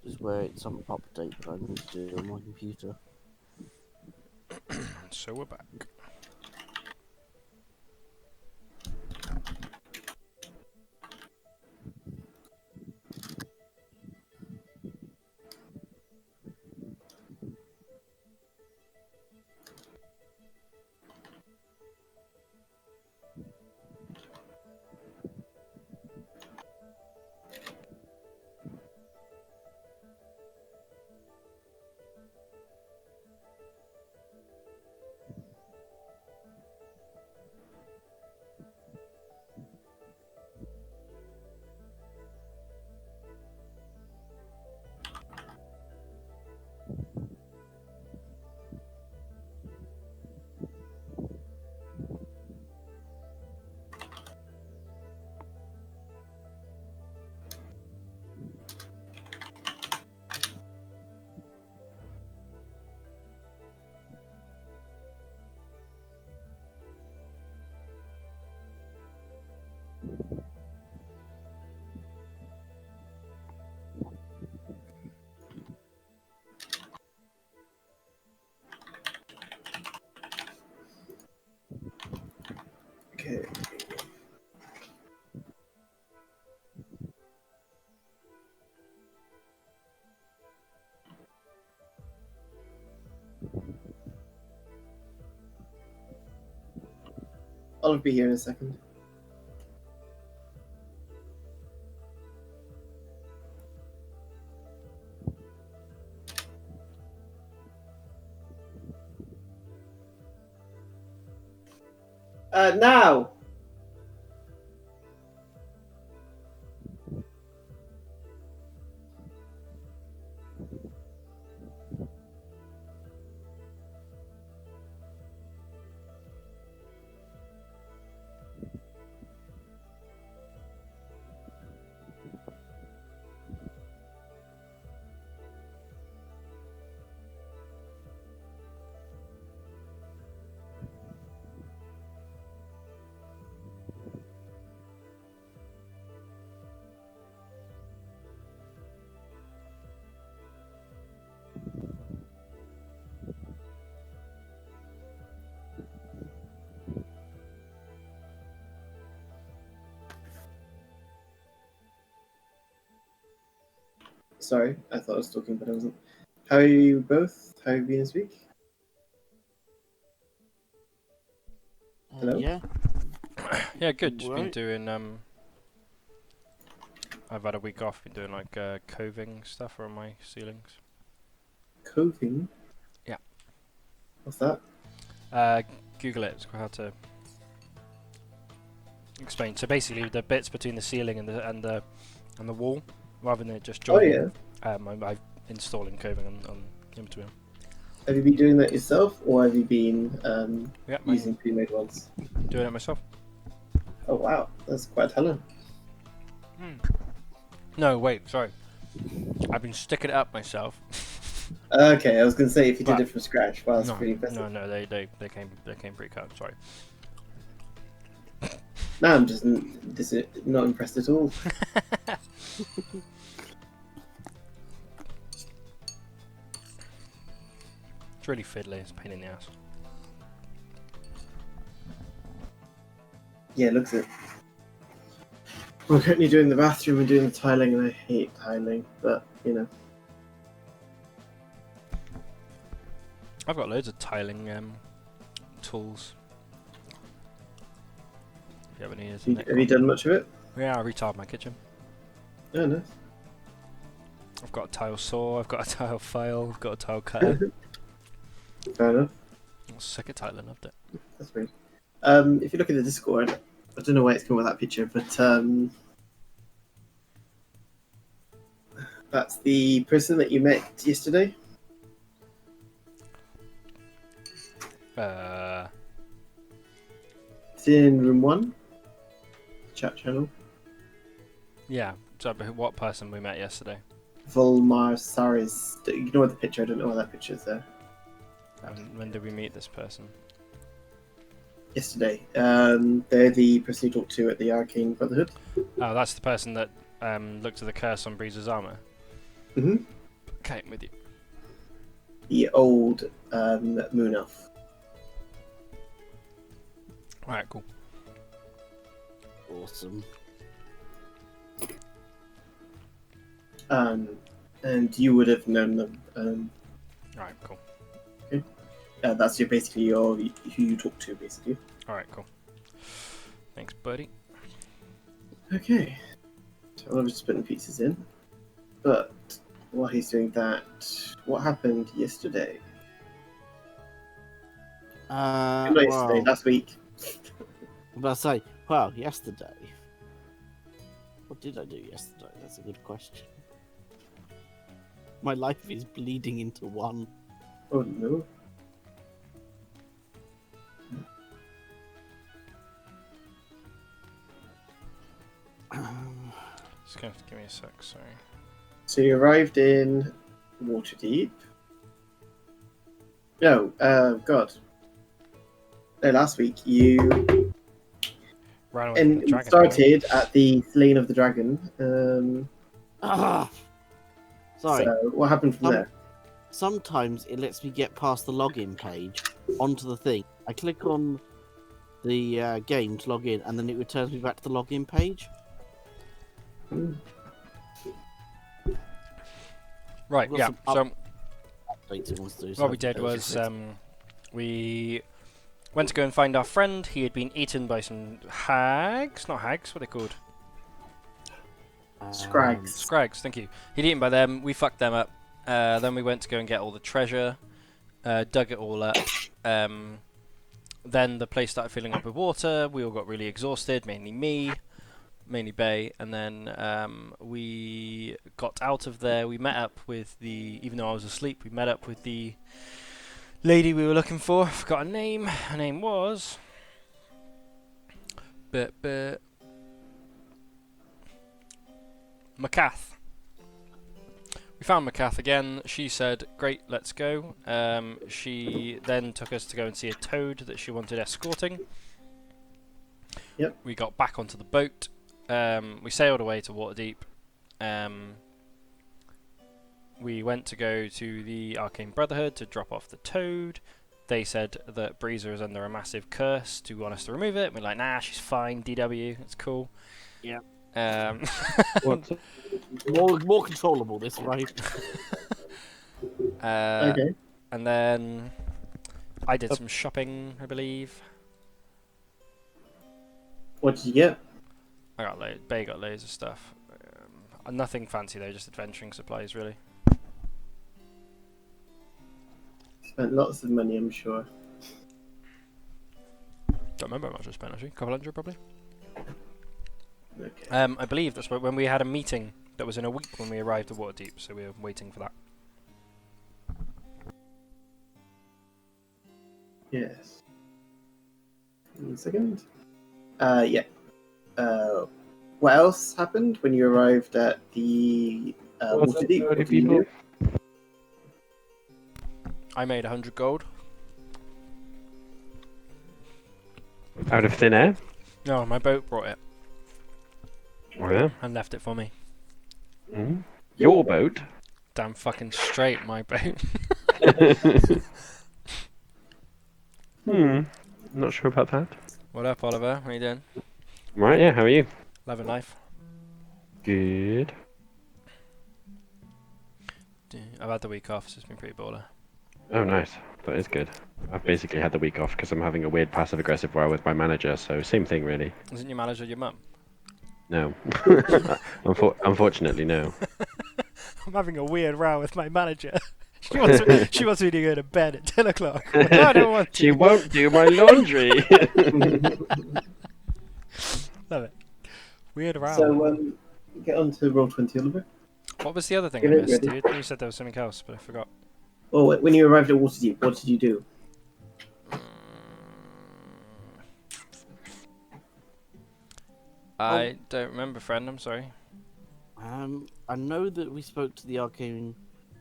is where it's some update that I need to do on my computer. So we're back. Okay. I'll be here in a second. Now! Sorry, I thought I was talking, but I wasn't. How are you both? How have you been this week? Hello? Yeah. Yeah, good. Just been Right. doing I've had a week off. Been doing like coving stuff around my ceilings. Coving? Yeah. What's that? Google it. It's quite hard to explain. So basically, the bits between the ceiling and the wall, rather than it just Oh, joining, yeah. I'm installing coving on in between. Have you been doing that yourself, or have you been Yeah, using pre-made ones? I'm doing it myself. Oh, wow. That's quite a talent. No, wait, sorry. I've been sticking it up myself. Okay, I was going to say, if you did But- it from scratch, well, that's no, pretty impressive. no, they came pre-cut. Sorry. No, I'm just not impressed at all. It's really fiddly. It's a pain in the ass. Yeah, looks it. We're currently doing the bathroom and doing the tiling, and I hate tiling, but, you know. I've got loads of tiling tools. If you ever need it. Have you done much of it? Yeah, I retiled my kitchen. Oh, no. I've got a tile saw, I've got a tile file, I've got a tile cutter. Fair enough. I was sick of tiling, loved it. That's weird. If you look at the Discord, I don't know why it's come with that picture, but that's the person that you met yesterday. It's in room 1, chat channel. Yeah, so what person we met yesterday? Volmar Saris. Ignore the picture, I don't know why that picture is there. When did we meet this person? Yesterday. They're the person you talked to at the Arcane Brotherhood. Oh, that's the person that looked at the curse on Breeze's armor. Hmm. Okay, I'm with you. The old moon elf. Alright, cool. Awesome. And you would have known them. Alright, cool. That's basically who you talk to, basically. Alright, cool. Thanks, buddy. Okay. So I was just putting pieces in. But while he's doing that, what happened yesterday? Not yesterday, Well, last week. I'm about to say, well, yesterday. What did I do yesterday? That's a good question. My life is bleeding into one. Oh no. Just gonna have to give me a sec, sorry. So you arrived in Waterdeep. No, God. No, last week you Ran away from the and dragon. started at the slaying of the dragon. Sorry. So what happened from there? Sometimes it lets me get past the login page onto the thing. I click on the game to log in, and then it returns me back to the login page. Right, I've got yeah. some So Updates it wants to do. what we did was we went to go and find our friend. He had been eaten by some hags. Not hags, what are they called? Scrags. Scrags, thank you. He'd eaten by them. We fucked them up. Then we went to go and get all the treasure. Dug it all up. Then the place started filling up with water. We all got really exhausted, mainly me, mainly Bay. And then we got out of there. We met up with even though I was asleep, we met up with the lady we were looking for. I forgot her name. Her name was... Macath. We found Macath again. She said, great, let's go. She then took us to go and see a toad that she wanted escorting. Yep. We got back onto the boat. We sailed away to Waterdeep. We went to go to the Arcane Brotherhood to drop off the toad. They said that Breezer is under a massive curse to want us to remove it. We're like, nah, she's fine, DW, it's cool. Yeah. What? More controllable this way. Okay. And then I did some shopping, I believe. What did you get? I got Bay got loads of stuff. Nothing fancy though, just adventuring supplies really. Spent lots of money, I'm sure. Don't remember how much I spent actually. Couple hundred probably. Okay. I believe that's when we had a meeting that was in a week when we arrived at Waterdeep, so we were waiting for that. Yes. 1 second. Yeah. What else happened when you arrived at the Waterdeep? What did you do? I made 100 gold. Out of thin air? No, my boat brought it Oh, yeah. and left it for me. Mm. Your boat? Damn fucking straight, my boat. Not sure about that. What up, Oliver? How you doing? Right, yeah, how are you? Loving life. Good. I've had the week off, so it's been pretty baller. Oh, nice. That is good. I've basically had the week off because I'm having a weird passive-aggressive row with my manager, so same thing, really. Isn't your manager your mum? No. Unfortunately, no. I'm having a weird row with my manager. She wants me to go to bed at 10 o'clock. I don't want to. She won't do my laundry! Love it. Weird row. So, get on to Roll20, Oliver. What was the other thing Get I it missed, ready. dude? You said there was something else, but I forgot. Well, when you arrived at Waterdeep, what did you do? I don't remember, friend. I'm sorry. I know that we spoke to the Arcane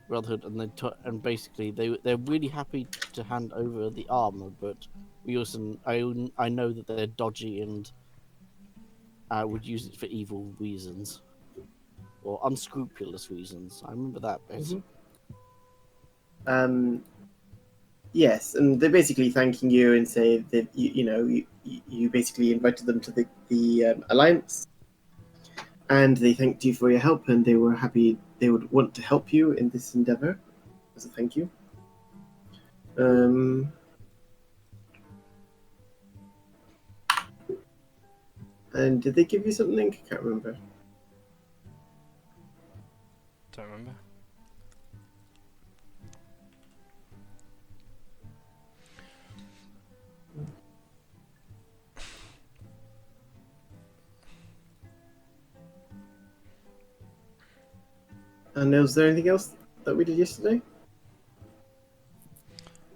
Brotherhood, and and basically they're really happy to hand over the armor, but we also I know that they're dodgy and would use it for evil reasons. or unscrupulous reasons. I remember that bit. Yes, and they're basically thanking you and say that you basically invited them to the alliance, and they thanked you for your help, and they were happy. They would want to help you in this endeavor as a thank you. And did they give you something? I can't remember. Don't remember. And was there anything else that we did yesterday?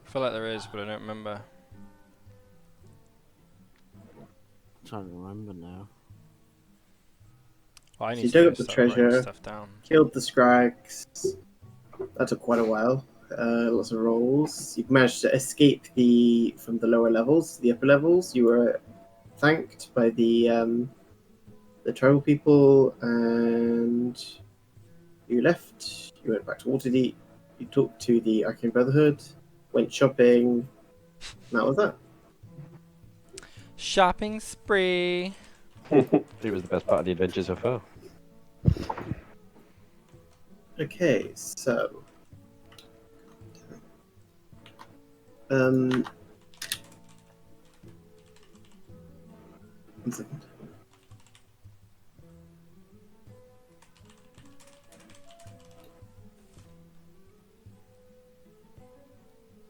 I feel like there is, but I don't remember. I'm trying to remember now. Well, I So need you to dug go up the start writing treasure. stuff down. Killed the Scrags. That took quite a while. Lots of rolls. You managed to escape from the lower levels to the upper levels. You were thanked by the tribal people, and you left. You went back to Waterdeep. You talked to the Arcane Brotherhood. Went shopping. And that was that. Shopping spree. It was the best part of the adventure so far. Okay, so one second.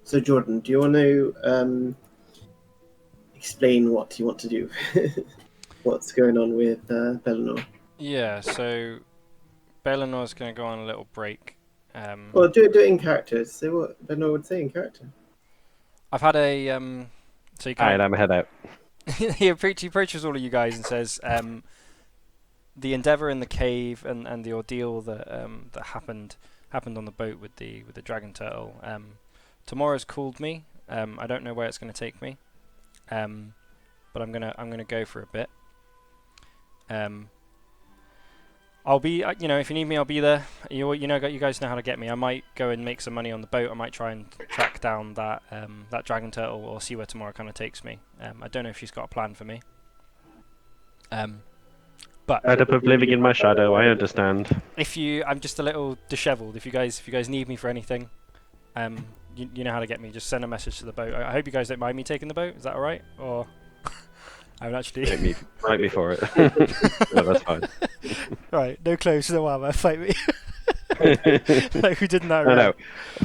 So Jordan, do you want to explain what you want to do? What's going on with Bellinor? Yeah, so Belinor's going to go on a little break. Well, do it in character. Say what Bellinor would say in character. I've had a so you Alright, kind I'm head out. he approaches all of you guys and says, the endeavor in the cave and the ordeal that that happened on the boat with the dragon turtle. Tomorrow's called me. I don't know where it's going to take me, but I'm gonna go for a bit. I'll be, if you need me, I'll be there. You guys know how to get me. I might go and make some money on the boat. I might try and track down that dragon turtle or see where tomorrow kind of takes me. I don't know if she's got a plan for me. But Fed up of living in my shadow, I understand. I'm just a little dishevelled. If you guys need me for anything, you know how to get me. Just send a message to the boat. I hope you guys don't mind me taking the boat. Is that all right? Or I would actually Fight me for it. No, that's fine. Right, no clothes, no armor. Fight me. Like we did in that. No,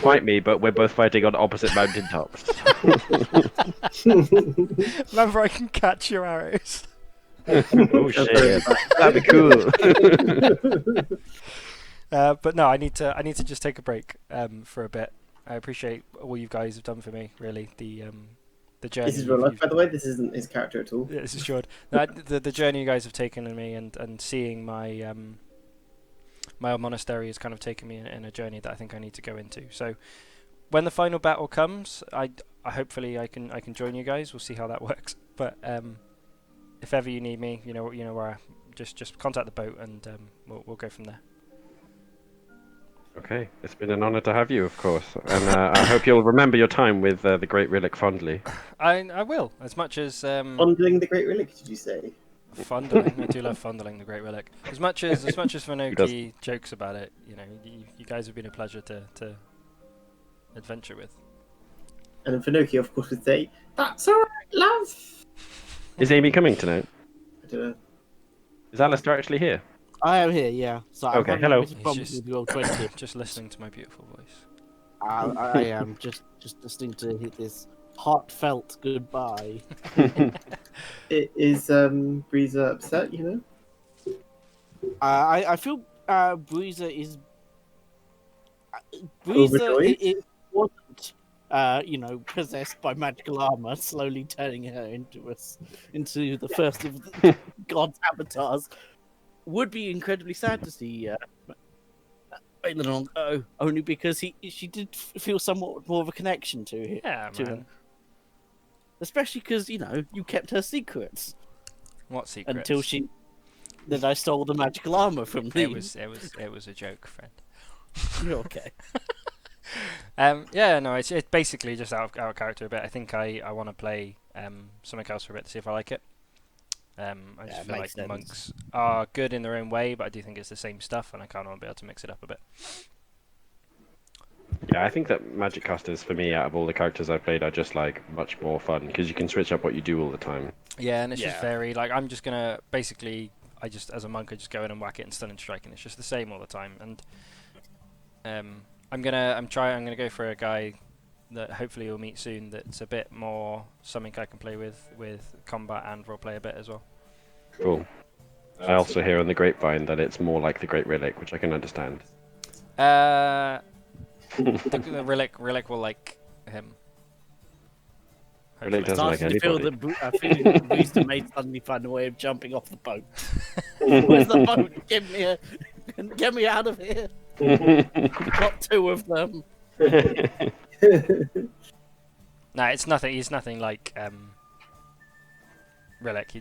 fight me, but we're both fighting on opposite mountaintops. Remember, I can catch your arrows. Oh shit, that'd be cool. But no, I need to just take a break for a bit. I appreciate all you guys have done for me. Really, the journey. This is real life, by the way. This isn't his character at all. Yeah, this is short. The journey you guys have taken in me and seeing my my old monastery has kind of taken me in a journey that I think I need to go into. So when the final battle comes, I hopefully I can join you guys. We'll see how that works. But if ever you need me, you know where. Just contact the boat and we'll go from there. Okay, it's been an honour to have you, of course, and I hope you'll remember your time with the great Rhillik fondly. I will, as much as Fondling the Great Rhillik, did you say? fondling. I do love fondling the Great Rhillik. As much as Vanoki jokes about it, you guys have been a pleasure to adventure with. And then Vanoki, of course, would say, "That's all right, love." Is Amy coming tonight? I don't know. Is Alistair actually here? I am here, yeah. So Okay, I'm hello. having a problem with your 20. Just listening to my beautiful voice. I am just listening to this heartfelt goodbye. Is Breeza upset? I feel Breeza is Breeza Overjoyed? it wasn't possessed by magical armor, slowly turning her into the first of the God's avatars. Would be incredibly sad to see Bailon go, only because she did feel somewhat more of a connection to him. Yeah, to man. her. Especially because you kept her secrets What secrets? until she. That I stole the magical armor from It them. was a joke, friend. You're okay. Yeah, no, it's basically just out of character a bit. I think I want to play something else for a bit to see if I like it. I just Yeah, feel like makes sense. monks are good in their own way, but I do think it's the same stuff, and I kind of want to be able to mix it up a bit. Yeah, I think that magic casters for me, out of all the characters I've played, are just like much more fun because you can switch up what you do all the time. Yeah, and it's just Yeah. very like I'm just gonna basically as a monk I just go in and whack it and stun and strike, and it's just the same all the time. And I'm gonna go for a guy that hopefully you'll meet soon. That's a bit more something I can play with combat and roleplay a bit as well. Cool. I also hear on the grapevine that it's more like the Great Rhillik, which I can understand. The Rhillik will like him. Rhillik Hopefully. doesn't like Starting to feel anybody. I feel Booster may suddenly find a way of jumping off the boat. Where's the boat? Get me out of here! Got two of them. No, it's nothing. He's nothing like Rhillik.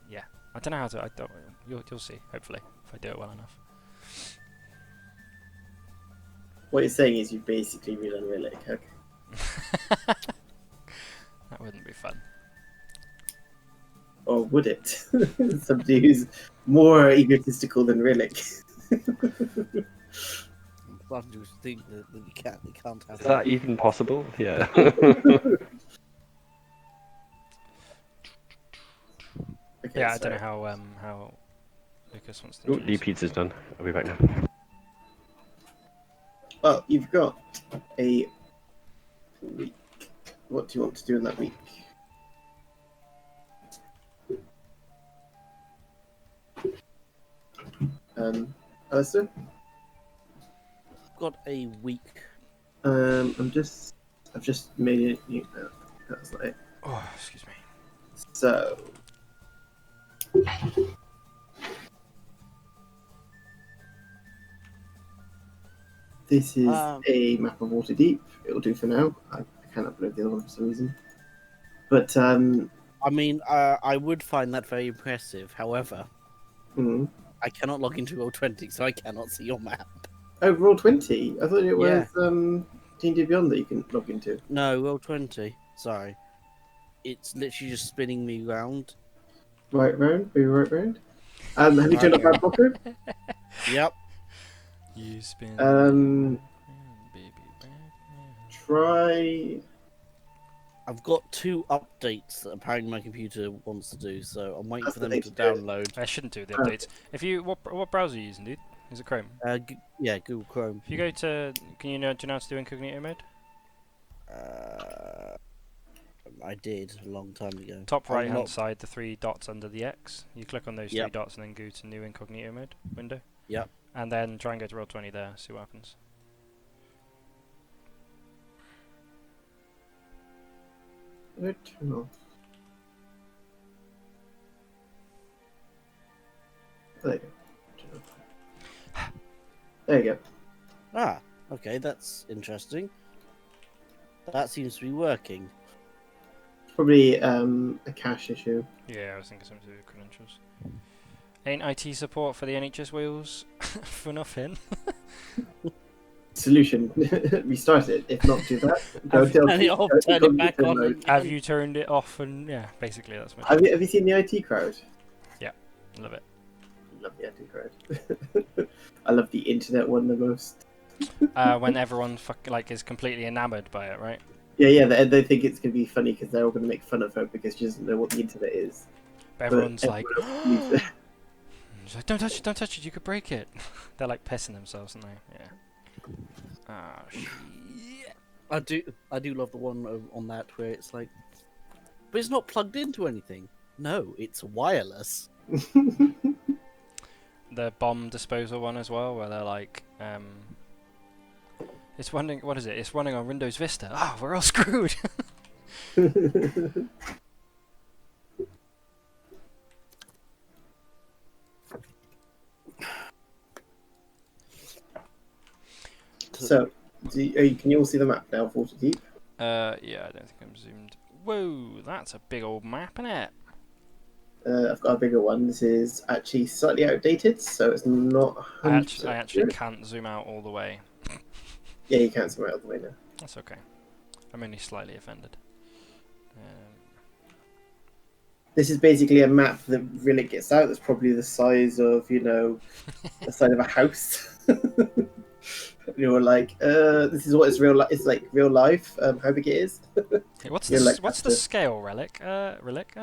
Yeah. I don't know how to. You'll see. Hopefully, if I do it well enough. What you're saying is you basically relearn Rhillik. Okay. That wouldn't be fun. Or would it? Somebody who's more egotistical than Rhillik. I'm starting to think that you can't have Is that even possible? Yeah. Okay, Yeah, I so don't know how Lucas wants to. Ooh, introduce. the pizza's done. I'll be back now. Well, you've got a week. What do you want to do in that week? Alistair? got a week. I've just made it. That's not it. Oh, excuse me. So. This is a map of Waterdeep. It'll do for now. I can't upload the other one for some reason. But I mean, I would find that very impressive. However, mhm. I cannot log into Roll20, so I cannot see your map. Oh, Roll20. I thought it was Yeah. D&D Beyond that you can log into. No, Roll20. Sorry, it's literally just spinning me round. Right round. Be right round. Have you turned up that blocker? Yep. You spin. Baby. Try. I've got 2 updates that apparently my computer wants to do, so I'm waiting That's for the them thing to to do. download. I shouldn't do the updates. If you what browser are you using, dude? Is it Chrome? Yeah, Google Chrome. If you go to, do you know how to do incognito mode? I did a long time ago. Top I'm right hand not- side, the 3 dots under the X. You click on those 3 Yep. dots and then go to new incognito mode window. Yep. And then try and go to Roll20 there. See what happens. Turn off. There you go. Turn off. There you go. Ah, okay, that's interesting. That seems to be working. It's probably a cache issue. Yeah, I was thinking something to do with credentials. Ain't IT support for the NHS Wales for nothing? Solution: restart it. If not, do that. Go Turn it off, turn it back on. mode. Again. Have you turned it off? And yeah, basically that's my. Have you seen the IT crowd? Love it. Love the IT crowd. I love the internet one the most. When everyone is completely enamored by it, right? Yeah. They think it's gonna be funny because they're all gonna make fun of her because she doesn't know what the internet is. But everyone's like, everyone else believes it. it's like, don't touch it, you could break it. They're like pissing themselves, aren't they? Yeah. Ah, shit. I do love the one on that where it's like, but it's not plugged into anything. No, it's wireless. The bomb disposal one as well, where they're like, it's running. What is it? It's running on Windows Vista. Ah, we're all screwed. So, can you all see the map now, of Waterdeep? Yeah, I don't think I'm zoomed. Whoa, that's a big old map, innit? I've got a bigger one. This is actually slightly outdated, so it's not 100% I actually accurate. can't zoom out all the way. Yeah, you can't see right all the way now. That's okay. I'm only slightly offended. This is basically a map that really gets out. That's probably the size of, the size of a house. You're like, this is what it's real. It's like real life. How big it is. Hey, what's You're the like, what's the that's scale, Rhillik? Rhillik,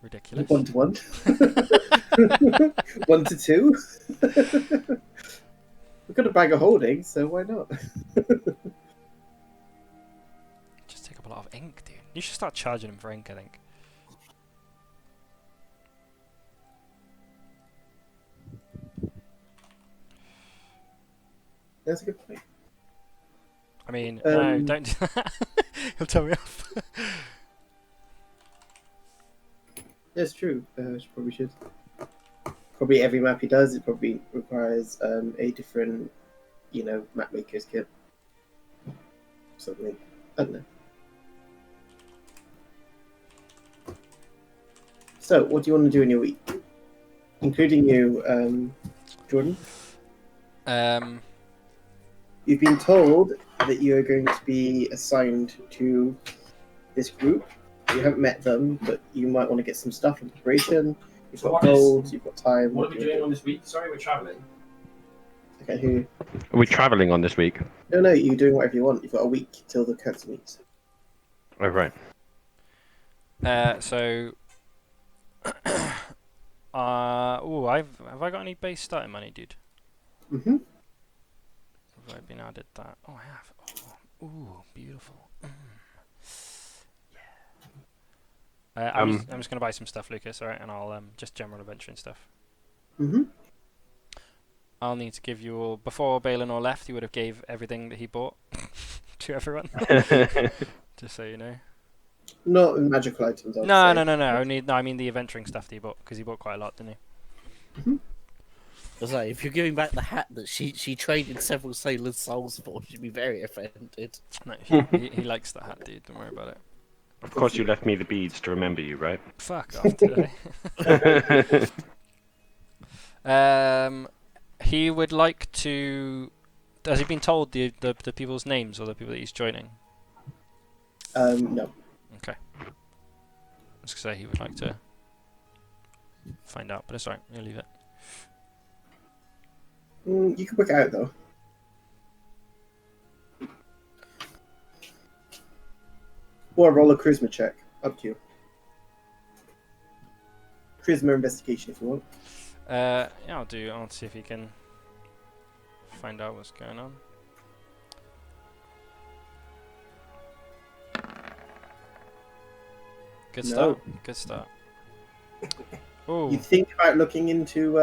ridiculous. 1 to 1, 1 to 2. We've got a bag of holding, so why not? Just take up a lot of ink, dude. You should start charging him for ink, I think. That's a good point. I mean, no, don't do that. He'll tell me off. That's true. Probably should. Probably every map he does, it probably requires a different, map maker's kit. Something. I don't know. So, what do you want to do in your week? Including you, Jordan? You've been told that you are going to be assigned to this group. You haven't met them, but you might want to get some stuff in preparation. You've got gold, you've got time. What are we doing on this week? Sorry, we're travelling. Okay, who? Are we travelling on this week? No, you're doing whatever you want. You've got a week till the council meets. Oh, right. So, have I got any base starting money, dude? Mm-hmm. Have I been added that? Oh, I have. Oh, ooh, beautiful. Yeah. I'm just gonna buy some stuff, Lucas. All right, and I'll just general adventuring stuff. Mm-hmm. I'll need to give you all before Balinor left. He would have gave everything that he bought to everyone. Just so you know. Not magical items. No. I mean the adventuring stuff that he bought because he bought quite a lot, didn't he? Mm-hmm. I was like, if you're giving back the hat that she traded several sailors' souls for, she'd be very offended. No, he likes that hat, dude. Don't worry about it. Of course, you left me the beads to remember you, right? Fuck off today. He would like to. Has he been told the people's names or the people that he's joining? No. Okay. I was gonna say he would like to find out, but it's alright. I'll leave it. You can work it out though. Or roll a charisma check. Up to you. Charisma investigation if you want. Yeah, I'll do. I'll see if he can find out what's going on. Good start. No. Good start. Oh. You think about looking into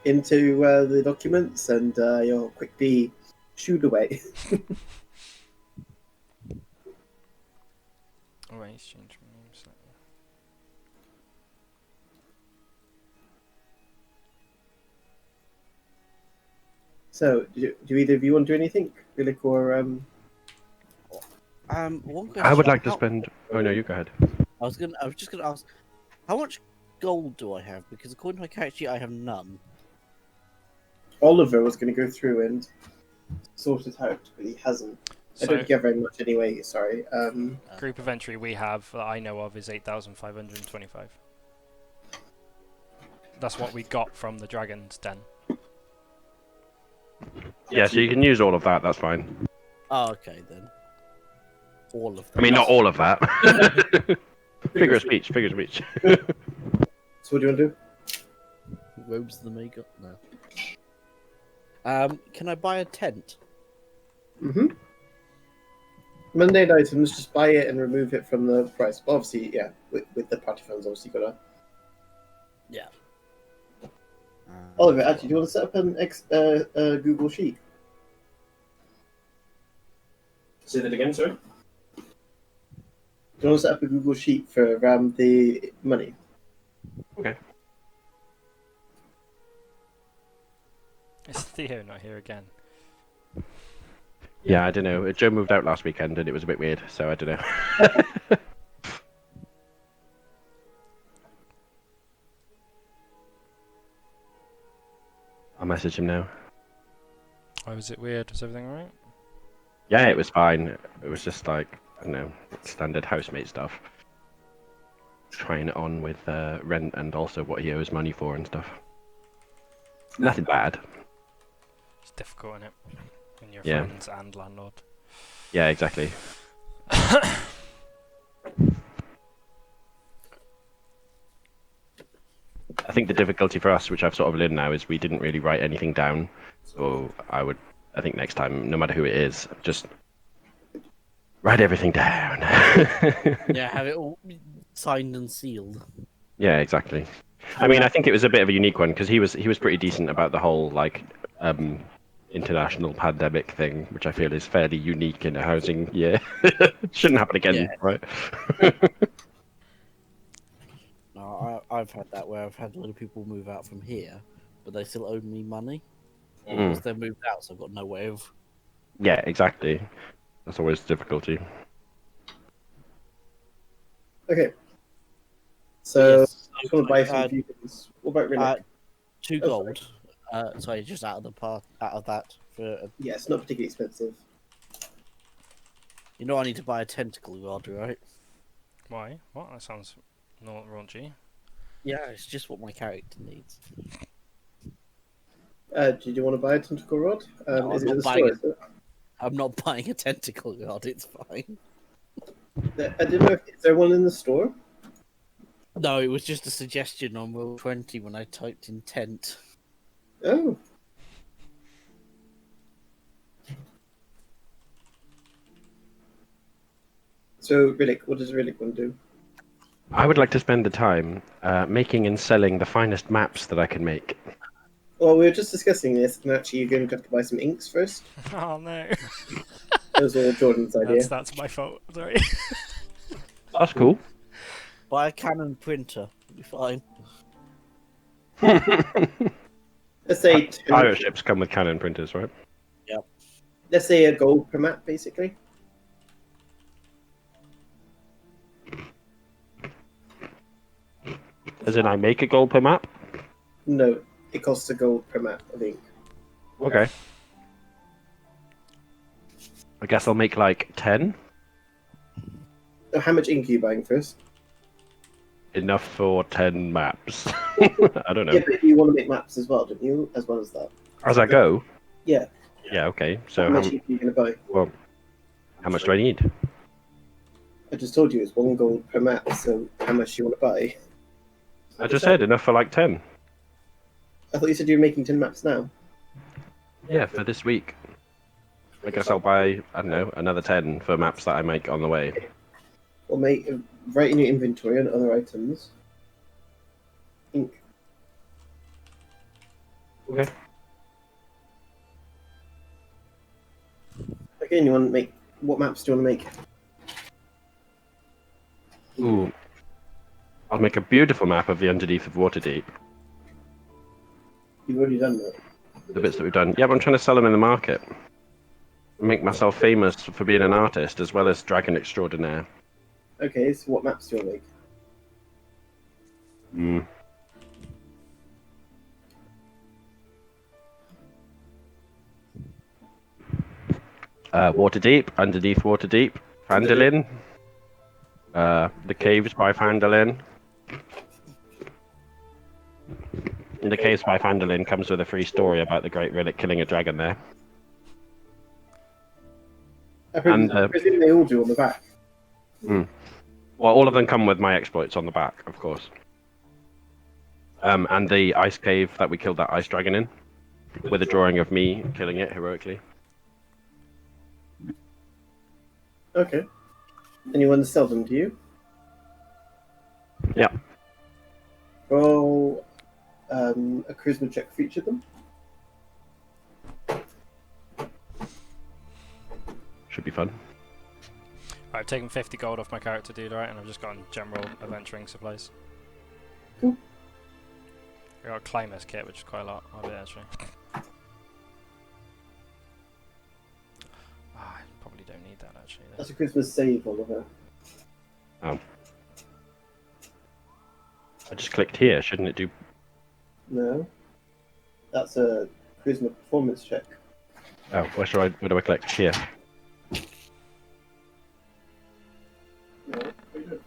into the documents, and you'll quickly shooed away. Oh, wait, he's changed my name slightly. So, do either of you want to do anything, Rhillik or One question. I would like to how- spend. Oh no, you go ahead. I was just gonna ask, how much gold do I have? Because according to my character sheet, I have none. Oliver was going to go through and sort it out, but he hasn't. I don't So, get very much anyway. Sorry. group of entry we have that I know of is 8,525. That's what we got from the Dragon's Den. Yeah, so you can use all of that. That's fine. Oh, okay then. All of them. I mean, not all of that. Figure of speech. Figure of speech. So what do you want to do? Robes the makeup? No. Can I buy a tent? Mm-hmm. Mundane items, just buy it and remove it from the price. Well, obviously, yeah, with the party funds, obviously, gotta. Yeah. Oliver, actually, do you want to set up an Google Sheet? Say that again, sorry? Do you want to set up a Google Sheet for the money? Okay. Is Theo not here again? Yeah, I don't know. Joe moved out last weekend, and it was a bit weird. So I don't know. I'll message him now. Why was it weird? Was everything alright? Yeah, it was fine. It was just like, I don't know, standard housemate stuff. Trying it on with rent and also what he owes money for and stuff. Nothing bad. It's difficult, isn't it? When you're Yeah. friends and landlord. Yeah, exactly. I think the difficulty for us, which I've sort of learned now, is we didn't really write anything down. So I think next time, no matter who it is, just write everything down. Yeah, have it all signed and sealed. Yeah, exactly. I mean, I think it was a bit of a unique one because he was pretty decent about the whole like international pandemic thing, which I feel is fairly unique in a housing year. Shouldn't happen again, Yeah. right? No, I've had that where I've had a lot of people move out from here, but they still owe me money. Of course, they're moved out, so I've got no way of. Yeah, exactly. That's always the difficulty. Okay. So, Yes, I just want to buy some few things. What about Rhillik? 2 Oh, gold. Sorry, just out of that for. Yeah, it's not particularly expensive. You know, I need to buy a tentacle rod, right? Why? What? That sounds not raunchy. Yeah, it's just what my character needs. Did you want to buy a tentacle rod? No, Is I'm it in not the buying store? it. Is it? I'm not buying a tentacle rod. It's fine. I didn't know. Is there one in the store? No, it was just a suggestion on Roll20 when I typed in tent. Oh. So, Rhillik, what does Rhillik want to do? I would like to spend the time making and selling the finest maps that I can make. Well, we were just discussing this, and actually, you're going to have to buy some inks first. Oh no. That was all Jordan's idea. That's my fault. Sorry. That's cool. Buy a Canon printer. It'll be fine. Let's say Pirate ships come with cannon printers, right? let's say a gold per map, basically. As in, I make a gold per map? No, it costs a gold per map of ink. Okay. I guess I'll make like 10. So how much ink are you buying first? Enough for 10 maps. I don't know. Yeah, but you want to make maps as well, don't you? As well as that. As I go? Yeah. Yeah, okay. How So, much ink are you going to buy? well, how much do I need? I just told you it's 1 gold per map, so how much do you want to buy? I just said enough for like 10. I thought you said you were making 10 maps now. Yeah, for this week. I guess I'll buy, I don't know, another 10 for maps that I make on the way. Or write in your inventory and other items. Ink. Okay. Okay, and you want to make... What maps do you want to make? Ooh. I'll make a beautiful map of the underneath of Waterdeep. You've already done that. The bits that we've done. Yeah, but I'm trying to sell them in the market. Make myself famous for being an artist as well as dragon extraordinaire. Okay, so what maps do you want to make? Waterdeep, underneath Waterdeep, Phandalin, the caves by Phandalin. In the caves by Phandalin comes with a free story about the Great Rhillik killing a dragon there. I presume they all do on the back. Well, all of them come with my exploits on the back, of course. And the ice cave that we killed that ice dragon in, with a drawing of me killing it heroically. Okay. And you want to sell them, do you? Yeah. Roll a charisma check for each of them. Should be fun. Right, I've taken 50 gold off my character, dude, right? And I've just gotten general adventuring supplies. Cool. I got a climber's kit, which is quite a lot of it, actually. I probably don't need that, actually. That's a Christmas save, Oliver. Oh. I just clicked here, shouldn't it do? No. That's a charisma performance check. Oh, where do I click? Here. No, what are you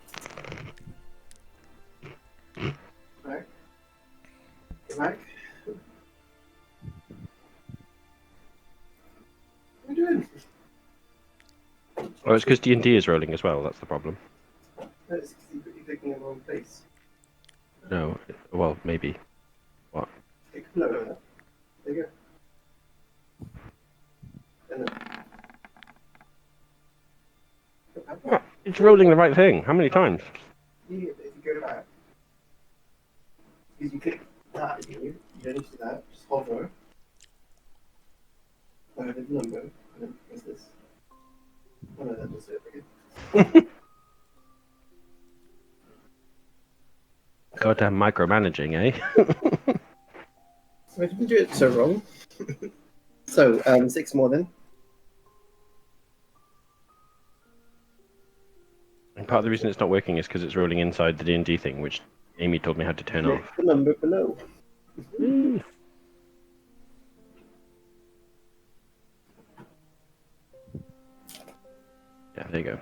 doing? Back. Back. What are you doing? Oh, it's because D&D is rolling as well. That's the problem. No, it's because you're clicking in the wrong place. No, well, maybe. What? Click below that. There you go. And then... What? It's rolling the right thing. How many times? Yeah, if you go back, because you click that here, you don't need to do that, just hover over the number, and then press this. Oh no, that does it again. Goddamn micromanaging, eh? Why did we do it so wrong? So, 6 more then. And part of the reason it's not working is because it's rolling inside the D&D thing, which Amy told me how to turn Click off. the number below. Yeah, there you go.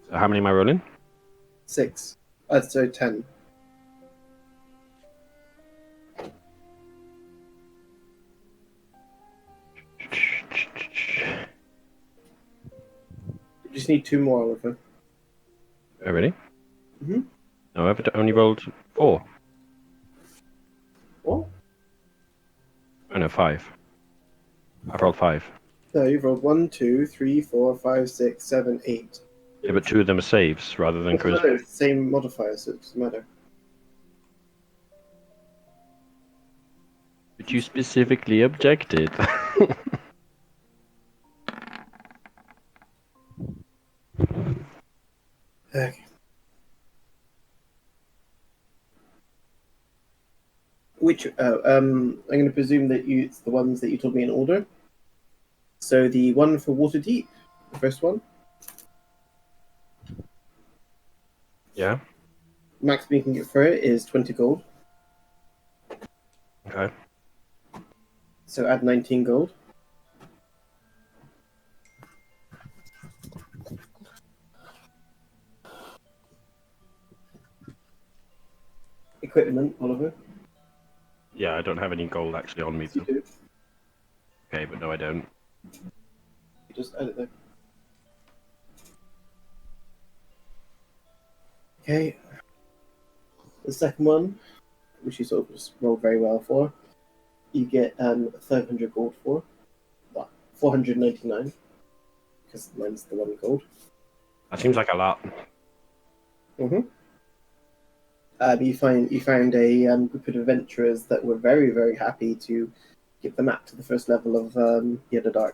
So how many am I rolling? 6. So 10. You just need 2 more, Oliver. Oh, really? Mhm. No, I've only rolled 4. What? Oh, no, 5. I've rolled 5. No, you've rolled 1, 2, 3, 4, 5, 6, 7, 8. Yeah, but 2 of them are saves rather than Doesn't charisma. matter, it's the same modifier, so it doesn't matter. But you specifically objected. Okay. I'm going to presume that it's the ones that you told me in order. So the one for Waterdeep, the first one, Yeah. max we can get for it is 20 gold. Okay. So add 19 gold. Equipment, Oliver. Yeah, I don't have any gold actually on me Yes, you though. do. Okay, but no, I don't. You just add it there. Okay. The second one, which you sort of just rolled very well for, you get 500 gold for. Well, 499, because mine's the one gold. That seems like a lot. Mm-hmm. You found a group of adventurers that were very, very happy to get the map to the first level of the Underdark.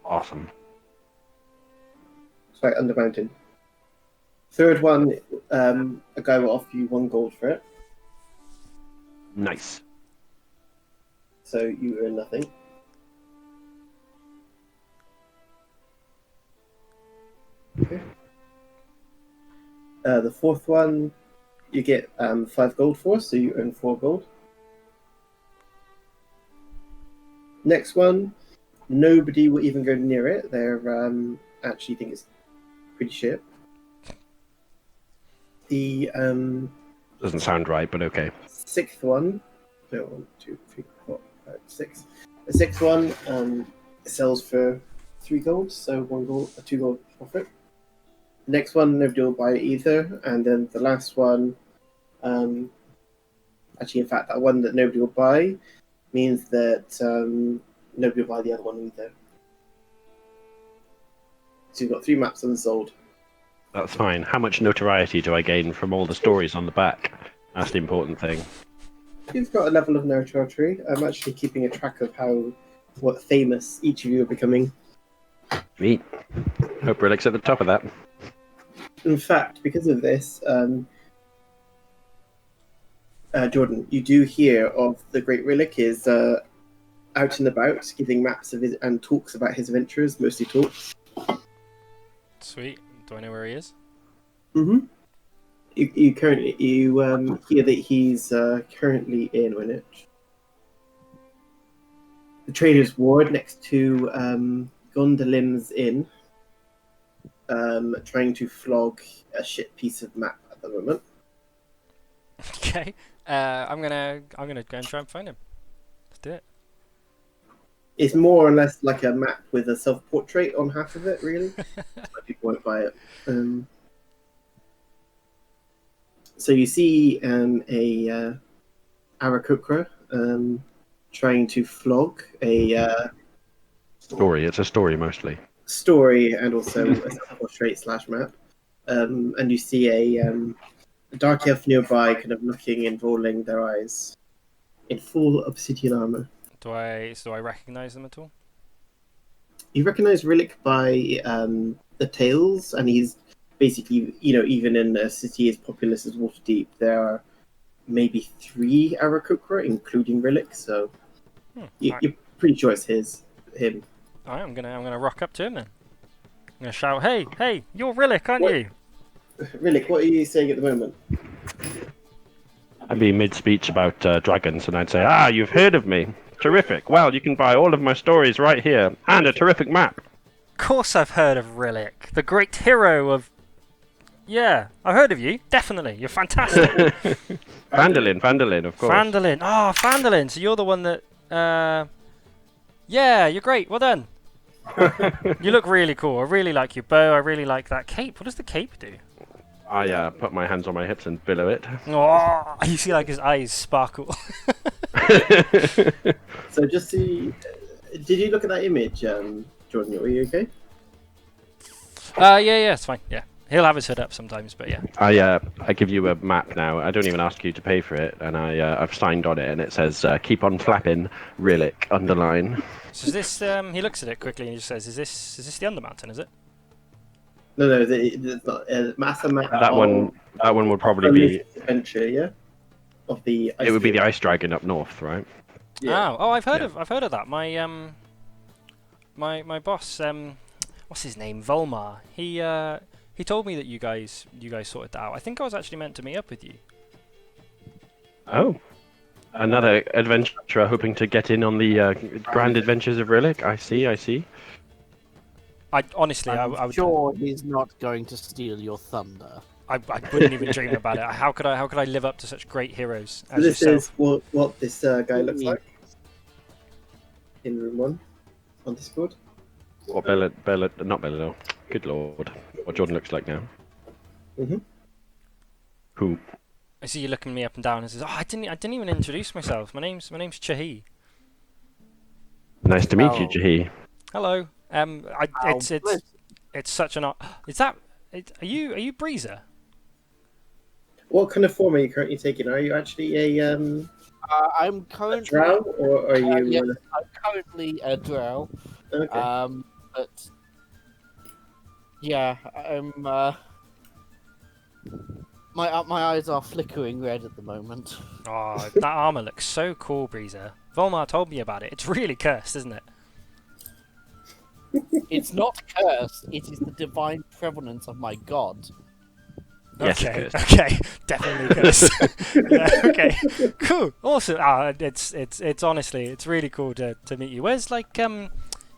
Awesome. It's right under mountain. Third one, a guy will offer you 1 gold for it, Nice. so you earn nothing. Okay. The fourth one, you get 5 gold for, so you earn 4 gold. Next one, nobody will even go near it. They're actually think it's pretty shit. The Doesn't sound right, but okay. sixth one, no, 1, 2, 3, 4, 5, 6. The sixth one sells for 3 gold, so 1 gold, 2 gold profit. The next one, nobody will buy it either, and then the last one, actually, in fact, that one that nobody will buy means that nobody will buy the other one either. So you've got 3 maps unsold. That's fine. How much notoriety do I gain from all the stories on the back? That's the important thing. You've got a level of notoriety. I'm actually keeping a track of what famous each of you are becoming. Neat. Hope Rhillik's at the top of that. In fact, because of this, Jordan, you do hear of the Great Rhillik is out and about, giving maps of his and talks about his adventures, mostly talks. Sweet. Do I know where he is? Mm-hmm. You currently hear that he's currently in the Trader's Ward next to Gondolin's Inn, trying to flog a shit piece of map at the moment. Okay. I'm gonna go and try and find him. Let's do it. It's more or less like a map with a self-portrait on half of it, really. That's why people won't buy it. So you see a Arakokra trying to flog a Story. It's a story mostly. story and also a self-portrait / map. And you see a dark elf nearby kind of looking and rolling their eyes in full obsidian armor. Do I recognise them at all? You recognize Rhillik by the tails, and he's basically, even in a city as populous as Waterdeep, there are maybe 3 Arakokra, including Rhillik, so you're pretty sure it's him. Alright, I'm gonna rock up to him then. I'm gonna shout, hey, you're Rhillik, aren't you? Rhillik, what are you saying at the moment? I'd be mid-speech about dragons, and I'd say, you've heard of me. Terrific. Well, you can buy all of my stories right here, and a terrific map. Of course I've heard of Rhillik, the great hero of... Yeah, I've heard of you, definitely. You're fantastic. Vandalin, of course. Vandalin. Oh, Vandalin, so you're the one that... Yeah, you're great, well done. You look really cool. I really like your bow, I really like that cape. What does the cape do? I put my hands on my hips and billow it. Oh, you see like his eyes sparkle. So just see... Did you look at that image, Jordan? Were you okay? Yeah, it's fine, yeah. He'll have his hood up sometimes, but yeah. I give you a map now. I don't even ask you to pay for it, and I've signed on it, and it says keep on flapping, Rhillik, underline. So is this? He looks at it quickly and he just says, "Is this the Undermountain? Is it?" No, it's not. Massive map. That one would probably be adventure, yeah. Of the. It would be the ice dragon up north, right? Yeah. Oh, I've heard of that. My my boss, what's his name? Volmar. He told me that you guys sorted that out. I think I was actually meant to meet up with you. Oh. Another adventurer hoping to get in on the grand adventures of Rhillik. I see. I honestly, I I'm would. sure he's not going to steal your thunder. I wouldn't even dream about it. How could I live up to such great heroes as This yourself? is what this guy looks like in room 1 on Discord. What not Bella, good lord. What Jordan looks like now. Mhm. Who? I see you looking me up and down and says, "Oh, I didn't even introduce myself. My name's Chahi. Nice to meet you, Oh. Jahi. Hello. It's bless. it's such an are you Breezer? What kind of form are you currently taking? Are you actually a I'm a currently drow, or are you? yes, I'm currently a drow. Okay. But yeah, I'm. My eyes are flickering red at the moment. Oh, that armor looks so cool, Breezer. Volmar told me about it. It's really cursed, isn't it? It's not cursed. It is the divine prevalence of my god. Yes, Okay, cursed. okay, definitely cursed. Yeah, okay, cool, awesome. It's honestly, it's really cool to meet you. Where's like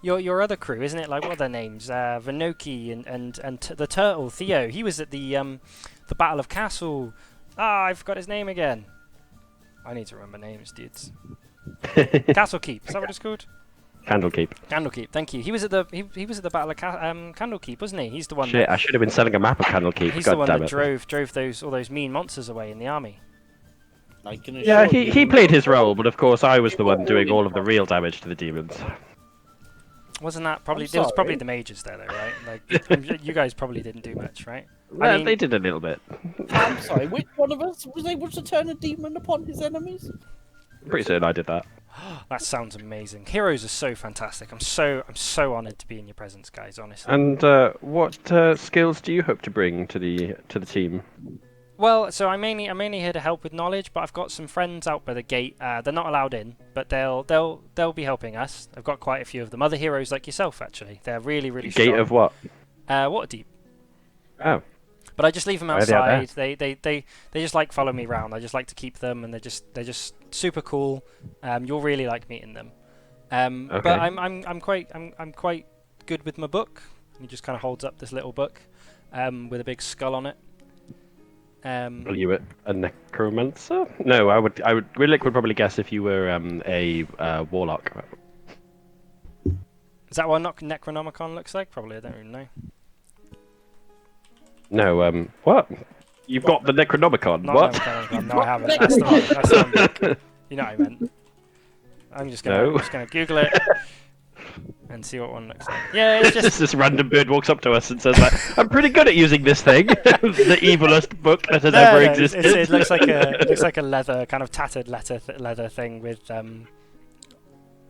your other crew, isn't it? Like what are their names? Vanoki and the turtle Theo. He was at the Battle of Castle. I forgot his name again. I need to remember names, dudes. Castle Keep. Is that what it's called? Candlekeep. Candlekeep. Thank you. He was at the Battle of Candlekeep, wasn't he? He's the one. Shit, I should have been selling a map of Candlekeep. He's God the one damn that it. drove all those mean monsters away in the army. I can Yeah, assure he you- played his role, but of course I was the one doing all of the real damage to the demons. Wasn't that probably? I'm There was probably sorry. the mages there, though, right? Like you guys probably didn't do much, right? Well, mean- they did a little bit. I'm sorry. Which one of us was able to turn a demon upon his enemies? Pretty certain I did that. That sounds amazing. Heroes are so fantastic. I'm so honoured to be in your presence, guys. Honestly. And what skills do you hope to bring to the team? Well, so I'm mainly here to help with knowledge, but I've got some friends out by the gate. They're not allowed in, but they'll be helping us. I've got quite a few of them. Other heroes like yourself, actually. They're really strong. Gate of what? Waterdeep. Oh. But I just leave them Why are they out there? outside. They just like follow me around. I just like to keep them, and they're just super cool. You'll really like meeting them. Okay. But I'm quite good with my book. He just kind of holds up this little book, with a big skull on it. Are you a necromancer? No, I would. Rhillik would probably guess if you were a warlock. Is that what Necronomicon looks like? Probably. I don't even know. No, what? You've got the Necronomicon. Not What? Necronomicon. No, I haven't. That's the wrong book. You know what I meant. I'm just gonna Google it and see what one looks like. Yeah, it's just This random bird walks up to us and says, like, "I'm pretty good at using this thing, the evilest book that has ever existed." It looks like a leather kind of tattered leather thing with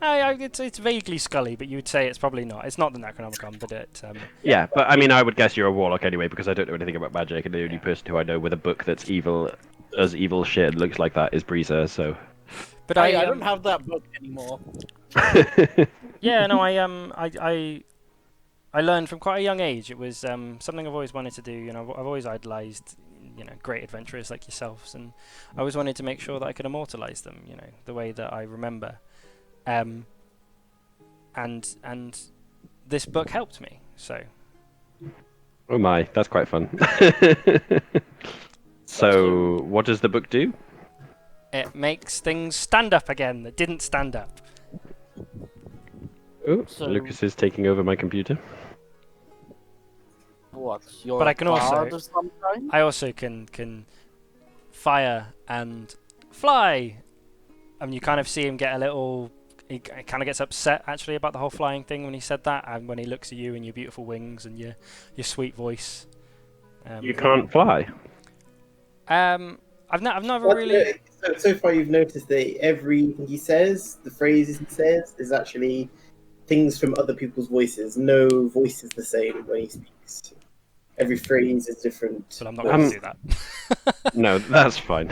it's vaguely scully, but you would say it's probably not. It's not the Necronomicon, but it. Yeah, but I mean, I would guess you're a warlock anyway because I don't know anything about magic, and the only person who I know with a book that's evil, as evil shit and looks like that is Breezer. So. But I don't have that book anymore. Yeah, no, I learned from quite a young age. It was something I've always wanted to do. You know, I've always idolized, great adventurers like yourselves, and I always wanted to make sure that I could immortalize them. The way that I remember. And this book helped me. So. Oh my, that's quite fun. So, what does the book do? It makes things stand up again that didn't stand up. Oh, So- Lucas is taking over my computer. What? You're But a I can also- bard of some kind? I also can fire and fly. And you kind of see him get a little. He kind of gets upset actually about the whole flying thing when he said that, and when he looks at you and your beautiful wings and your sweet voice. You can't fly. I've never really. So far, you've noticed that everything he says, the phrases he says, is actually things from other people's voices. No voice is the same when he speaks. Every phrase is different. But I'm not going to do that. No, that's fine.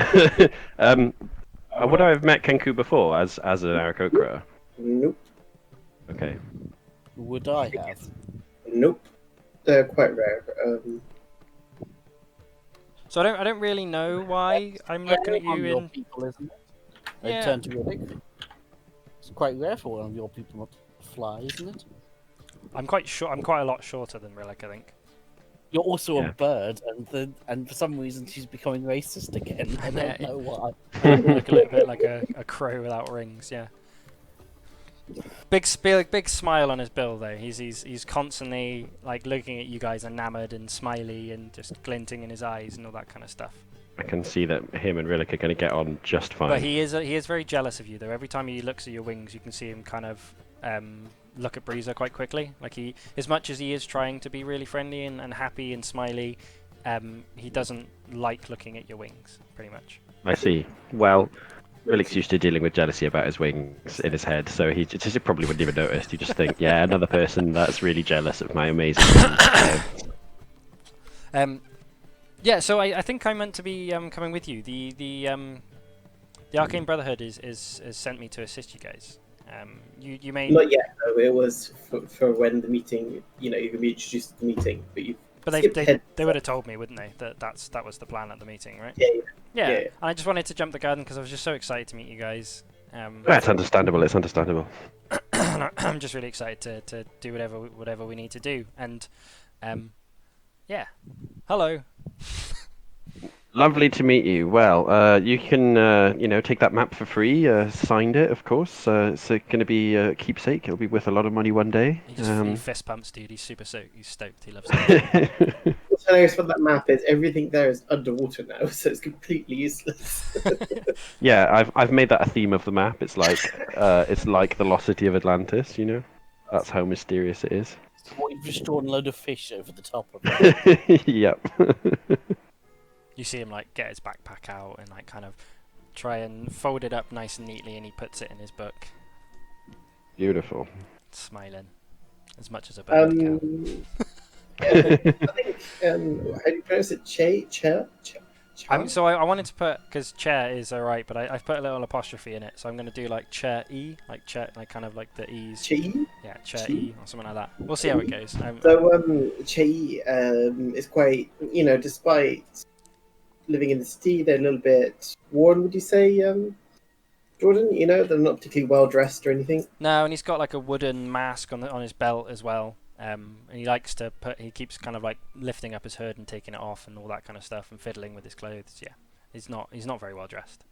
Would I have met Kenku before as an Aarakocra? Nope. Okay. Would I have? Nope. They're quite rare. So I don't really know why I'm looking at One of you your in. people, isn't it? Yeah. I turn to Rhillik. It's quite rare for one of your people not to fly, isn't it? I'm quite short. I'm quite a lot shorter than Rhillik, I think. You're also Yeah. a bird, and for some reason she's becoming racist again. I don't know why. I look a little bit like a crow without rings. Yeah. Big smile on his bill though. He's constantly like looking at you guys, enamored and smiley, and just glinting in his eyes and all that kind of stuff. I can see that him and Rhillik are going to get on just fine. But he is very jealous of you though. Every time he looks at your wings, you can see him kind of look at Breezer quite quickly. Like as much as he is trying to be really friendly and happy and smiley, he doesn't like looking at your wings, pretty much. I see. Well, Rhillik's used to dealing with jealousy about his wings in his head, so he probably wouldn't even notice. You just think, yeah, another person that's really jealous of my amazing wings. Yeah, so I think I'm meant to be coming with you. The Arcane Brotherhood is sent me to assist you guys. You may. Not yet, though. It was for when the meeting, you can be introduced to the meeting, but you. But they would have told me, wouldn't they? That was the plan at the meeting, right? Yeah. Yeah. Yeah. And I just wanted to jump the gun because I was just so excited to meet you guys. That's understandable. It's understandable. I'm just really excited to do whatever we need to do. And yeah, hello. Lovely to meet you. Well, you can, take that map for free. Signed it, of course. It's going to be a keepsake. It'll be worth a lot of money one day. He fist pumps, dude. He's super stoked. He's stoked. He loves it. What's hilarious about that map is everything there is underwater now, so it's completely useless. Yeah, I've made that a theme of the map. It's like the Velocity of Atlantis. That's how mysterious it is. What, you've just drawn a load of fish over the top of it. Yep. You see him like get his backpack out and like kind of try and fold it up nice and neatly, and he puts it in his book, Beautiful. smiling as much as a bird can. I think how do you pronounce it? I wanted to put, because chair is alright, but I've put a little apostrophe in it, so I'm going to do like chair E, like chair, like kind of like the E's. Chi? Yeah, chair Chi? E or something like that. We'll see how it goes. So, Chi is quite, despite living in the city, they're a little bit worn, would you say, Jordan? They're not particularly well dressed or anything. No, and he's got like a wooden mask on his belt as well. And he likes to he keeps kind of like lifting up his hood and taking it off and all that kind of stuff and fiddling with his clothes. Yeah, he's not very well dressed.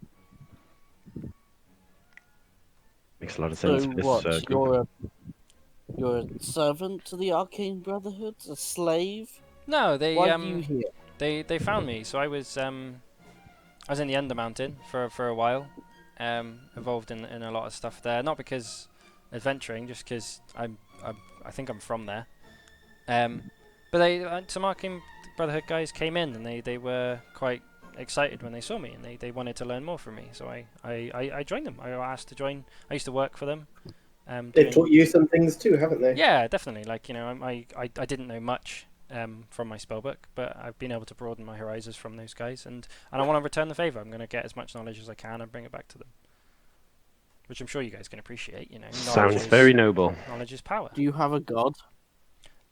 Makes a lot of So sense for this what? group. You're a servant to the Arcane Brotherhood, a slave. No, they Why are you here? they found me. So I was in the Undermountain for a while, involved in a lot of stuff there. Not because adventuring, just because I think I'm from there. But some Arcane Brotherhood guys came in and they were quite excited when they saw me and they wanted to learn more from me. So I joined them. I asked to join. I used to work for them. They've taught you some things too, haven't they? Yeah, definitely. Like, I didn't know much from my spellbook, but I've been able to broaden my horizons from those guys, and I want to return the favour. I'm going to get as much knowledge as I can and bring it back to them, which I'm sure you guys can appreciate. Sounds very noble. Knowledge is power. Do you have a god?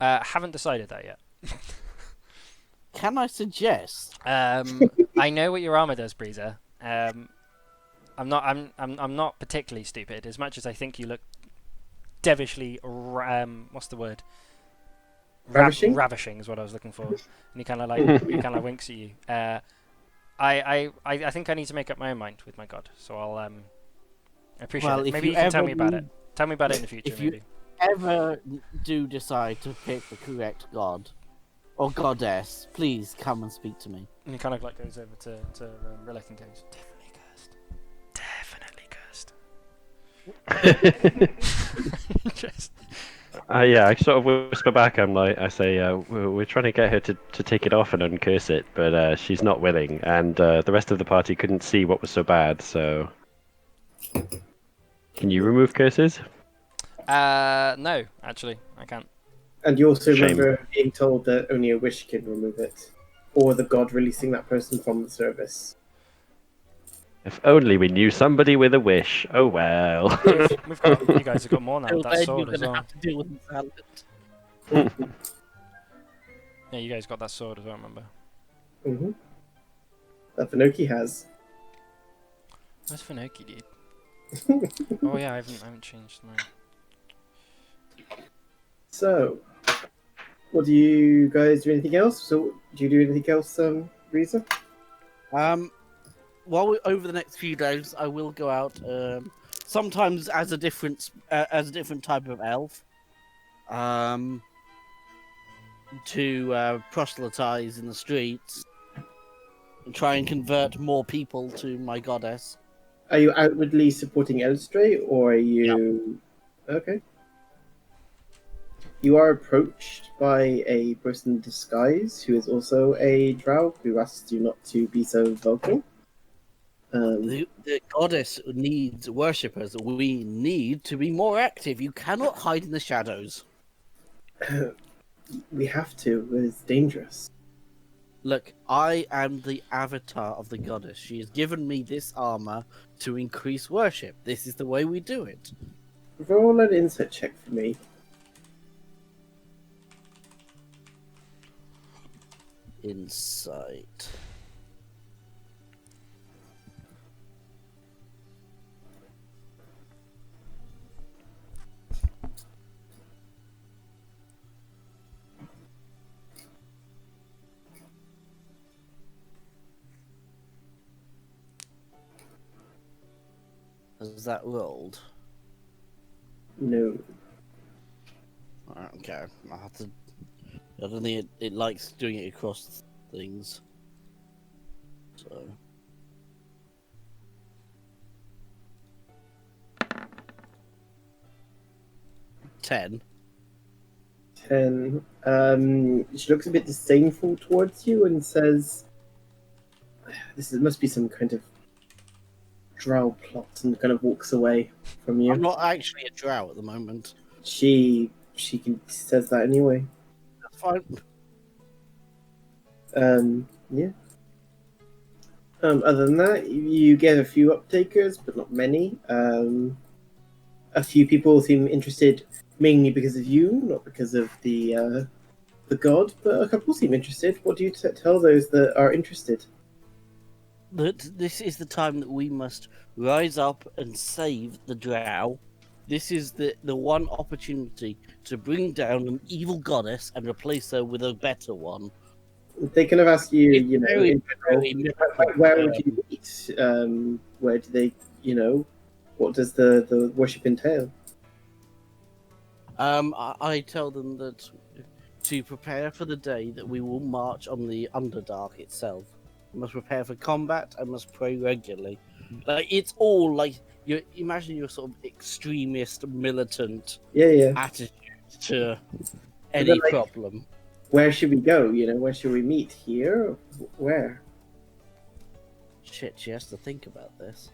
Haven't decided that yet. Can I suggest? I know what your armor does, Breezer. I'm not particularly stupid. As much as I think you look devilishly what's the word? Ravishing? Ravishing is what I was looking for. And he kind of winks at you. I think I need to make up my own mind with my god. So I'll appreciate it. Maybe you can tell me about it. Tell me about it in the future. If you ever do decide to pick the correct god or goddess, please come and speak to me. And he kind of like goes over to Rhillik and goes, definitely cursed. Just... Yeah, I sort of whisper back. I say, we're trying to get her to take it off and uncurse it, but she's not willing, and the rest of the party couldn't see what was so bad. So, can you remove curses? No, actually, I can't. And you also Shame. remember being told that only a wish can remove it, or the god releasing that person from the service. If only we knew somebody with a wish. Oh well. You guys have got more now Till with that then, sword you're as gonna well. have to deal with talent. Yeah, you guys got that sword as well, remember? Mm-hmm. That Finoki has. Where's Finoki, dude? Oh yeah, I haven't changed mine. So, what do you guys do? Anything else? So, do you do anything else, Reza? Well, over the next few days, I will go out. Sometimes as a different type of elf. To proselytize in the streets and try and convert more people to my goddess. Are you outwardly supporting Elstray, or are you... Yep. Okay. You are approached by a person in disguise who is also a drow, who asks you not to be so vocal. The goddess needs worshippers. We need to be more active. You cannot hide in the shadows. We have to. It's dangerous. Look, I am the avatar of the goddess. She has given me this armor to increase worship. This is the way we do it. Roll an insight check for me. Insight. Has that rolled? No. Okay, I have to. I don't think it likes doing it across things. So. $10. 10. She looks a bit disdainful towards you and says, must be some kind of drow plot, and kind of walks away from you. I'm not actually a drow at the moment. She says that anyway. That's fine. Yeah. Other than that, you get a few uptakers, but not many. A few people seem interested mainly because of you, not because of the god, but a couple seem interested. What do you tell those that are interested? That this is the time that we must rise up and save the drow. This is the one opportunity to bring down an evil goddess and replace her with a better one. They kind of ask you, It's you know, very, in general, very militant, where would you meet? Where do they, you know, what does the worship entail? I tell them that to prepare for the day that we will march on the Underdark itself, we must prepare for combat and must pray regularly. Like it's all like you imagine your sort of extremist militant Yeah. attitude to But any then, like, problem. where should we go? You know, where should we meet? Here? Where? Shit, she has to think about this.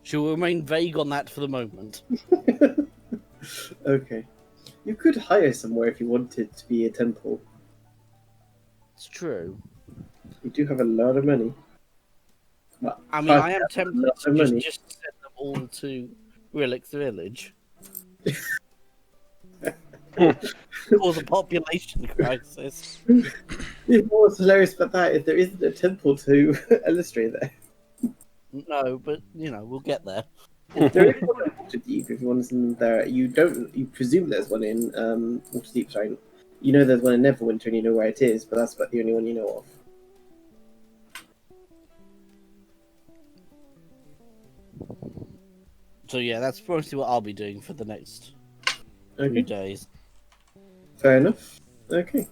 She will remain vague on that for the moment. Okay. You could hire somewhere if you wanted to be a temple. It's true. You do have a lot of money. Well, I mean, I am a tempted lot to of money. just send them all to Rhillik's village. Cause a population crisis. What's hilarious about that is there isn't a temple to illustrate there. No, but you know, we'll get there. There is one in Waterdeep if you want to send them there. You presume there's one in Waterdeep, sorry. You know there's one in Neverwinter and you know where it is, but that's about the only one you know of. So yeah, that's mostly what I'll be doing for the next few Okay, days. fair enough. Okay.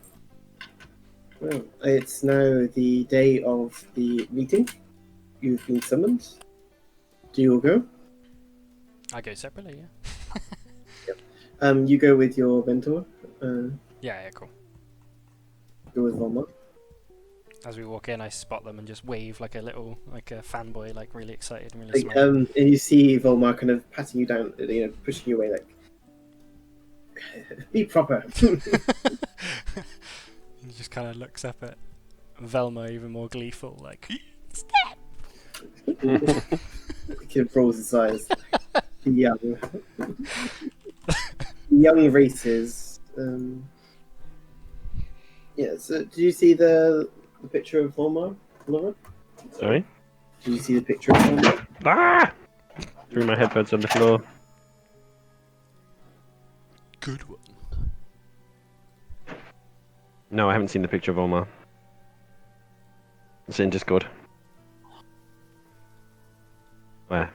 Well, it's now the day of the meeting. You've been summoned. Do you all go? I go separately, yeah. You go with your mentor. Yeah, cool. Go with Volmar. As we walk in, I spot them and just wave like a fanboy, like really excited and really Like, smile. and you see Volmar kind of patting you down, you know, pushing you away, like, be proper. He just kind of looks up at Velma, even more gleeful, like. The kid rolls his eyes. The young races. Yeah. So, did you see the picture of Volmar, Laura? Sorry? Did you see the picture of Volmar? Ah! Threw my headphones on the floor. Good one. No, I haven't seen the picture of Omar. It's in Discord. Where?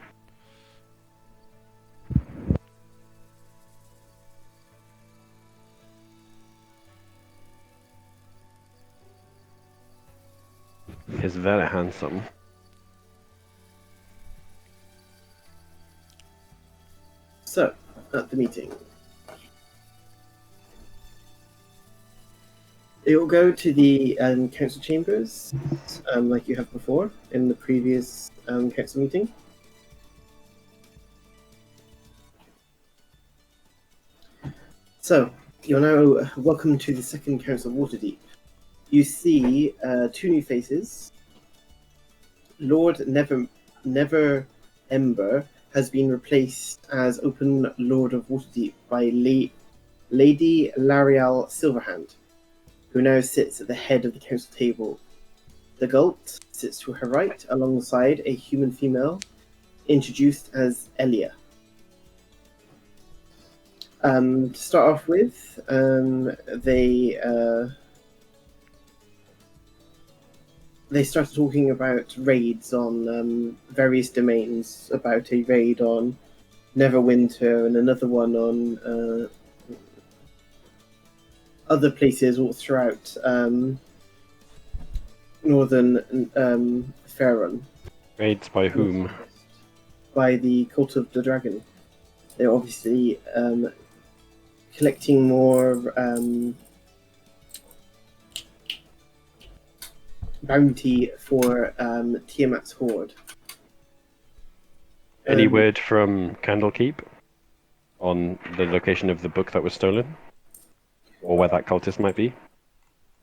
He's very handsome. So, at the meeting, it will go to the council chambers, like you have before in the previous council meeting. So, you're now welcome to the second council of Waterdeep. You see two new faces. Lord Never Ember has been replaced as Open Lord of Waterdeep by Lady Larial Silverhand, who now sits at the head of the council table. The Gult sits to her right alongside a human female, introduced as Elia. To start off with, they started talking about raids on various domains, about a raid on Neverwinter and another one on other places all throughout northern Faerun. Raids by whom? By the Cult of the Dragon. They're obviously collecting more bounty for Tiamat's Horde. Any word from Candlekeep on the location of the book that was stolen? Or where that cultist might be?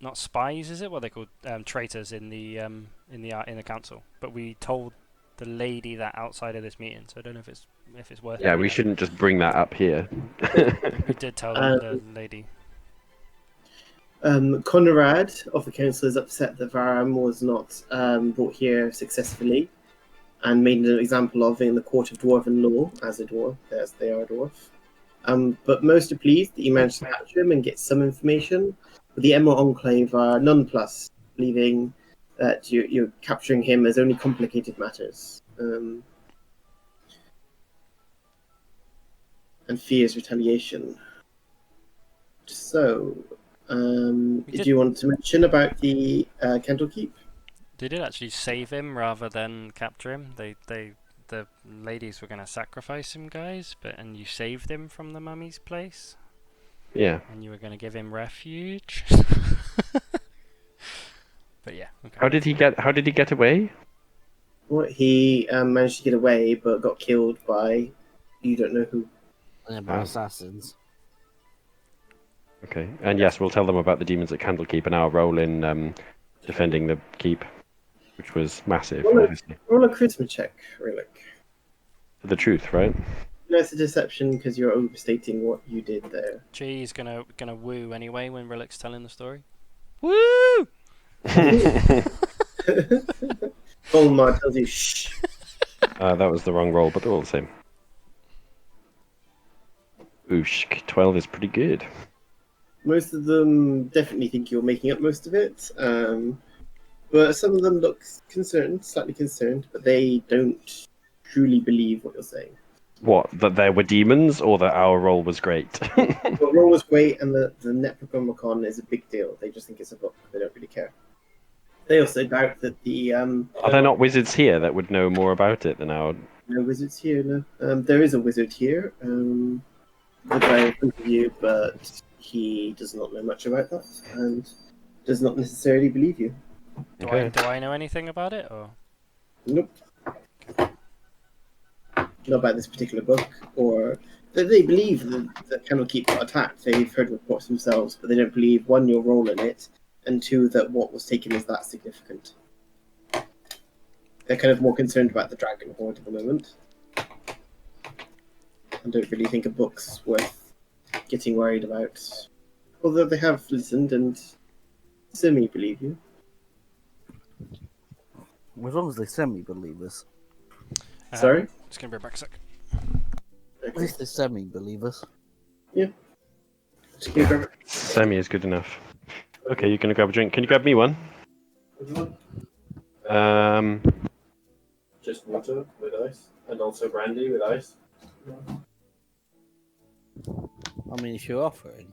not spies, is it? What are they called? Traitors in the council. But we told the lady that outside of this meeting, so I don't know if it's worth. Yeah, we bringing up. shouldn't just bring that up here. We did tell Um, the lady. Conrad of the council is upset that Varam was not brought here successfully and made an example of in the court of dwarven law as a dwarf, as they are a dwarf. But most are pleased that you managed to capture him and get some information. But the Emerald Enclave are nonplussed, believing that you're capturing him as only complicated matters. And fears retaliation. So, did you want to mention about the Candlekeep? They did actually save him rather than capture him. The ladies were gonna sacrifice him, guys, and you saved him from the mummy's place. Yeah. And you were gonna give him refuge. But yeah. Okay. How did he get away? Well, he managed to get away, but got killed by you don't know who. By assassins. Okay. And yes, we'll tell them about the demons at Candlekeep and our role in defending the keep, which was massive, obviously. Roll a charisma check, Rhillik. For the truth, right? No, it's a deception because you're overstating what you did there. G's gonna woo anyway when Rhillik's telling the story. Woo! Volmar tells you, shh. That was the wrong roll, but they're all the same. Oosh, 12 is pretty good. Most of them definitely think you're making up most of it. But some of them look concerned, slightly concerned, but they don't truly believe what you're saying. What, that there were demons, or that our role was great? The role was great, and the Necronomicon is a big deal. They just think it's a book. They don't really care. They also doubt that the Are there not wizards here that would know more about it than our... no wizards here. No, there is a wizard here. The guy in front of you, but he does not know much about that and does not necessarily believe you. Do Okay. I know anything about it or? Nope. Not about this particular book, or they believe that Candlekeep got attacked. They've heard reports themselves, but they don't believe, one, your role in it, and two, that what was taken is that significant. They're kind of more concerned about the Dragon Horde at the moment, and don't really think a book's worth getting worried about. Although they have listened and semi-believe you. As long as they semi-believe us. Sorry? Just gonna be back a sec. At least they semi-believe us. Just keep going. Semi is good enough. Okay, you're gonna grab a drink. Can you grab me one? Just water with ice, and also brandy with ice. I mean, if you're offering.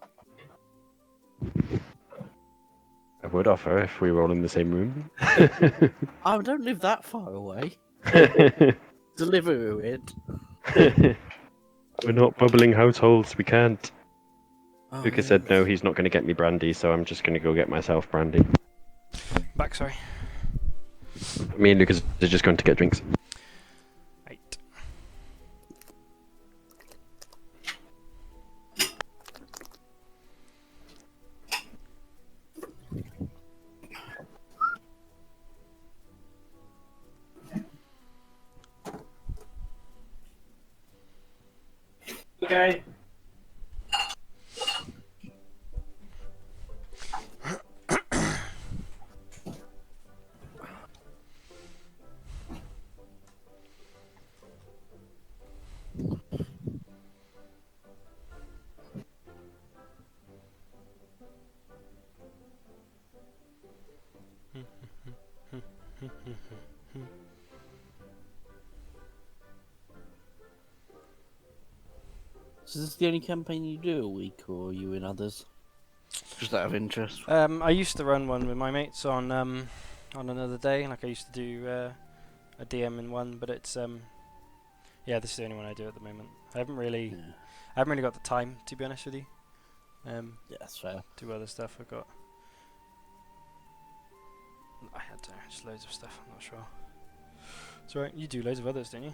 I would offer if we were all in the same room. I don't live that far away. Deliver it. We're not bubbling households, we can't. Oh, Lucas said no, he's not going to get me brandy, so I'm just going to go get myself brandy. Back, sorry. Me and Lucas are just going to get drinks. Right. Okay. So is this the only campaign you do a week, or are you in others? Just out of interest. I used to run one with my mates on another day. Like I used to do a DM in one, but it's yeah, this is the only one I do at the moment. I haven't really got the time, to be honest with you. Yeah, that's fair. Do other stuff. I had just loads of stuff. I'm not sure. It's alright. You do loads of others, don't you?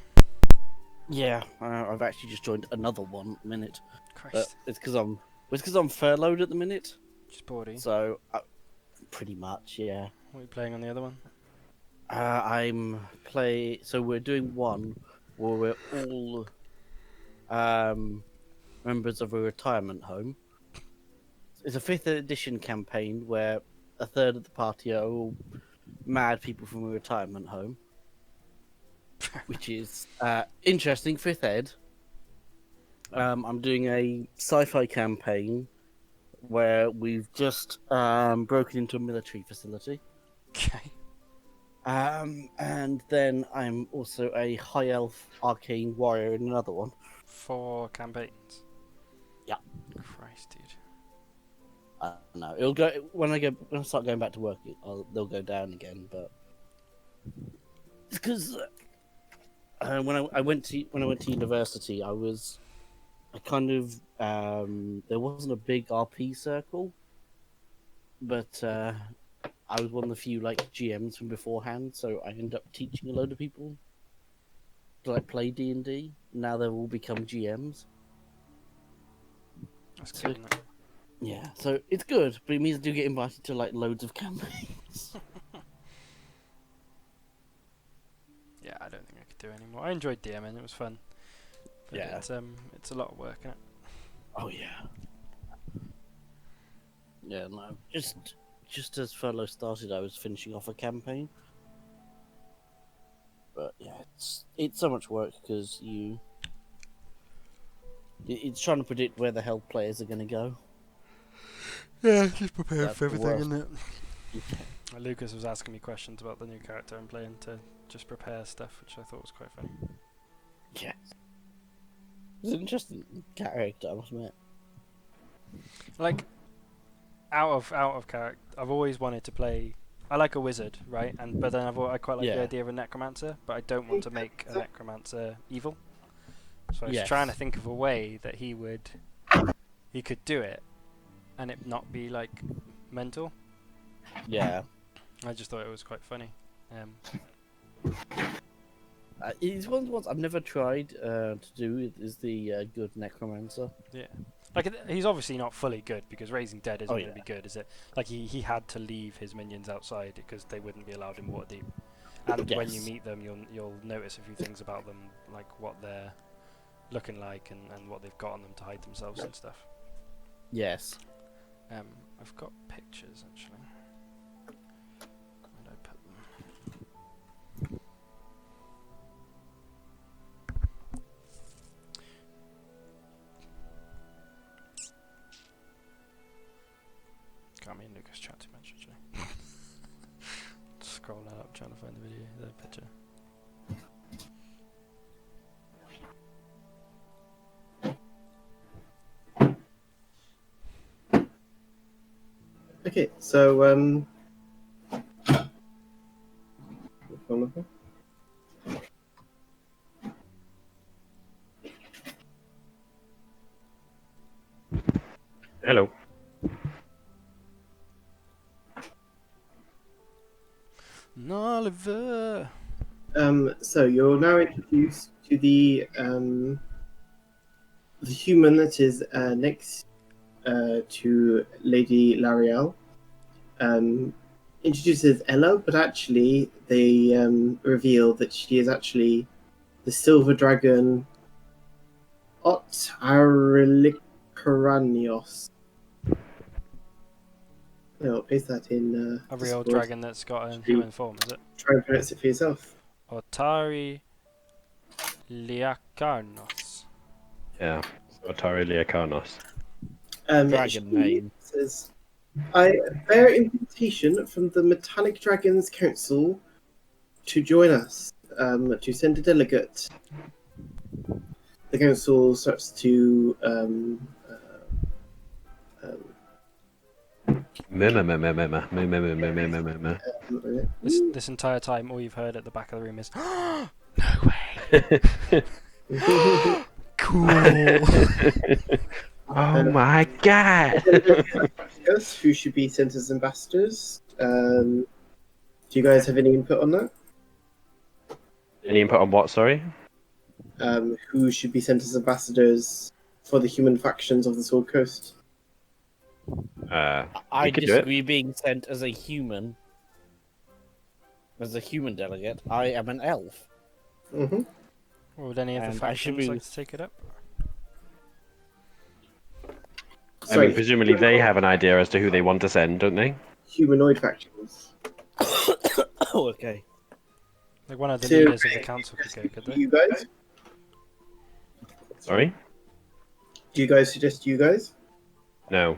Yeah, I've actually just joined another one at the minute. Christ. It's because I'm furloughed at the minute. Just bawdy. So Pretty much, yeah. What are you playing on the other one? So we're doing one where we're all members of a retirement home. It's a 5th edition campaign where a third of the party are all mad people from a retirement home, which is interesting. 5th ed. I'm doing a sci-fi campaign where we've just broken into a military facility. Okay. And then I'm also a high elf arcane warrior in another one. 4 campaigns. Yeah. Christ, dude. I don't know. It'll go when I start going back to work. They'll go down again, but it's because when I went to university, I kind of there wasn't a big RP circle, but I was one of the few like GMs from beforehand, so I ended up teaching a load of people to like play D&D. Now they've all become GMs. That's So- good, isn't it? Yeah, so it's good, but it means I do get invited to like loads of campaigns. Yeah, I don't think I could do it anymore. I enjoyed DMing, it was fun. But Yeah. it's a lot of work, isn't it? Oh yeah. Yeah, no. Just as Furlough started, I was finishing off a campaign. But yeah, it's so much work because it's trying to predict where the hell players are going to go. Yeah, just prepared That's for the everything, worst. isn't it? Lucas was asking me questions about the new character I'm playing to just prepare stuff, which I thought was quite funny. Yes. It's an interesting character, I must admit. Like, out of character, I've always wanted to play. I like a wizard, right? But then I quite like the Yeah. idea of a necromancer, but I don't want to make a necromancer evil. So I was Yes. trying to think of a way that he could do it, and it not be like mental. Yeah. I just thought it was quite funny. It's one of the ones I've never tried to do is the good necromancer. Yeah. Like, he's obviously not fully good, because Raising Dead isn't Oh, going to yeah. be good, is it? Like, he had to leave his minions outside because they wouldn't be allowed in Waterdeep. And when you Yes. meet them, you'll notice a few things about them, like what they're looking like and what they've got on them to hide themselves and stuff. Yes. I've got pictures, actually. Where did I put them? Can't me and Lucas chat too much, actually. Scrolling up, trying to find the video, the picture. Okay, so Hello. Oliver! so you're now introduced to the human that is next to Lady L'Ariel. Introduced as Ella, but actually they reveal that she is actually the silver dragon Ot Arilikaranios. I'll paste that in A real Discord. dragon that's got a human form, is it? Try and pronounce it for yourself. Otari Liakarnos. Yeah. Otari Liakarnos. Dragon She name. says, I bear invitation from the Metallic Dragons Council to join us, to send a delegate. The council starts to This entire time, all you've heard at the back of the room is, no way! Cool! Oh my god! discuss who should be sent as ambassadors. Do you guys have any input on that? Any input on what, sorry? Who should be sent as ambassadors for the human factions of the Sword Coast? I could do it. disagree being sent as a human. As a human delegate, I am an elf. Mm-hmm. Or would any of the And I should factions be- like to take it up? I mean, presumably they have an idea as to who they want to send, don't they? humanoid factions. Oh, okay. Like one of the So- leaders of the council could go, could they? You guys? Sorry? Do you guys suggest you guys? No.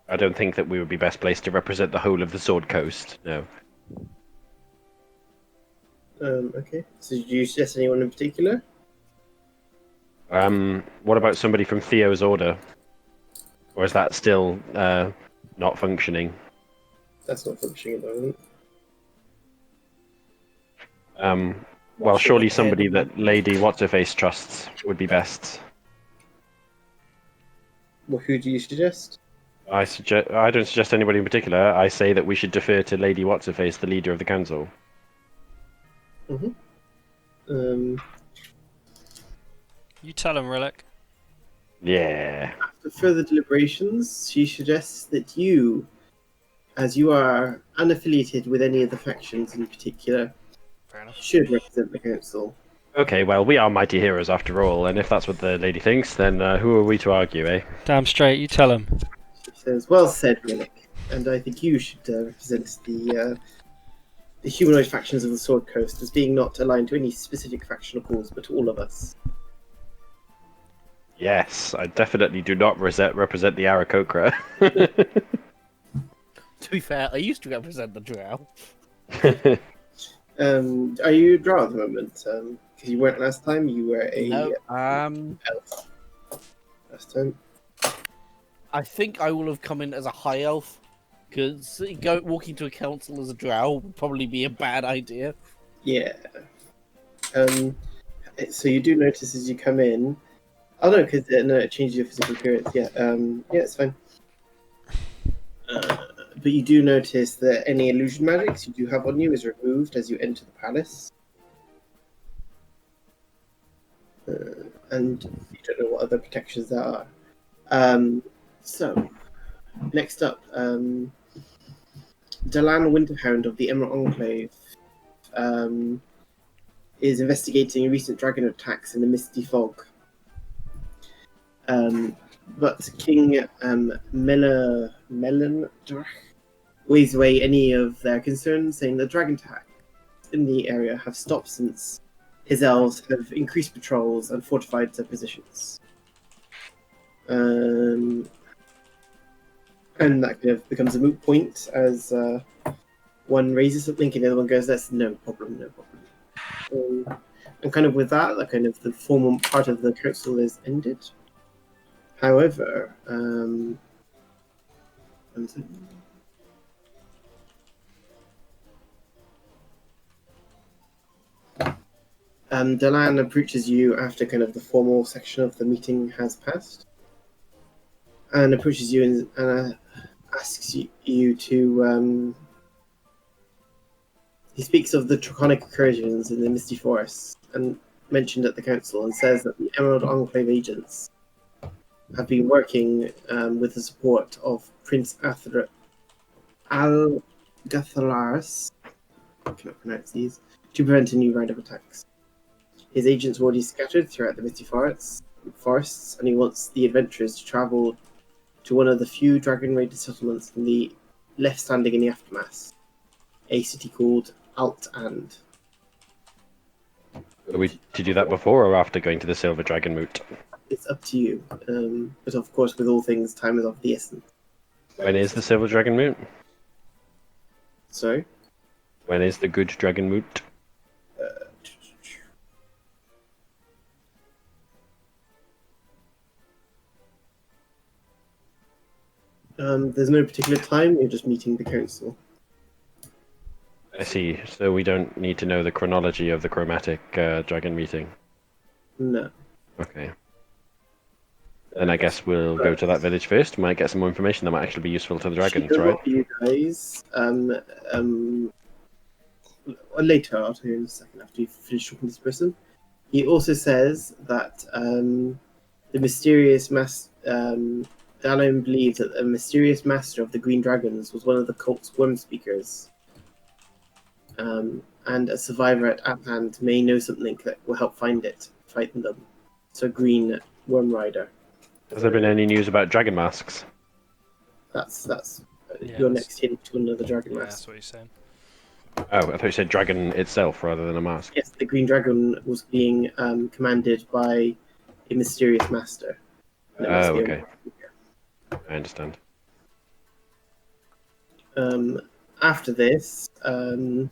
I don't think that we would be best placed to represent the whole of the Sword Coast. No. Okay. So do you suggest anyone in particular? What about somebody from Theo's order? Or is that still not functioning? That's not functioning at the moment. Well, surely somebody that Lady What's-Her-Face trusts would be best. Well, who do you suggest? I don't suggest anybody in particular. I say that we should defer to Lady What's-Her-Face, the leader of the council. Um, You tell him, Rhillik. Yeah. After further deliberations, she suggests that you, as you are unaffiliated with any of the factions in particular, Fair enough. should represent the council. Okay, well, we are mighty heroes after all, and if that's what the lady thinks, then who are we to argue, eh? Damn straight, you tell him. She says, "Well said, Rhillik, and I think you should represent the humanoid factions of the Sword Coast as being not aligned to any specific faction or cause, but to all of us." Yes, I definitely do not represent the Aarakocra. To be fair, I used to represent the drow. Are you a drow at the moment? Because you weren't last time. You were a No, elf last time. I think I will have come in as a high elf, because walking to a council as a drow would probably be a bad idea. Yeah. So you do notice as you come in. Oh no, because no, it changes your physical appearance. Yeah. Yeah, it's fine. But you do notice that any illusion magics you do have on you is removed as you enter the palace. And you don't know what other protections there are. So, next up, Delan Winterhound of the Emerald Enclave is investigating recent dragon attacks in the Misty Fog. But King Melandrach waves away any of their concerns, saying the dragon attacks in the area have stopped since his elves have increased patrols and fortified their positions. And that kind of becomes a moot point as one raises something and the other one goes, "That's no problem, no problem." And kind of with that, kind of the formal part of the council is ended. However, Delan approaches you after kind of the formal section of the meeting has passed, and approaches you and asks you to. He speaks of the draconic incursions in the Misty Forests and mentioned at the council, and says that the Emerald Enclave agents have been working with the support of Prince Al-Gathalaris, I cannot pronounce these, to prevent a new round of attacks. His agents were already scattered throughout the Misty forests, and he wants the adventurers to travel to one of the few dragon-raided settlements left standing in the aftermath, a city called Alt-And. Are we to do that before or after going to the Silver Dragon Moot? It's up to you, but of course, with all things, time is of the essence. When is the Silver Dragon Moot? Sorry? When is the Good Dragon Moot? There's no particular time, you're just meeting the council. I see. So we don't need to know the chronology of the chromatic dragon meeting. No. Okay. Then I guess we'll go to that village first. Might get some more information that might actually be useful to the dragons, She does right? offer you guys, later, I'll tell you in a second after you finish talking to this person. He also says that the mysterious Dallin believes that a mysterious master of the Green Dragons was one of the cult's worm speakers. And a survivor at Atland may know something that will help fight them. So Green Worm Rider. Has there been any news about dragon masks? That's Yeah, your that's- next hint to another dragon Yeah, mask. that's what he's saying. Oh, I thought you said dragon itself rather than a mask. Yes, the Green Dragon was being commanded by a mysterious master. And it was Oh, the okay. I understand. After this, the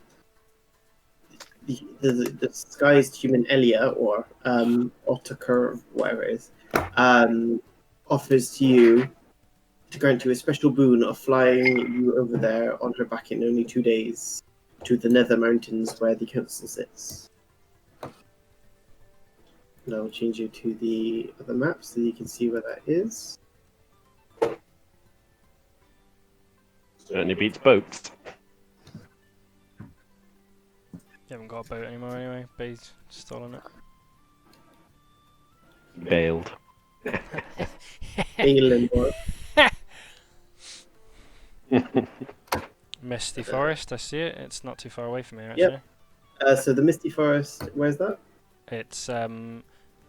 disguised human Elia, or Otakar, whatever it is, offers to grant you a special boon of flying you over there on her back in only 2 days to the Nether Mountains where the council sits. And I will change you to the other map so you can see where that is. Certainly beats boats. You haven't got a boat anymore anyway. Bay's stolen it. Bailed. Aelinor. Misty Forest, I see it. It's not too far away from here, actually. Yep. So the Misty Forest, where's that? It's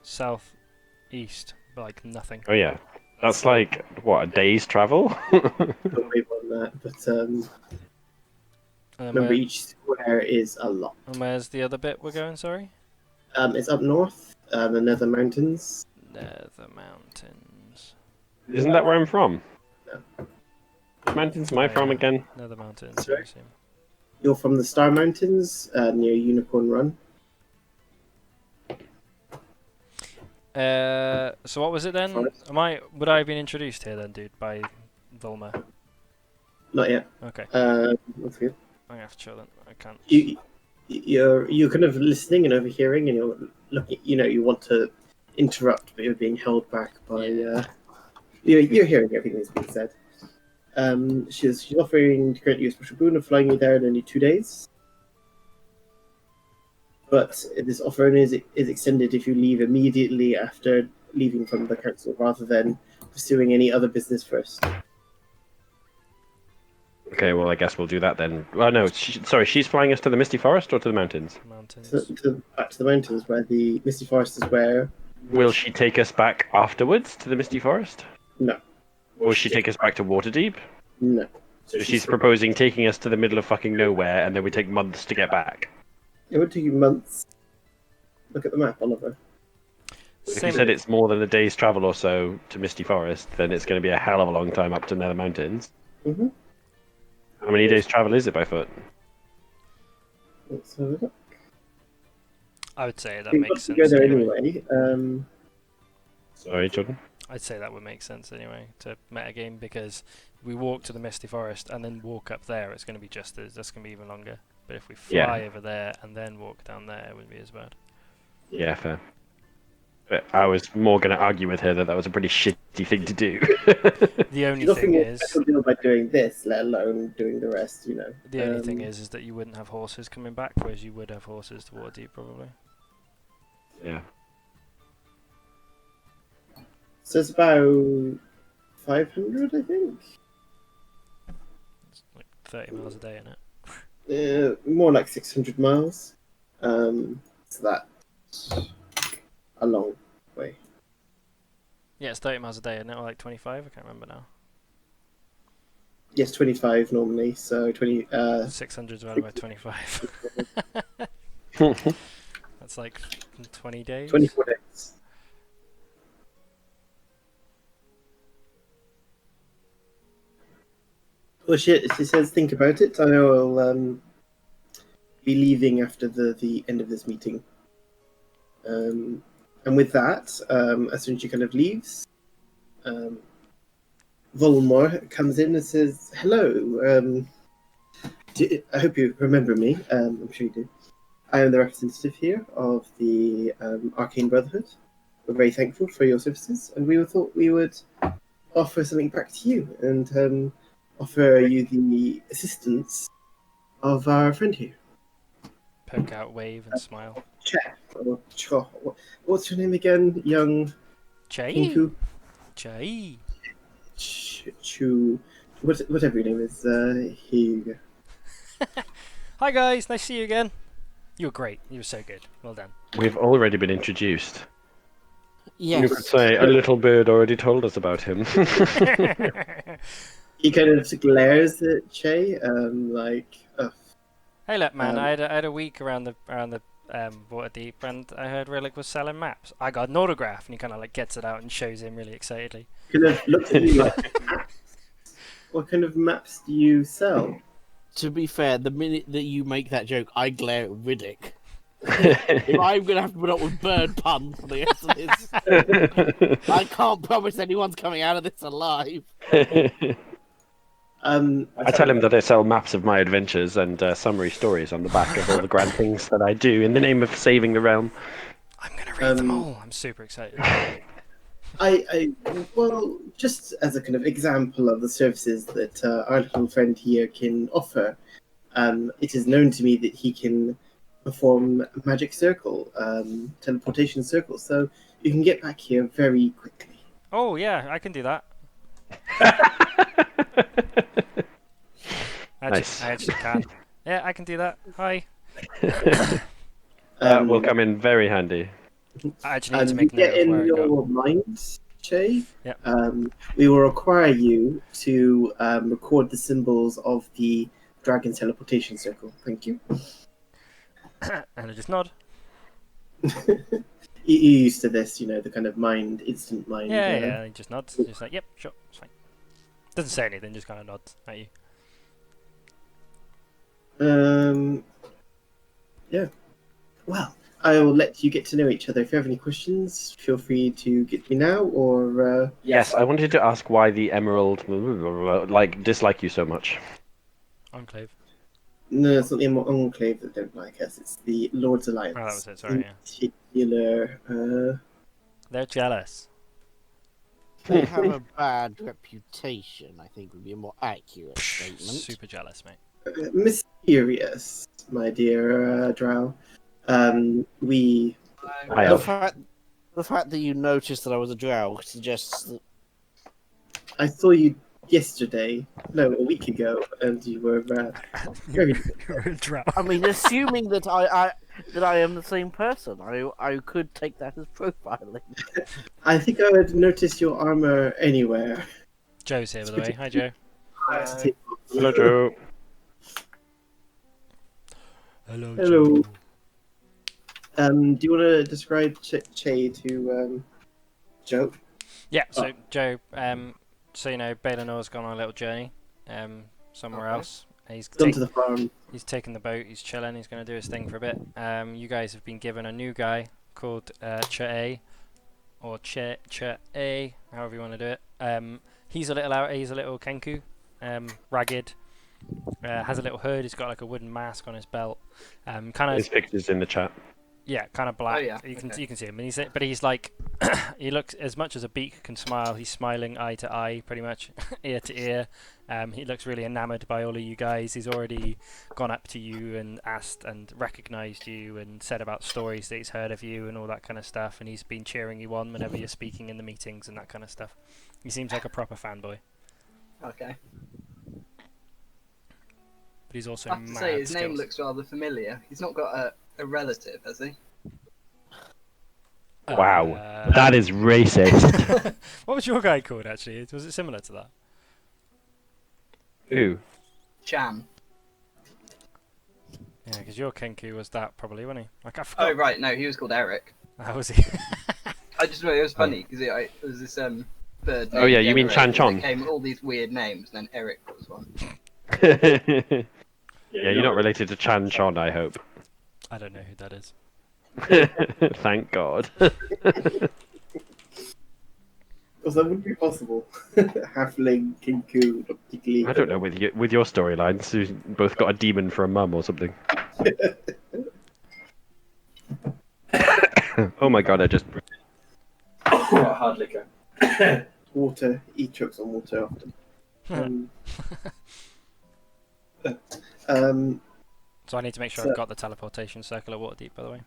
south east, like nothing. Oh yeah, that's like what, a day's travel? Don't worry about that, but And then remember each square is a lot. and where's the other bit we're going? Sorry. It's up north, the Nether Mountains. Nether Mountains. Isn't that where I'm from? No. Which mountains am I from again? Nether Mountains. Sorry? I assume. You're from the Star Mountains, near Unicorn Run. So what was it then? Forest. Would I have been introduced here then, dude, by Volmer? Not yet. Okay, That's good. I'm gonna have to chill then. I can't. You're kind of listening and overhearing, and you're looking. You want to interrupt, but you're being held back by. You're hearing everything that's being said. She's offering to grant you a special boon of flying you there in only 2 days. But this offer only is extended if you leave immediately after leaving from the council, rather than pursuing any other business first. Okay, well I guess we'll do that then. Well, no, sorry, she's flying us to the Misty Forest or to the mountains? Mountains. Back to the mountains, where the Misty Forest is where... Will she take us back afterwards to the Misty Forest? No. Will she take us back to Waterdeep? No. So she's proposing taking us to the middle of fucking nowhere, and then we take months to get back. It would take you months. Look at the map, Oliver. If you said it's more than a day's travel or so to Misty Forest, then it's going to be a hell of a long time up to Nether Mountains. Mm-hmm. How many days' travel is it by foot? Let's have a look. I would say that We've makes got sense. to go there Anyway. anyway. Sorry, Jordan? I'd say that would make sense anyway to metagame, because we walk to the Misty Forest and then walk up there. It's going to be that's going to be even longer. But if we fly over there and then walk down there, it wouldn't be as bad. Yeah, fair. But I was more going to argue with her that was a pretty shitty thing to do. The only Nothing thing more is, special deal by doing this, let alone doing the rest. the only thing is that you wouldn't have horses coming back, whereas you would have horses to Waterdeep probably. Yeah. So it's about 500, I think. It's like 30 miles a day, isn't it? More like 600 miles. So that's a long way. Yeah, it's 30 miles a day, isn't it? Or like 25? I can't remember now. Yes, 25 normally. So 20. 600 divided by 25. That's like 20 days. 24 days. Well, she says think about it. I know I'll be leaving after the end of this meeting. And with that, as soon as she kind of leaves, Volmore comes in and says, hello. I hope you remember me. I'm sure you do. I am the representative here of the Arcane Brotherhood. We're very thankful for your services, and we thought we would offer something back to you and offer you the assistance of our friend here. Poke out, wave, and smile. Che. Or Cho. What's your name again? Young Chai. Kinku? Chai. whatever your name is. Here you go. Hi guys, nice to see you again. You were great. You were so good. Well done. We've already been introduced. Yes. You could say a little bird already told us about him. He kind of glares at Che, like, Hey, look, man. Um, I had a week around the water deep, and I heard Rhillik was selling maps. I got an autograph, and he kind of like gets it out and shows him really excitedly. kind of looks at you like, what kind of maps do you sell? To be fair, the minute that you make that joke, I glare at Riddick. If I'm gonna have to put up with bird puns for the rest of this, I can't promise anyone's coming out of this alive. I tell him that I sell maps of my adventures and summary stories on the back of all the grand things that I do in the name of saving the realm. I'm gonna read them all. I'm super excited. Well, just as a kind of example of the services that our little friend here can offer, it is known to me that he can perform a magic circle, teleportation circle, so you can get back here very quickly. Oh yeah, I can do that. Nice. I actually can. Yeah, I can do that. Hi. That will come in very handy. I actually need to You make get note of where in I go. your mind, Che. Yep. We will require you to record the symbols of the dragon teleportation circle. Thank you. And I just nod. You're used to this, you know, the kind of instant mind. Yeah, he just nods. Just like, yep, sure, it's fine. Doesn't say anything, just kind of nods at you. Yeah. Well, I will let you get to know each other. If you have any questions, feel free to get me now, or Yes, I wanted to ask why the Emerald dislike you so much. Enclave. no, it's not the Enclave that don't like us. It's the Lord's Alliance. Oh, that was it. Sorry. In Yeah. particular, They're jealous. They have a bad reputation, I think would be a more accurate statement. Super jealous, mate. mysterious, my dear Drow. We I The have. fact that you noticed that I was a drow suggests that I saw you yesterday, no, a week ago, and you were very. You're a drow. I mean, assuming that I am the same person, I could take that as profiling. I think I would notice your armor anywhere. Joe's here, by the way. Hi, Joe. Hello, Joe. Hello, Hello. Joe. Do you want to describe Che to Joe? Yeah, so Joe, so you know, Balenor's gone on a little journey, somewhere Okay. else. He's Gone to the farm. he's taken the boat. He's chilling. He's going to do his thing for a bit. You guys have been given a new guy called Che, or Che, however you want to do it. He's a little Kenku, ragged. Has a little hood. He's got like a wooden mask on his belt. Kind of. His picture's in the chat. Yeah, kind of black. Oh, yeah, You can okay. you can see him, and he's like he looks, as much as a beak can smile. He's smiling eye to eye, pretty much ear to ear. He looks really enamoured by all of you guys. He's already gone up to you and asked and recognised you and said about stories that he's heard of you and all that kind of stuff. And he's been cheering you on whenever you're speaking in the meetings and that kind of stuff. He seems like a proper fanboy, Okay. but he's also I have to mad say, his name skills. looks rather familiar. He's not got a relative, has he? Wow, that is racist. What was your guy called, actually? Was it similar to that? Ooh. Chan. Yeah, because your Kenku was that, probably, wasn't he? Like, I forgot. Oh, right, no, he was called Eric. How was he? I just remember it was funny, because it was this bird Oh, yeah, named you mean Eric, Chan and Chon. It came with all these weird names, and then Eric was one. Yeah, you're not related to Chan Chon, I hope. I don't know who that is. Thank God. Because that wouldn't be possible. Halfling, Kinku, not particularly. I don't know, with your storylines, you both got a demon for a mum or something. Oh my God, I just... Hard liquor. Water. He chokes on water often. So I need to make sure So- I've got the teleportation circle at Waterdeep, by the way.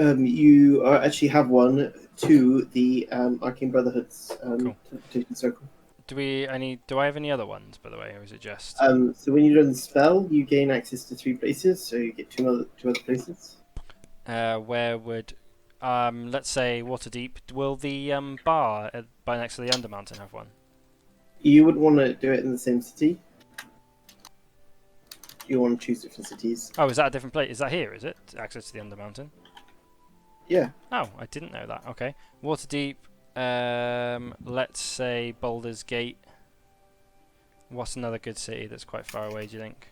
You actually have one to the Arcane Brotherhood's Cool. teleportation circle. Do I have any other ones, by the way, or is it just? So when you run the spell, you gain access to 3 places, so you get two other places. Where would, let's say Waterdeep? Will the bar by next to the Undermountain have one? You wouldn't want to do it in the same city. You want to choose different cities. Oh, is that a different place? Is that here? Is it access to the Undermountain? Yeah. Oh, I didn't know that. Okay, Waterdeep. Let's say Baldur's Gate. What's another good city that's quite far away? Do you think?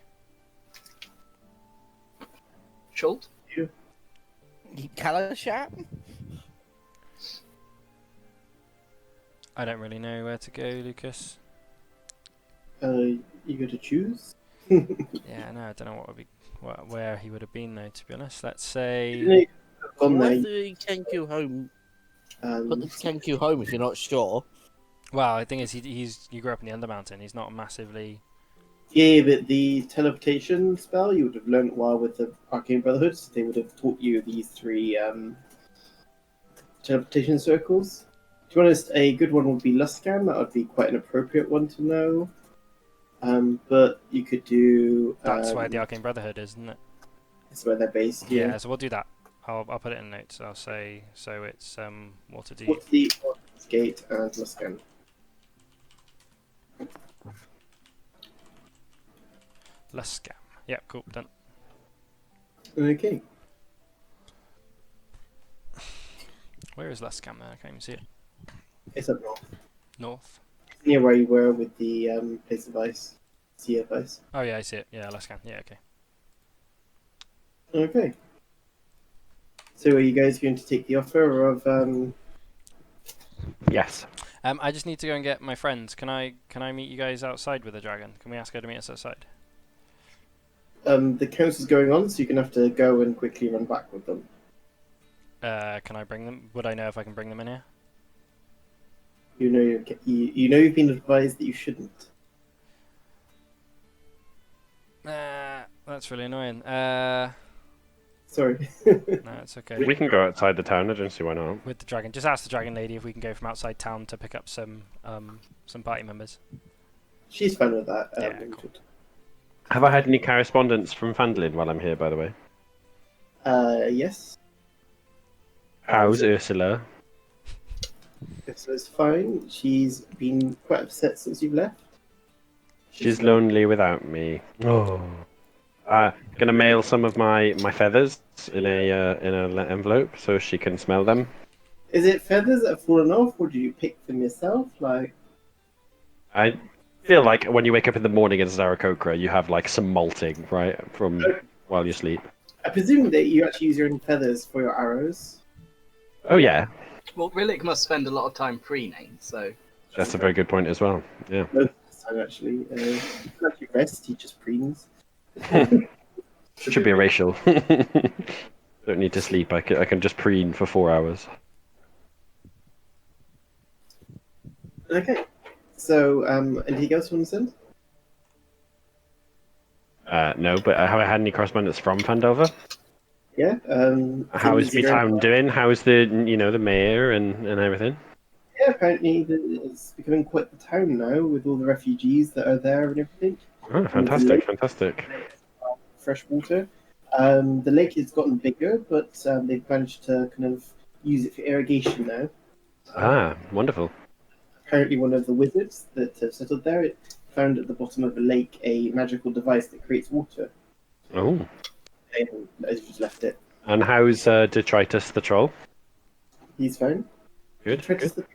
Schult? Calashat? I don't really know where to go, Lucas. You got to choose. Yeah, no, I don't know what would be where he would have been though. To be honest, let's say. You on Put there. the Kenku home. Put the Um, Kenku home if you're not sure. Well, the thing is, he grew up in the Undermountain. He's not massively. yeah, but the teleportation spell you would have learned while with the Arcane Brotherhood. So they would have taught you these 3 teleportation circles. To be honest, a good one would be Luskan. That would be quite an appropriate one to know. But you could do. That's where the Arcane Brotherhood is, isn't it? It's where they're based. Yeah, so we'll do that. I'll put it in notes. I'll say so. It's Waterdeep. What's the Gate and Luskan? Luscam. Yeah, cool. Done. Okay. Where is Luscam then? I can't even see it. It's up north. North. Near where you were with the place of ice. Sea of ice. Oh yeah, I see it. Yeah, Luscam. Yeah, okay. Okay. So are you guys going to take the offer of Yes. I just need to go and get my friends. Can I meet you guys outside with the dragon? Can we ask her to meet us outside? the council's going on, so you're gonna have to go and quickly run back with them. Can I bring them? Would I know if I can bring them in here? You know you've been advised that you shouldn't. That's really annoying. Sorry. No, it's okay. We can go outside the town. I don't see why not. With the dragon, just ask the dragon lady if we can go from outside town to pick up some party members. She's fine with that. Yeah, cool. Have I had any correspondence from Fandlin while I'm here, by the way? Yes. How's Ursula? So it's fine. She's been quite upset since you've left. She's lonely without me. Oh. Gonna mail some of my feathers in an envelope so she can smell them. Is it feathers that have fallen off, or do you pick them yourself? Like, I feel like when you wake up in the morning in Zarakokra, you have like some molting, right, from while you sleep. I presume that you actually use your own feathers for your arrows. Oh yeah, Well, Rhillik must spend a lot of time preening, so. that's a very good point as well. Yeah. Most of the time, actually. He can actually rest, he just preens. Should be a racial. Don't need to sleep. I can just preen for 4 hours. Okay. So, anything else you want to send? No, but have I had any correspondence from Fandover? Yeah. How is the town doing? How is the the mayor and everything? Yeah, apparently it's becoming quite the town now with all the refugees that are there and everything. Oh, fantastic, fantastic. Fresh water. The lake has gotten bigger, but they've managed to kind of use it for irrigation now. Ah, wonderful. Apparently, one of the wizards that have settled there found at the bottom of the lake a magical device that creates water. Oh. And has just left it. And how's Detritus the troll? He's fine. Good. Detritus Good.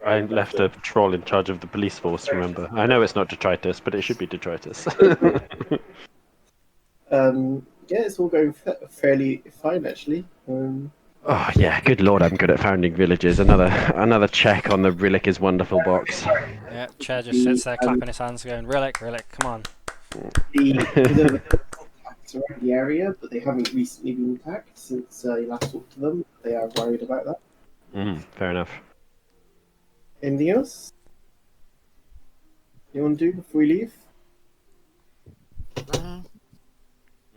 I left a troll in charge of the police force, remember? I know it's not Detritus, but it should be Detritus. Yeah, it's all going fairly fine, actually. Oh yeah, good lord, I'm good at founding villages. Another check on the Rhillik is wonderful box. Yeah, Chair just sits there clapping his hands, going, "Rhillik, Rhillik, come on." The attacks around the area, but they haven't recently been attacked since you last talked to them. They are worried about that. Fair enough. Anything else you want to do before we leave?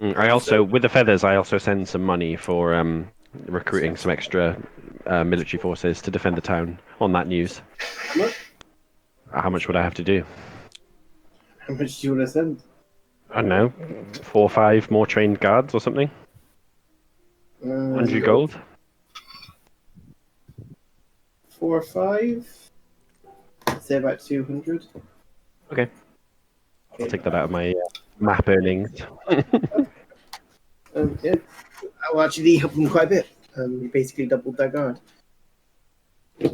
I also, with the feathers, I also send some money for recruiting some extra military forces to defend the town on that news. How much? How much would I have to do? How much do you want to send? I don't know, 4 or 5 more trained guards or something? 100 gold? 4 or 5? Say about 200. Okay. I'll take that out of my map earnings. Yeah. That will actually help them quite a bit. You basically doubled their guard. Are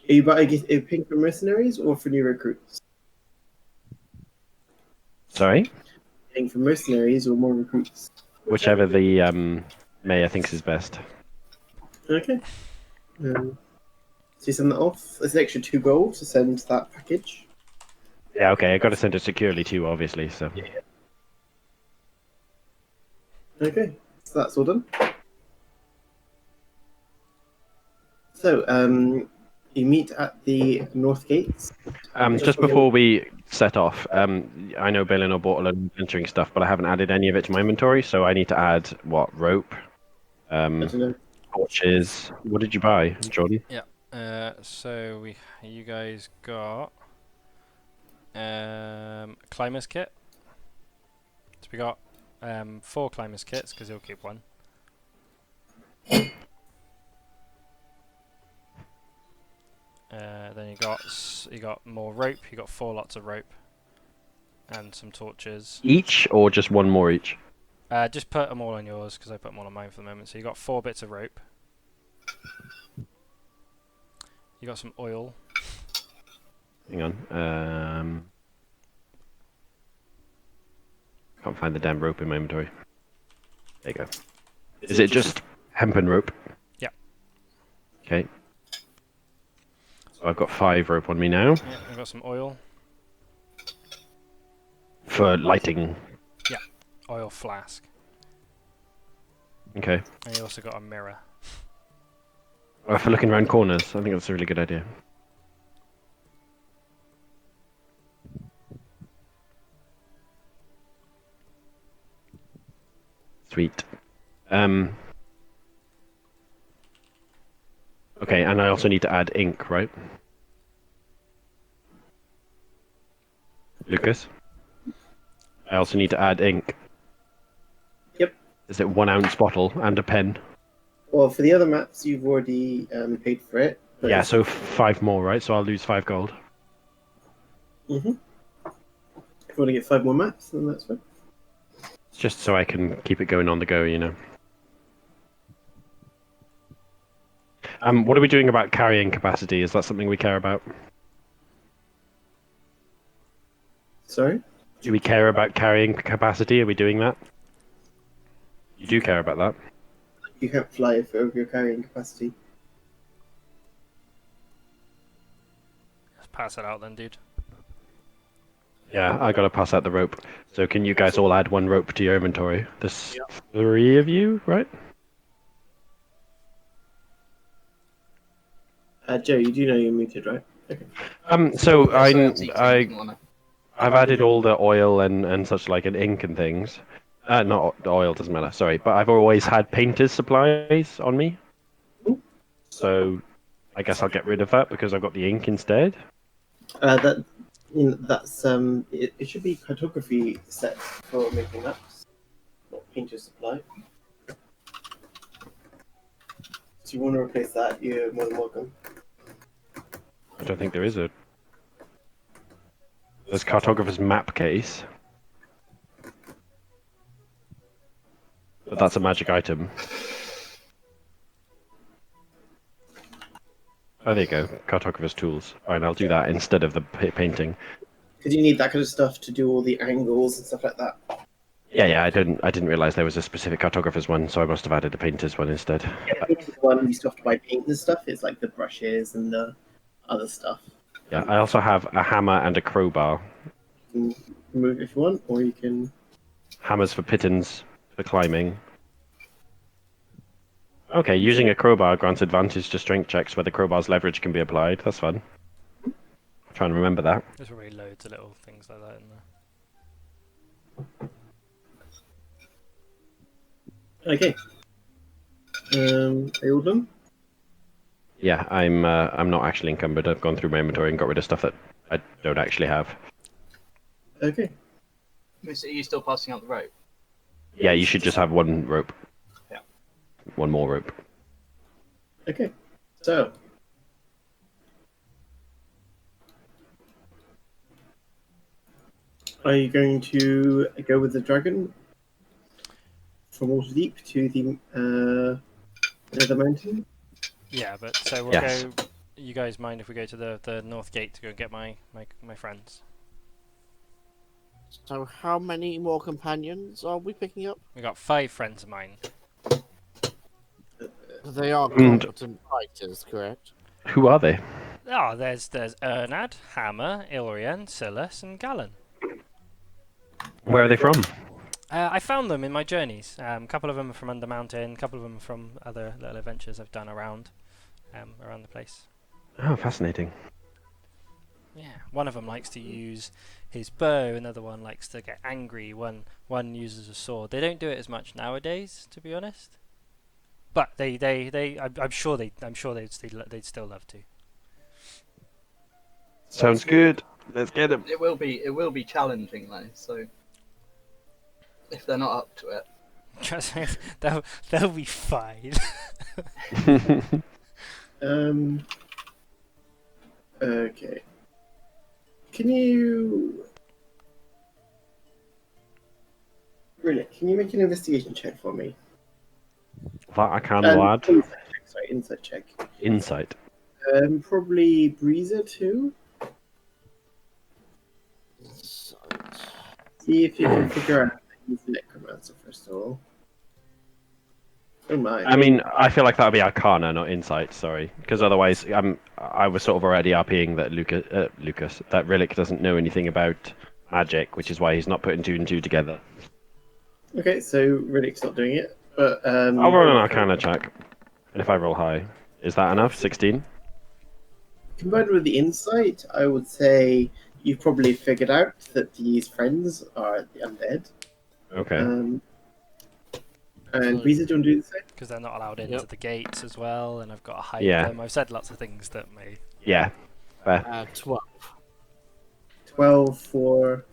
you paying for mercenaries or for new recruits? Sorry? Paying for mercenaries or more recruits? Whichever the mayor thinks is best. Okay. So you send that off. There's an extra 2 gold to send that package. Yeah, okay, I got to send it securely too, obviously, so... Okay, so that's all done. So, you meet at the north gates. Just before we set off, I know Balin bought a lot of entering stuff, but I haven't added any of it to my inventory, so I need to add, what, rope? I don't know. Torches. What did you buy, Jordan? So you guys got climbers kit. So we got 4 climbers kits because he'll keep one. Then you got more rope. You got 4 lots of rope and some torches. Each, or just one more each? Just put them all on yours because I put them all on mine for the moment. So you got 4 bits of rope. You got some oil. Hang on. Can't find the damn rope in my inventory. There you go. Is it just hempen rope? Yeah. Okay. So I've got 5 rope on me now. Yeah, I've got some oil. For lighting. Yeah, oil flask. Okay. And you also got a mirror. For looking around corners, I think that's a really good idea. Sweet. Okay, and I also need to add ink, right? Lucas? I also need to add ink. Yep. Is it 1 ounce bottle and a pen? Well, for the other maps, you've already paid for it. Yeah, so 5 more, right? So I'll lose 5 gold. Mm-hmm. If you want to get 5 more maps, then that's fine. Just so I can keep it going on the go, you know. What are we doing about carrying capacity? Is that something we care about? Sorry? Do we care about carrying capacity? Are we doing that? You do care about that? You can't fly over your carrying capacity. Let's pass it out then, dude. Yeah, I gotta pass out the rope. So can you guys all add 1 rope to your inventory? There's 3 of you, right? Joe, you do know you're muted, right? Okay. So I I've added all the oil and such like, and ink and things. Not the oil, doesn't matter, sorry. But I've always had painter's supplies on me. So I guess I'll get rid of that because I've got the ink instead. That's it should be cartography set for making maps, not painter supply. So you want to replace that, you're more than welcome. I don't think there is a... There's cartographer's map case. But that's a magic item. Oh, there you go. Cartographer's tools. Fine, I'll do that instead of the painting. Because you need that kind of stuff to do all the angles and stuff like that. Yeah, I didn't realize there was a specific cartographer's one, so I must have added a painter's one instead. Yeah, the one you still have to buy paint and stuff. It's like the brushes and the other stuff. Yeah, I also have a hammer and a crowbar. You can remove if you want, or you can... Hammers for pittons, for climbing. Okay, using a crowbar grants advantage to strength checks where the crowbar's leverage can be applied. That's fun. I'm trying to remember that. There's probably loads of little things like that in there. Okay. Are you all done? Yeah, I'm not actually encumbered. I've gone through my inventory and got rid of stuff that I don't actually have. Okay. So are you still passing out the rope? Yeah, you should just have one rope. Yeah. One more rope. Okay. So. Are you going to go with the dragon from Waterdeep to the mountain? Yeah, but so we'll Yes. go. You guys mind if we go to the north gate to go get my friends? So, how many more companions are we picking up? We got 5 friends of mine. They are And- competent fighters, correct? Who are they? Oh, there's Ernad, Hammer, Ilrian, Silas, and Galen. Where are they from? I found them in my journeys. A couple of them are from Undermountain, a couple of them from other little adventures I've done around the place. Oh, fascinating. Yeah, one of them likes to use his bow, another one likes to get angry. One uses a sword. They don't do it as much nowadays, to be honest. But I'm sure they'd still love to. Sounds good. Let's get them. It will be challenging though. So if they're not up to it, Trust me, they'll be fine. Okay. Can you make an investigation check for me? That I can, lad. Insight check, sorry, insight check. Insight. Probably Breezer too. So, See if you can figure out that he's a necromancer first of all. Oh my. I mean, I feel like that would be Arcana, not Insight. Sorry, because otherwise, I was sort of already RPing that that Rhillik doesn't know anything about magic, which is why he's not putting 2 and 2 together. Okay, so Riddick's not doing it, but I'll roll an Arcana check, and if I roll high, is that enough? 16. combined with the insight, I would say you've probably figured out that these friends are the undead. Okay. And So- Breezer, do you want to do the same? Because they're not allowed into Yep. the gates as well, and I've got to hide Yeah. them. I've said lots of things that may. Yeah. Fair. 12 12 for.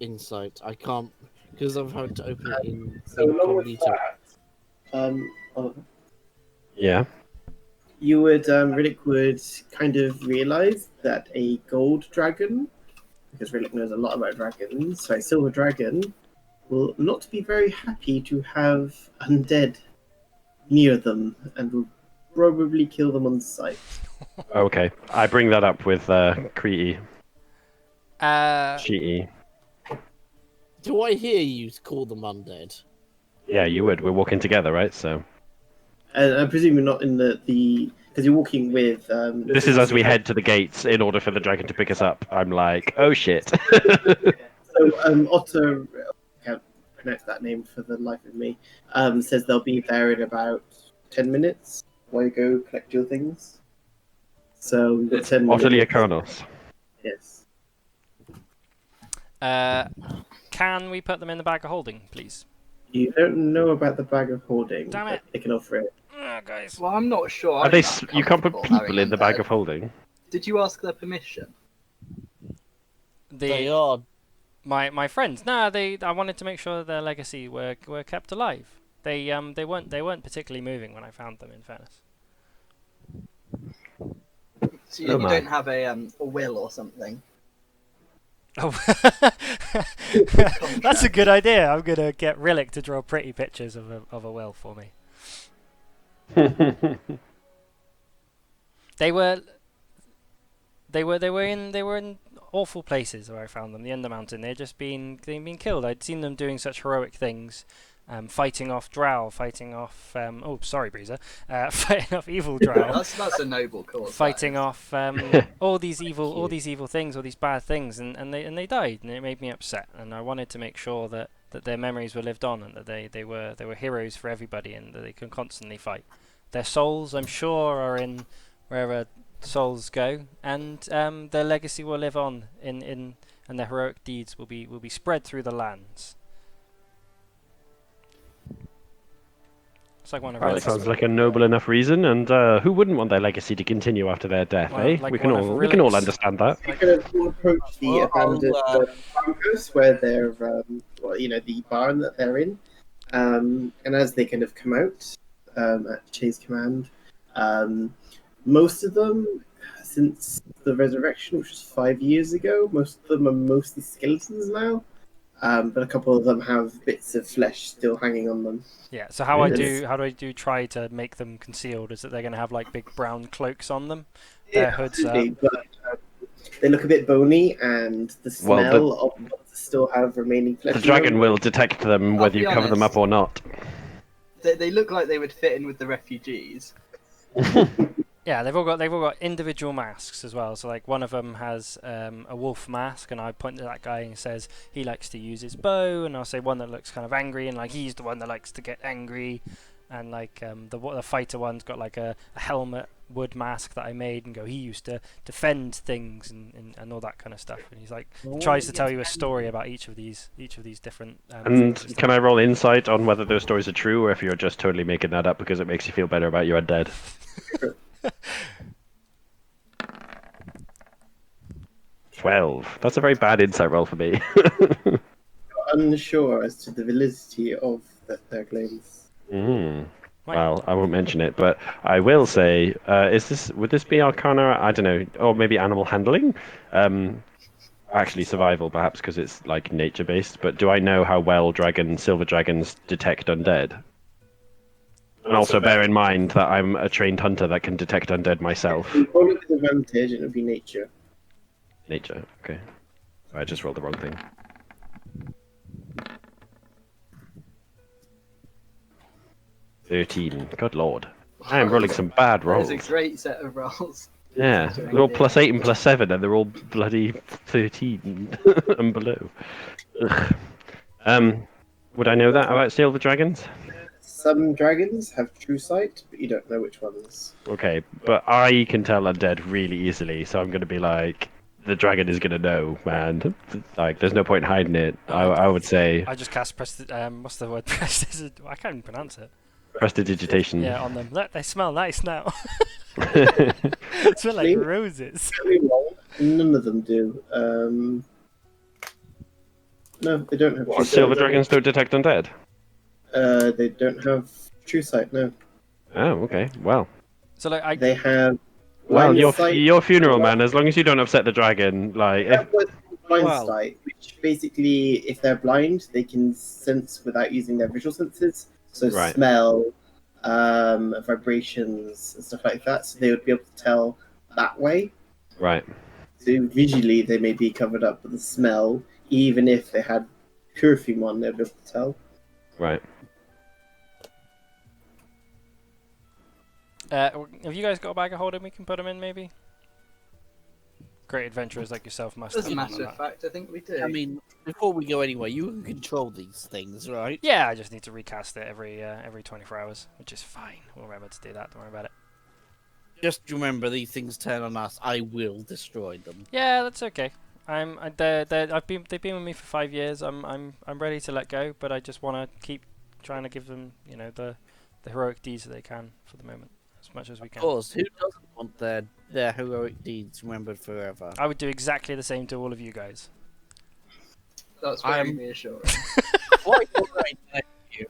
insight. I can't because I've had to open it in So along with incognito. that, Oliver, Yeah. you would Riddick would kind of realize that a gold dragon, because Riddick knows a lot about dragons, so a silver dragon will not be very happy to have undead near them and will probably kill them on sight. Okay. I bring that up with Cree. Uh, Sheety. Do I hear you call them undead? Yeah, you would. We're walking together, right? So And I presume you're not in the because you're walking with. this is as we head to the gates in order for the dragon to pick us up. I'm like, oh shit. So Otto, I can't pronounce that name for the life of me. Says they'll be there in about 10 minutes. While you go collect your things. So we've got 10 minutes. Otiliakonos. Yes. can we put them in the bag of holding, please? You don't know about the bag of holding. Damn it. But they can offer it. Guys. well, I'm not sure. Are I'm they? not You can't put comfortable people having in the bag undead. of holding. Did you ask their permission? They are. My friends. Nah, I wanted to make sure their legacy were kept alive. They weren't particularly moving when I found them. In fairness. So Oh you my. don't have a will or something. Oh, that's a good idea. I'm gonna get Rhillik to draw pretty pictures of a will for me. They were in awful places where I found them. The Undermountain. They'd been killed. I'd seen them doing such heroic things, fighting off drow, fighting off Breezer, fighting off evil drow. That's a noble cause. Fighting that off all these evil things, all these bad things, and they died, and it made me upset. And I wanted to make sure that their memories were lived on, and that they were heroes for everybody, and that they can constantly fight. Their souls, I'm sure, are in wherever souls go, and their legacy will live on and their heroic deeds will be spread through the lands. It's like one of Well, it Rhillik's. sounds like a noble enough reason, and who wouldn't want their legacy to continue after their death, Well, eh? like we can one of all we can all Rhillik's- understand that. You can approach the Well, I'll, abandoned farmhouse where they're, the barn that they're in. And as they kind of come out at Che's command, most of them, since the resurrection, which was 5 years ago, most of them are mostly skeletons now. But a couple of them have bits of flesh still hanging on them. Yeah. So how Yes. do I try to make them concealed? Is that they're going to have like big brown cloaks on them? Yeah, Their hoods up. absolutely, but they look a bit bony, and the Well, smell of what still have remaining flesh. The in dragon them- will detect them I'll whether be you cover them honest. up or not. They look like they would fit in with the refugees. Yeah, they've all got individual masks as well. So like one of them has a wolf mask, and I point to that guy and says he likes to use his bow, and I'll say one that looks kind of angry, and like he's the one that likes to get angry, and like the fighter one's got like a helmet wood mask that I made, and go he used to defend things and all that kind of stuff, and he's like tries to tell you a story about each of these different. And things. can I roll insight on whether those stories are true, or if you're just totally making that up because it makes you feel better about your undead? 12. That's a very bad insight roll for me. Unsure as to the validity of their claims. Mm. Right. Well, I won't mention it, but I will say, would this be Arcana? I don't know, or maybe animal handling? Actually, survival, perhaps, because it's like nature-based. But do I know how well silver dragons detect undead? And also bear in mind that I'm a trained hunter that can detect undead myself. Roll it with advantage, and it would be nature. Nature, okay. I just rolled the wrong thing. 13. Good lord. I am rolling some bad That rolls. is a great set of rolls. Yeah, they're all +8 and +7, and they're all bloody 13 and below. Ugh. Would I know that about silver dragons? Some dragons have true sight, but you don't know which ones. Okay, but I can tell undead really easily, so I'm going to be like, the dragon is going to know, man. Like, there's no point hiding it. I would say I just cast what's the word? I can't even pronounce it. prestidigitation. Yeah, on them. Look, they smell nice now. Yeah. Smell like roses. None of them do. No, they don't have. True Silver sight. dragons don't detect undead? They don't have true sight. No, Oh, okay. Well. So like they have. Well, blind your sight. your funeral, man. As long as you don't upset the dragon, like, if, Blind Wow. sight, which basically, if they're blind, they can sense without using their visual senses. So Right. smell, vibrations, and stuff like that. So they would be able to tell that way. right. So visually, they may be covered up with the smell, even if they had perfume on, they'd be able to tell. Right. Have you guys got a bag of holding we can put them in, maybe? Great adventurers like yourself must As have a none of matter of that. fact, I think we do. I mean, before we go anywhere, you can control these things, right? Yeah, I just need to recast it every 24 hours, which is fine. We'll remember to do that. Don't worry about it. Just remember, these things turn on us. I will destroy them. Yeah, that's okay. They've been with me for 5 years. I'm ready to let go, but I just want to keep trying to give them, the heroic deeds that they can for the moment, as much as we Of can. course, who doesn't want their heroic deeds remembered forever? I would do exactly the same to all of you guys. That's very I'm- reassuring. Quite all right, thank you.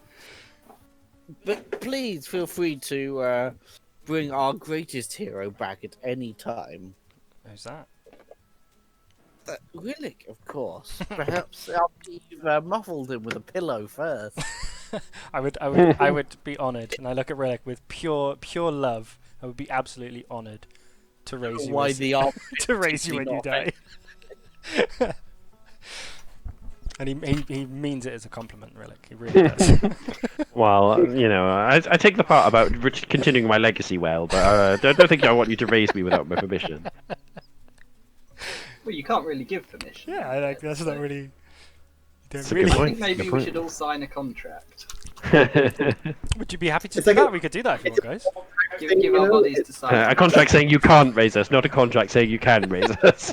But please feel free to bring our greatest hero back at any time. Who's that? Rhillik, of course. Perhaps after you've muffled him with a pillow first. I would be honoured, and I look at Rhillik with pure love. I would be absolutely honoured to raise you. Why as- the arm? to raise you when you not die. And he means it as a compliment, Rhillik. He really does. Well, I take the part about continuing my legacy well, but I don't think I want you to raise me without my permission. Well, you can't really give permission. Yeah, I like that's not really. You don't It's a really. good I point. think maybe Good we point. should all sign a contract. Would you be happy to It's do like that? a- We could do that if you want, guys. Give our bodies to sign. A contract saying you can't raise us, not a contract saying you can raise us.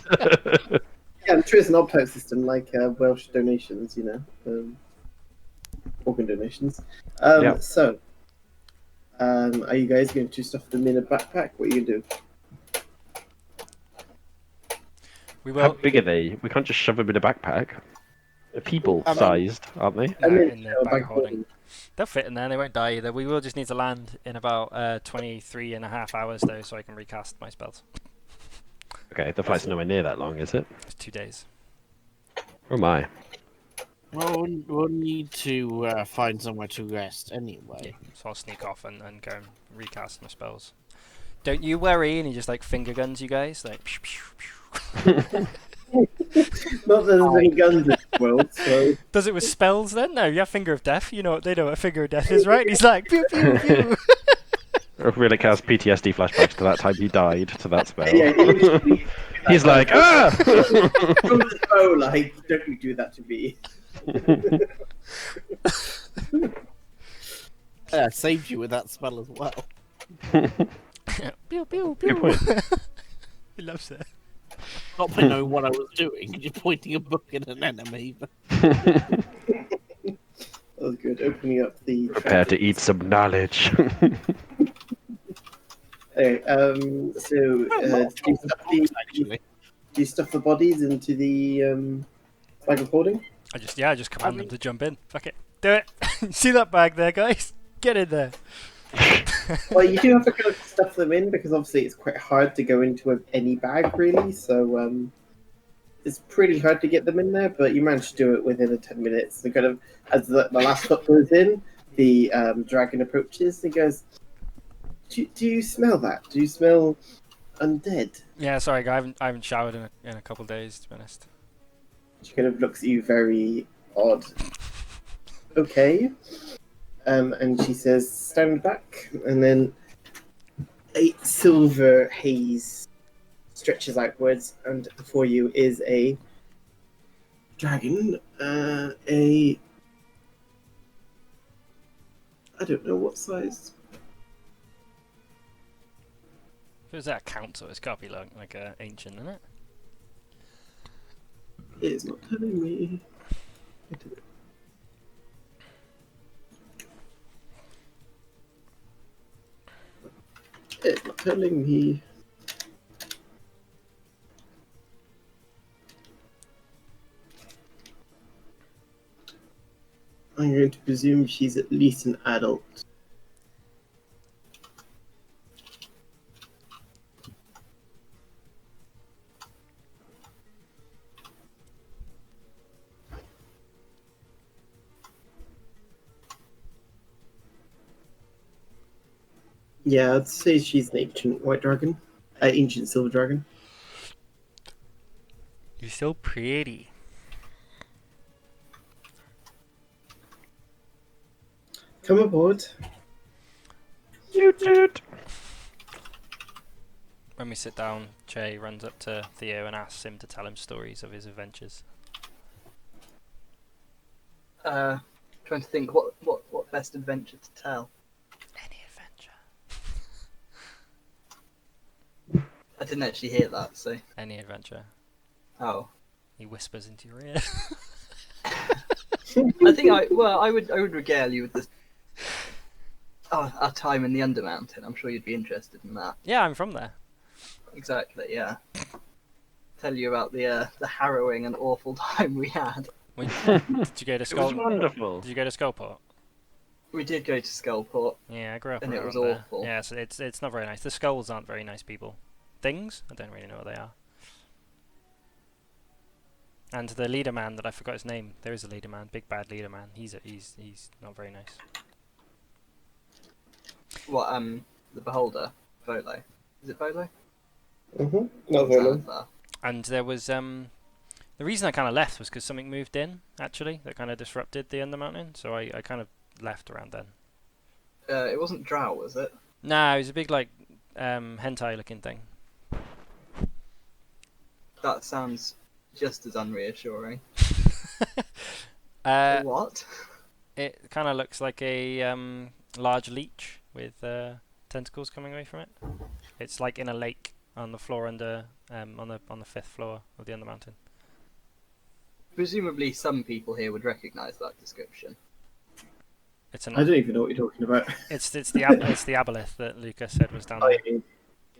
Yeah, I'm sure it's an opt-out system like Welsh donations, organ donations. Yeah. So, Are you guys going to stuff them in a backpack? What are you going to do? We How will. big are they? We can't just shove them in a backpack. They're I mean- people-sized, aren't they? No, mean, in the a bag bag of holding. holding. They'll fit in there. They won't die either. We will just need to land in about 23 and a half hours though, so I can recast my spells. Okay, the flight's nowhere near that long, is it? It's 2 days. Oh my. Well, we'll need to find somewhere to rest anyway. So I'll sneak off and go and recast my spells. Don't you worry, and he just like finger guns you guys, like. Pew, pew, pew. Not that there's any guns in the world, so Does it with spells then? No, you have finger of death. You know they know what a finger of death is, right? And he's like pew pew pew. Rhillik has PTSD flashbacks to that time he died to that spell. yeah, he literally- He's like, ah! from the bow, like, don't you do that to me? Yeah, saved you with that spell as well. Pew pew Good pew. point. He loves it. Not by knowing what I was doing, just pointing a book at an enemy. But That was good. Opening up the. Prepare to eat some knowledge. Okay, so do you stuff the bodies into the bag of holding? I just command them to jump in. Fuck it, do it. See that bag there, guys? Get in there. Well, you do have to kind of stuff them in because obviously it's quite hard to go into any bag, really. So it's pretty hard to get them in there, but you manage to do it within 10 minutes. So kind of as the last foot goes in, the dragon approaches and goes, "Do you smell that? Do you smell undead?" Yeah, sorry, guy. I haven't showered in a couple of days, to be honest. She kind of looks at you very odd. Okay. And she says, "Stand back," and then a silver haze stretches outwards, and before you is a dragon. I don't know what size. If it was that council, it's got to be like ancient, isn't it? It is not telling me. It's not telling me. I'm going to presume she's at least an adult. Yeah, I'd say she's an ancient white dragon. Ancient silver dragon. You're so pretty. Come aboard. Toot toot. When we sit down, Jay runs up to Theo and asks him to tell him stories of his adventures. Trying to think what best adventure to tell. Any adventure. I didn't actually hear that, so. Any adventure. Oh. He whispers into your ear. I think I would regale you with this. Oh, our time in the Undermountain. I'm sure you'd be interested in that. Yeah, I'm from there. Exactly, yeah. Tell you about the harrowing and awful time we had. Did you go to It was Skull? wonderful. Did you go to Skullport? We did go to Skullport. Yeah, I grew up And it around was there. awful. Yeah, so it's not very nice. The skulls aren't very nice people. Things? I don't really know what they are. And the leader man that I forgot his name. There is a leader man, big bad leader man. He's not very nice. What, the Beholder? Volo. Is it Volo? Not very long. Salazar. And there was the reason I kind of left was because something moved in actually that kind of disrupted the Undermountain. So I kind of left around then. It wasn't Drow, was it? Nah, it was a big like hentai looking thing. That sounds just as unreassuring. What? It kind of looks like a large leech with tentacles coming away from it. It's like in a lake on the floor under on the 5th floor of the Undermountain. Presumably some people here would recognise that description. It's an. I don't even know what you're talking about. It's the aboleth that Lucas said was down Oh, there.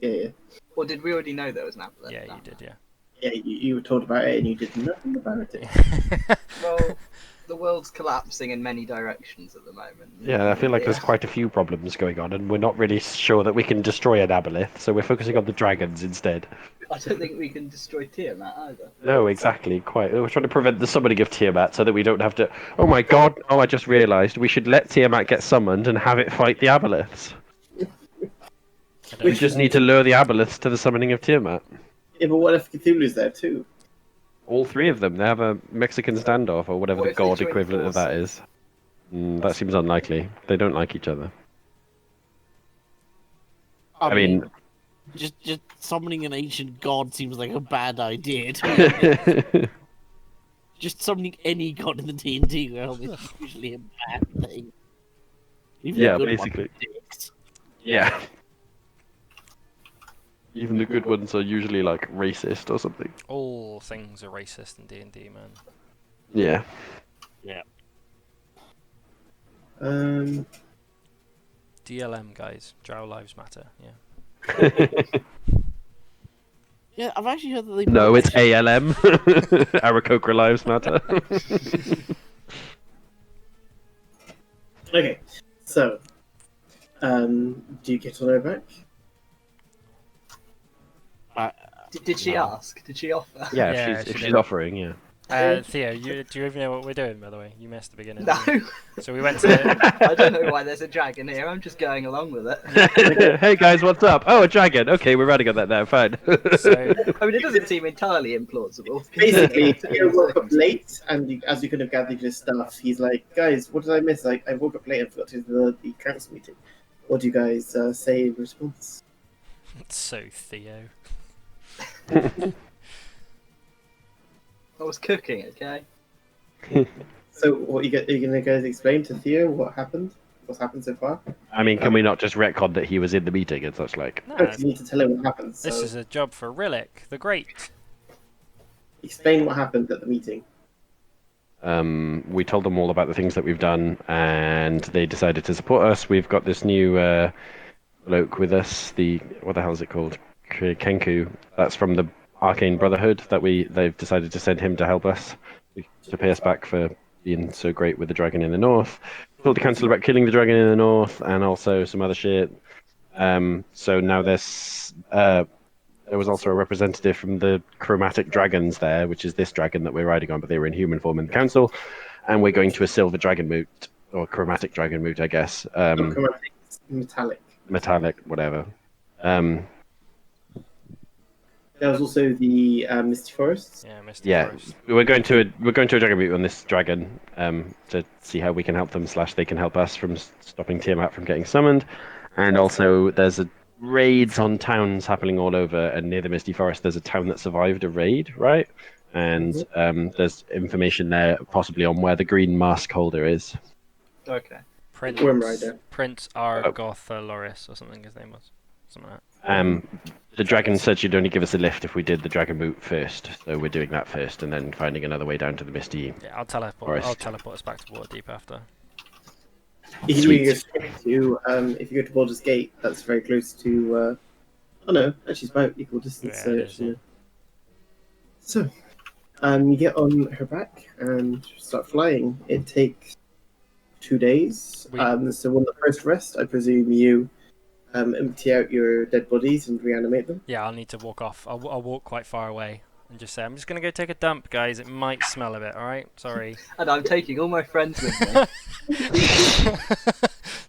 yeah. Or did we already know there was an aboleth? Yeah, down you did. there? Yeah. Yeah, you were told about it and you did nothing about it. Well, the world's collapsing in many directions at the moment. Yeah, I feel like there's quite a few problems going on, and we're not really sure that we can destroy an aboleth, so we're focusing on the dragons instead. I don't think we can destroy Tiamat either. No, exactly, quite. We're trying to prevent the summoning of Tiamat so that we don't have to. Oh my god! Oh, I just realised we should let Tiamat get summoned and have it fight the aboleths. We just need to lure the aboleths to the summoning of Tiamat. Yeah, but what if Cthulhu's there too? All three of them. They have a Mexican standoff, or whatever What the if they god join equivalent of that is. forces? That seems unlikely. They don't like each other. I mean, just summoning an ancient god seems like a bad idea. To me. yeah, Just summoning any god in the D&D realm is usually a bad thing. Even the good basically. ones are dicks. Yeah. Even the good ones are usually like racist or something. All things are racist in D&D, man. Yeah. Yeah. DLM, guys. Drow lives matter. Yeah. Yeah, I've actually heard that they. No, it's ALM. Aarakocra lives matter. Okay, so, do you get on her back? Did she ask? Did she offer? Yeah, Yeah, if she she's did. offering, yeah. Theo, do you even know what we're doing, by the way? You missed the beginning. No, didn't you? So we went to. I don't know why there's a dragon here. I'm just going along with it. Hey guys, what's up? Oh, a dragon. Okay, we're running on that now. Fine. So I mean, it doesn't seem entirely implausible. Basically, Theo woke up late, and as you could have gathered his stuff, he's like, guys, what did I miss? I woke up late and forgot to the council meeting. What do you guys say in response? so Theo. I was cooking, okay? So, what are you going to guys explain to Theo what happened? What's happened so far? I mean, can we not just retcon that he was in the meeting and such like? No, No, 'cause you need to tell him what happened. So, this is a job for Rhillik, the Great. explain what happened at the meeting. We told them all about the things that we've done, and they decided to support us. We've got this new bloke with us. What the hell is it called? Kenku. That's from the Arcane Brotherhood. They've decided to send him to help us, to pay us back for being so great with the dragon in the north. Told the council about killing the dragon in the north, and also some other shit. So now there was also a representative from the chromatic dragons there, which is this dragon that we're riding on, but they were in human form in the council. And we're going to a silver dragon moot, or chromatic dragon moot, I guess. Metallic. Metallic, whatever. There was also the Misty Forests. Yeah, Mr. Yeah, Forrest. we're going to a dragon moot on this dragon to see how we can help them / they can help us from stopping Tiamat from getting summoned. And also, there's raids on towns happening all over, and near the Misty Forest, there's a town that survived a raid, right? And there's information there, possibly on where the green mask holder is. Okay. Worm Rider. Prince Argothaloris, or something his name was. Something like that. The dragon said she'd only give us a lift if we did the dragon moot first, so we're doing that first, and then finding another way down to the Misty. Yeah, I'll teleport us back to Waterdeep after. You Sweet. can go straight to, if you go to Baldur's Gate, that's very close to, oh no, actually it's about equal distance. Yeah, So, it is, yeah. so, you get on her back and start flying. It takes 2 days. So on the first rest, I presume you empty out your dead bodies and reanimate them. Yeah, I'll need to walk off. I'll walk quite far away and just say, I'm just going to go take a dump, guys. It might smell a bit, alright? Sorry. And I'm taking all my friends with me.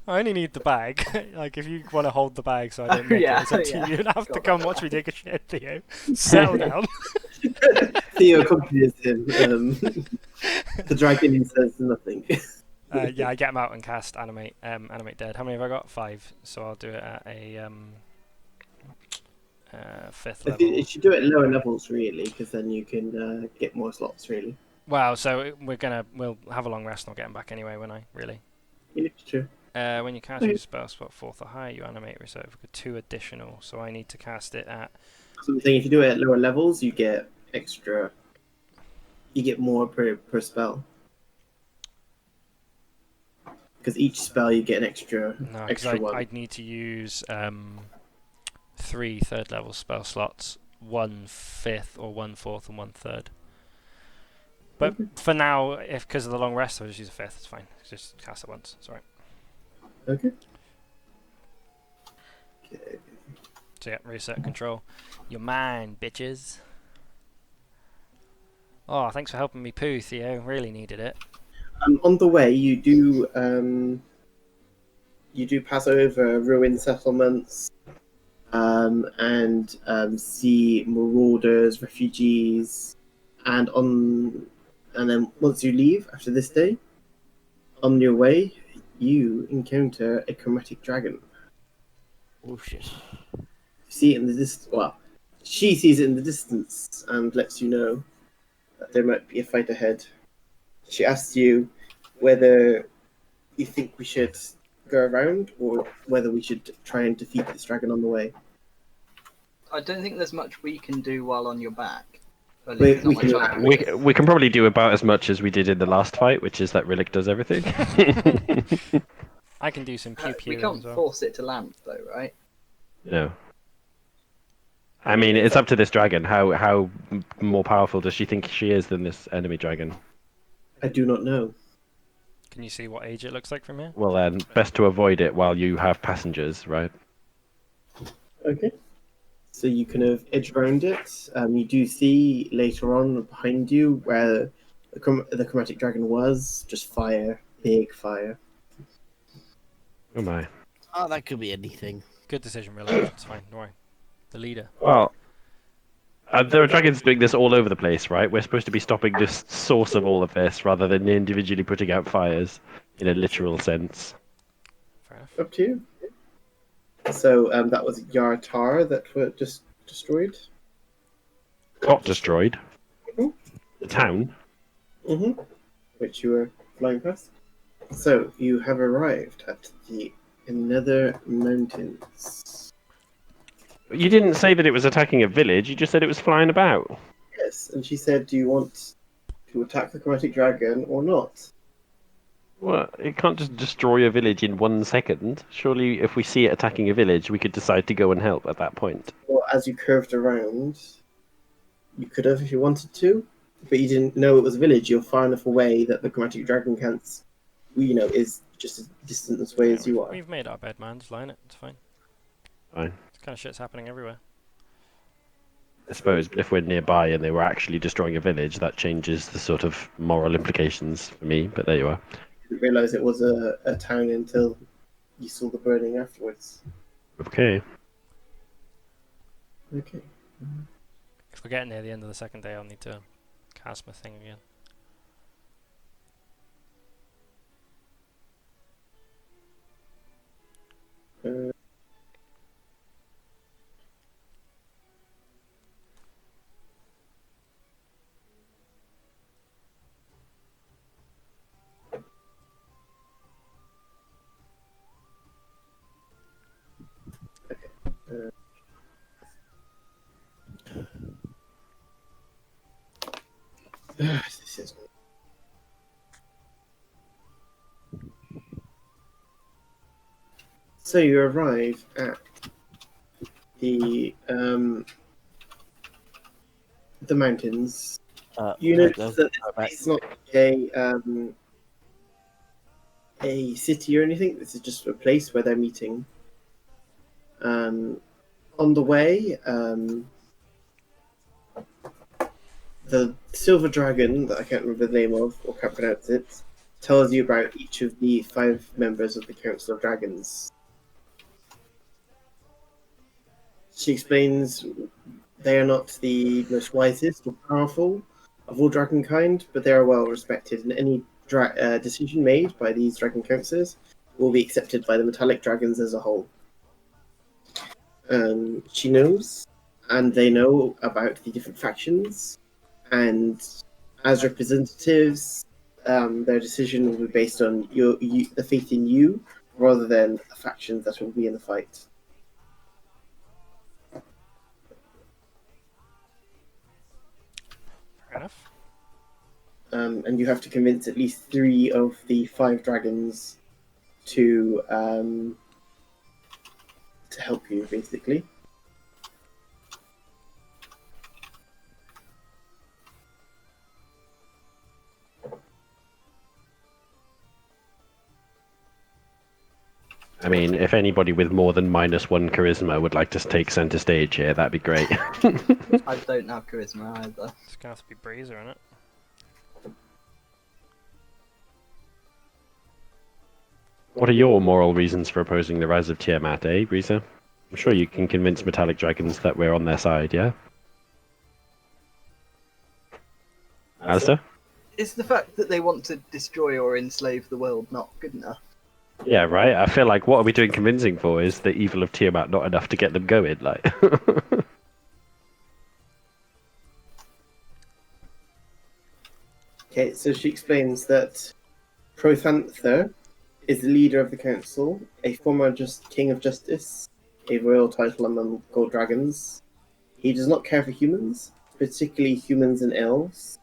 I only need the bag. Like, if you want to hold the bag so I don't make Yeah, it, it's up to yeah. you. You don't have to come watch me take a shit, Theo. Settle down. Theo accompanies him. The dragon says nothing. Yeah, I get them out and cast animate dead. How many have I got? 5. So I'll do it at a 5th level. You should do it at lower levels, really, because then you can get more slots, really. Wow, so we'll have a long rest and I'll get them back anyway, won't I? Really? Yeah, true. When you cast your spell spot 4th or higher, you animate reserve 2 additional. So I need to cast it at. So I'm saying if you do it at lower levels, you get extra. You get more per spell. because each spell you get an extra No, extra because one. I'd need to use 3 third level spell slots, 1 fifth or 1 fourth and 1 third. But for now, if because of the long rest, I'll just use a fifth. It's fine. Just cast it once. It's alright. Okay. So yeah, reset control. You're mine, bitches. Oh, thanks for helping me poo, Theo. Really needed it. On the way, you do pass over ruined settlements, and see marauders, refugees, and then once you leave after this day, on your way, you encounter a chromatic dragon. Oh shit. You see it in the distance. Well, she sees it in the distance and lets you know that there might be a fight ahead. She asks you whether you think we should go around or whether we should try and defeat this dragon on the way. I don't think there's much we can do while on your back. At We- least not we much can- I can We, do. we can probably do about as much as we did in the last fight, which is that Rhillik does everything. I can do some pew We pew can't as well. force it to land, though, right? No. I mean, it's up to this dragon. How more powerful does she think she is than this enemy dragon? I do not know. Can you see what age it looks like from here? Well, then, best to avoid it while you have passengers, right? Okay. So you kind of edge around it. You do see later on behind you where the chromatic dragon was, just fire, big fire. Oh my. Oh, that could be anything. Good decision, really. It's fine. Don't worry. The leader. Well, there are dragons doing this all over the place, right? We're supposed to be stopping this source of all of this rather than individually putting out fires in a literal sense. Fair enough. Up to you. So that was Yartar that were just destroyed. Got destroyed. Mhm. The town. Mm-hmm. Which you were flying past. So you have arrived at the Nether Mountains. You didn't say that it was attacking a village. You just said it was flying about. Yes, and she said, "Do you want to attack the chromatic dragon or not?" Well, it can't just destroy a village in 1 second. Surely, if we see it attacking a village, we could decide to go and help at that point. Well, as you curved around, you could have if you wanted to, but you didn't know it was a village. You're far enough away that the chromatic dragon can't, is just as distant as way as you are. We've made our bed, man. Just line it. It's fine. Fine. This kind of shit's happening everywhere. I suppose if we're nearby and they were actually destroying a village, that changes the sort of moral implications for me, but there you are. Didn't realize it was a town until you saw the burning afterwards. Okay. Okay. If we're getting near the end of the second day, I'll need to cast my thing again. Uh, this is... So you arrive at the mountains. You right, notice that it's not a city or anything. This is just a place where they're meeting. On the way, the silver dragon that I can't remember the name of or can't pronounce it tells you about each of the 5 members of the Council of Dragons. She explains they are not the most wisest or powerful of all dragonkind, but they are well respected, and any decision made by these dragon councils will be accepted by the metallic dragons as a whole. She knows, and they know about the different factions, and as representatives, their decision will be based on the faith in you, rather than the factions that will be in the fight. Fair enough. And you have to convince at least 3 of the 5 dragons to help you, basically. I mean, if anybody with more than -1 charisma would like to take center stage here, that'd be great. I don't have charisma either. It's gonna have to be Breezer, isn't it? What are your moral reasons for opposing the rise of Tiamat, eh, Risa? I'm sure you can convince metallic dragons that we're on their side, yeah? Alistair? Is the fact that they want to destroy or enslave the world not good enough? Yeah, right. I feel like what are we doing convincing for? Is the evil of Tiamat not enough to get them going? Like, Okay, so she explains that Prothanther is the leader of the council, a former king of justice, a royal title among gold dragons. He does not care for humans, particularly humans and elves.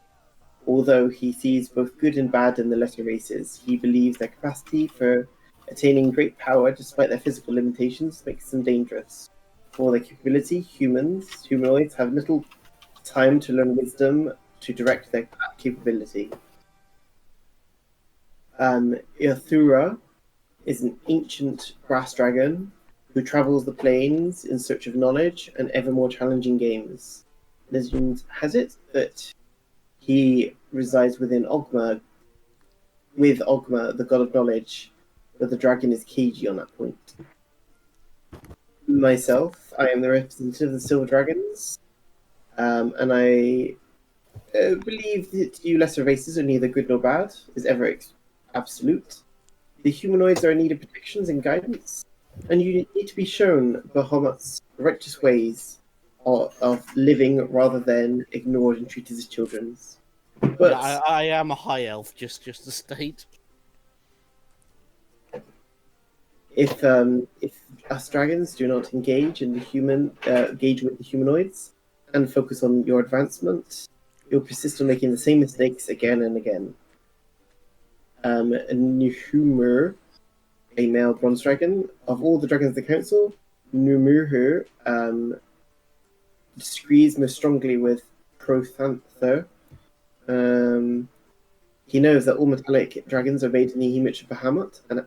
Although he sees both good and bad in the lesser races, he believes their capacity for attaining great power despite their physical limitations makes them dangerous. For their capability, humanoids have little time to learn wisdom to direct their capability. Ithura is an ancient grass dragon who travels the plains in search of knowledge and ever more challenging games. Legend has it that he resides within Ogma, with Ogma, the god of knowledge, but the dragon is cagey on that point. Myself, I am the representative of the Silver Dragons, and I believe that you lesser races are neither good nor bad, is ever absolute. The humanoids are in need of protections and guidance, and you need to be shown Bahamut's righteous ways of living rather than ignored and treated as children's. But Yeah, I am a high elf, just to state. if us dragons do not engage with the humanoids and focus on your advancement, you'll persist on making the same mistakes again and again. Nuhumur, a male bronze dragon, of all the dragons of the council, Numurhu disagrees most strongly with Prothanther. He knows that all metallic dragons are made in the image of Bahamut, and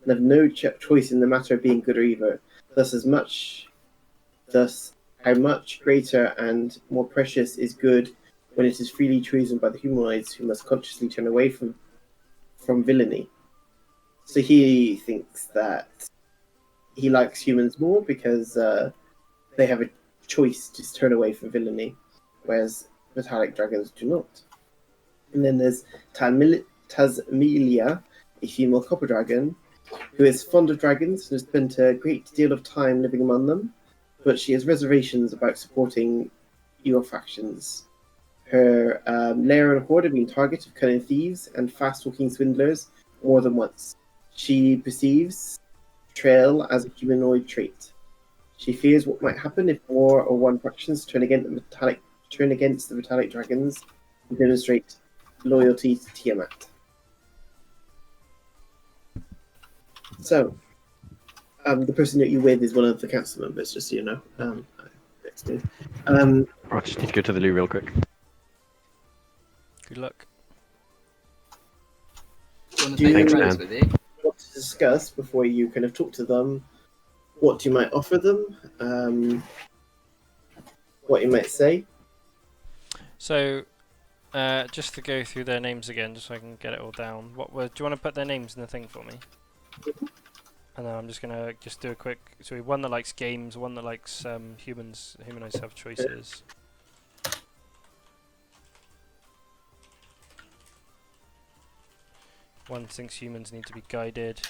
have no choice in the matter of being good or evil. Thus, how much greater and more precious is good when it is freely chosen by the humanoids who must consciously turn away from villainy. So he thinks that he likes humans more because they have a choice to turn away from villainy, whereas metallic dragons do not. And then there's Tasmelia, a female copper dragon, who is fond of dragons and has spent a great deal of time living among them, but she has reservations about supporting your factions. Her lair and horde have been target of cunning thieves and fast-walking swindlers more than once. She perceives betrayal as a humanoid trait. She fears what might happen if more or one factions turn against the metallic dragons and demonstrate loyalty to Tiamat. So, the person that you're with is one of the council members, just so you know. I just need to go to the loo real quick. Good luck. Do you want Do to take you- friends with you? Want to discuss before you kind of talk to them what you might offer them, what you might say. So, just to go through their names again, just so I can get it all down. Do you want to put their names in the thing for me? And then I'm just gonna do a quick. So one that likes games, one that likes humans. Humanoids have choices. One thinks humans need to be guided.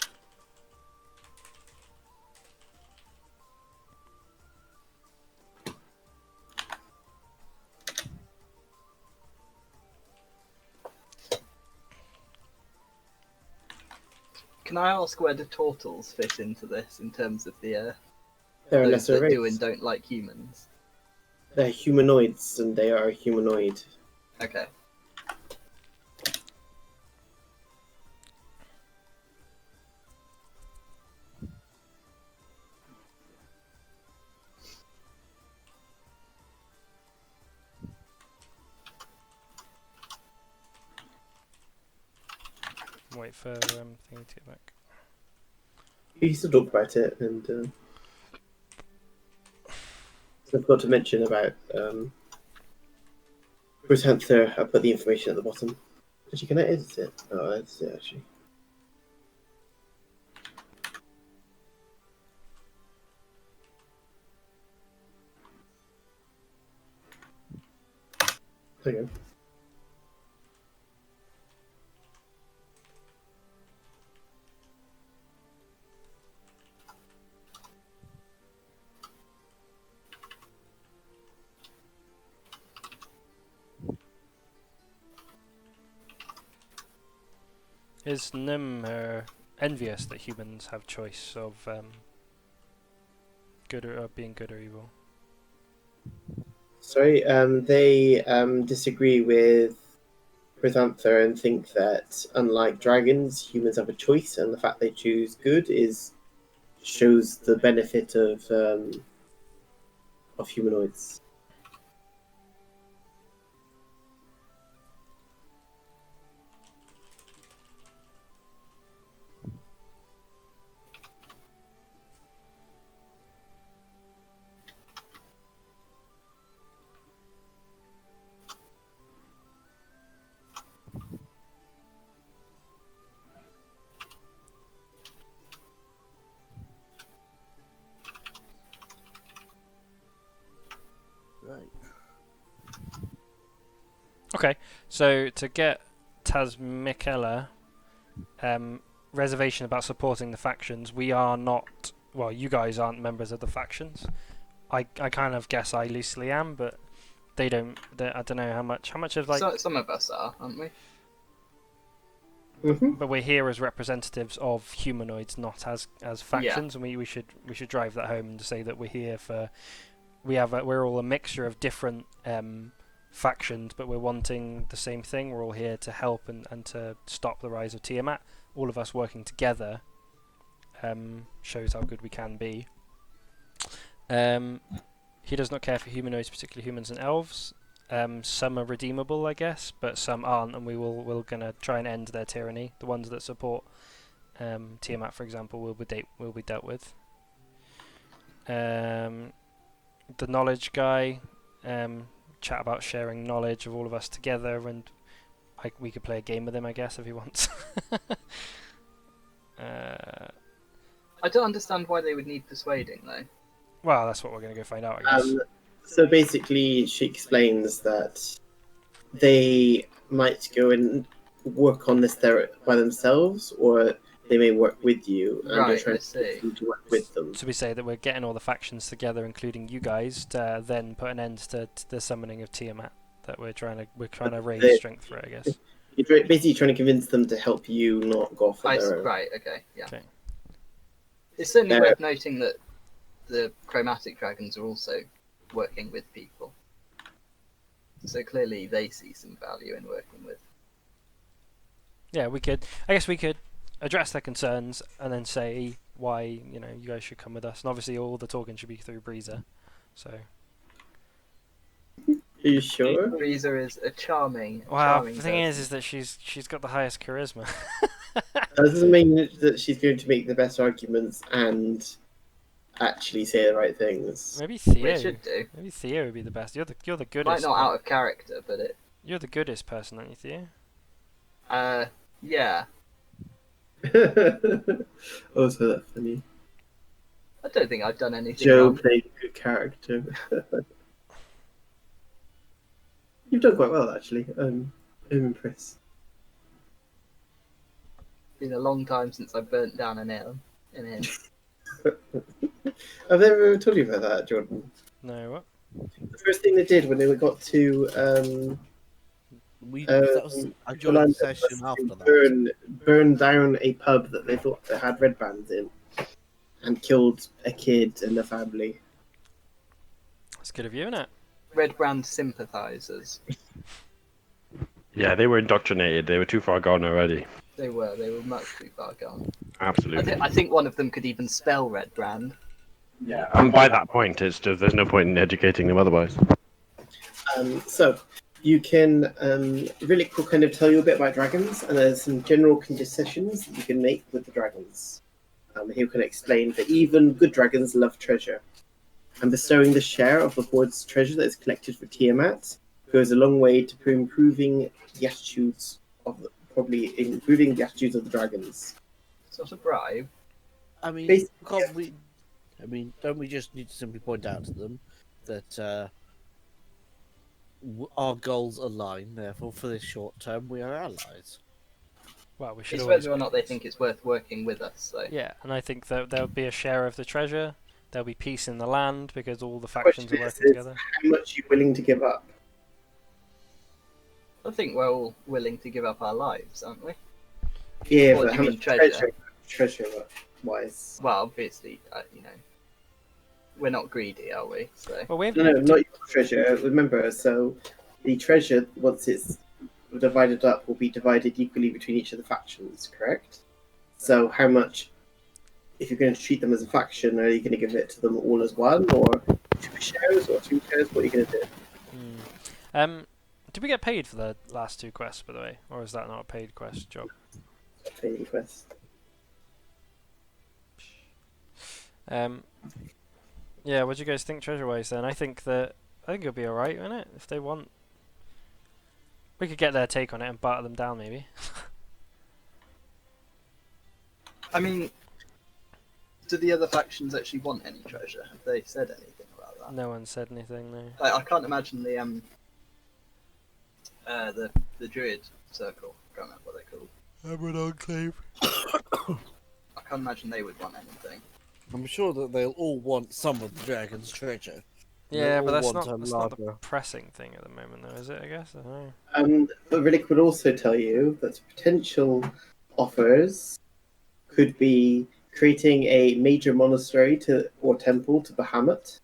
Can I ask where the turtles fit into this in terms of the They're a those lesser that do and race. don't like humans? They're humanoids, and they are humanoid. Okay. Wait for thingy to get back. You used to talk about it, and I forgot to mention about Bruce Hanther. I put the information at the bottom. Actually, can I edit it? Oh, I edit it actually. There you go. Is Nim envious that humans have choice of good or being good or evil? Sorry, they disagree with Chrysanthera and think that, unlike dragons, humans have a choice, and the fact they choose good shows the benefit of humanoids. Right. Okay, so to get Tasmikella reservation about supporting the factions, we are not. Well, you guys aren't members of the factions. I kind of guess I loosely am, but they don't. I don't know how much of like. Some of us are, aren't we? Mm-hmm. But we're here as representatives of humanoids, not as factions, and we should drive that home and say that we're here for. We're all a mixture of different factions, but we're wanting the same thing. We're all here to help and to stop the rise of Tiamat. All of us working together shows how good we can be. He does not care for humanoids, particularly humans and elves. Some are redeemable, I guess, but some aren't, and we're gonna try and end their tyranny. The ones that support Tiamat, for example, will be dealt with. The knowledge guy, chat about sharing knowledge of all of us together, and we could play a game with him, I guess, if he wants. I don't understand why they would need persuading, though. Well, that's what we're going to go find out, I guess. So basically, she explains that they might go and work on this by themselves, or they may work with you, and you're trying to get you to work with them. So we say that we're getting all the factions together, including you guys, to then put an end to the summoning of Tiamat. That we're trying to raise strength for it, I guess. You're basically trying to convince them to help you not go off on their own. Right, okay, yeah. Okay. It's certainly worth noting that the chromatic dragons are also working with people. So clearly they see some value in working with. Yeah, I guess we could address their concerns and then say why, you guys should come with us. And obviously all the talking should be through Breezer. So. Are you sure? Breezer is a charming. Wow, the thing person. is that she's got the highest charisma. That doesn't mean that she's going to make the best arguments and actually say the right things. Maybe Theo. Which should do. Maybe Theo would be the best. You're the goodest. Might not out of character, but it. You're the goodest person, aren't you, Theo? Yeah. Oh, so that's funny. I don't think I've done anything Joe wrong. played a good character. You've done quite well, actually. I'm impressed. Been a long time since I burnt down an inn. I've never told you about that, Jordan. No, what? The first thing they did when they got to That was I joined the Orlando session was after to that. burn down a pub that they thought that had red bands in, and killed a kid and a family. That's good of you, isn't it? Red Brand sympathisers. Yeah, they were indoctrinated. They were too far gone already. They were much too far gone. Absolutely. I think one of them could even spell Red Brand. Yeah. And by that point, it's just there's no point in educating them otherwise. So You can Rhillik will kind of tell you a bit about dragons, and there's some general concessions that you can make with the dragons. He can explain that even good dragons love treasure, and bestowing the share of the hoard's treasure that is collected for Tiamat goes a long way to improving the attitudes of the dragons. It's not a bribe. I mean, Basically, can't we? I mean, don't we just need to simply point out to them that our goals align? Therefore, for this short term, we are allies. Well, we should It's always. whether or not they think it's worth working with us. So Yeah, and I think that there'll be a share of the treasure. There'll be peace in the land because all the question factions are is, working together. how much are you willing to give up? I think we're all willing to give up our lives, aren't we? Yeah, What but do how you mean, much treasure? treasure wise? Well, obviously, we're not greedy, are we? So Well, we have No, not your treasure. Remember, so the treasure, once it's divided up, will be divided equally between each of the factions, correct? So how much, if you're going to treat them as a faction, are you going to give it to them all as one, or 2 shares, or 3 shares? What are you going to do? Did we get paid for the last 2 quests, by the way, or is that not a paid quest job? Trading quest. Yeah, what do you guys think treasure-wise then? I think it'll be alright, won't it? If they want, we could get their take on it and barter them down, maybe. I mean, do the other factions actually want any treasure? Have they said anything about that? No one said anything, no. I can't imagine the druid circle. I can't remember what they're called. Emerald Enclave. I can't imagine they would want anything. I'm sure that they'll all want some of the dragon's treasure. Yeah, They'll but all that's want not a the larger- pressing thing at the moment, though, is it? I guess. I don't know. But Riddick would also tell you that potential offers could be creating a major monastery or temple to Bahamut,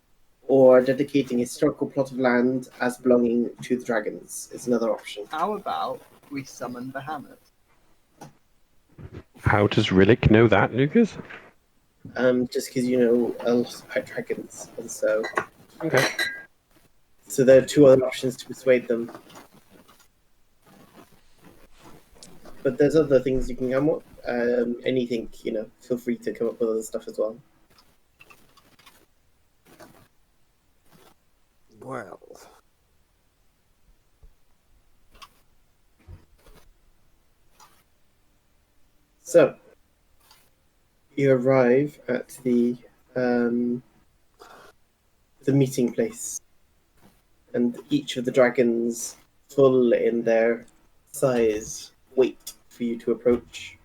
or dedicating a historical plot of land as belonging to the dragons is another option. How about we summon Bahamut? How does Rhillik know that, Lucas? Just because you know a lot about dragons, and so Okay. so there are 2 other options to persuade them. But there's other things you can come up. Anything, feel free to come up with other stuff as well. Well, So you arrive at the meeting place, and each of the dragons, full in their size, wait for you to approach.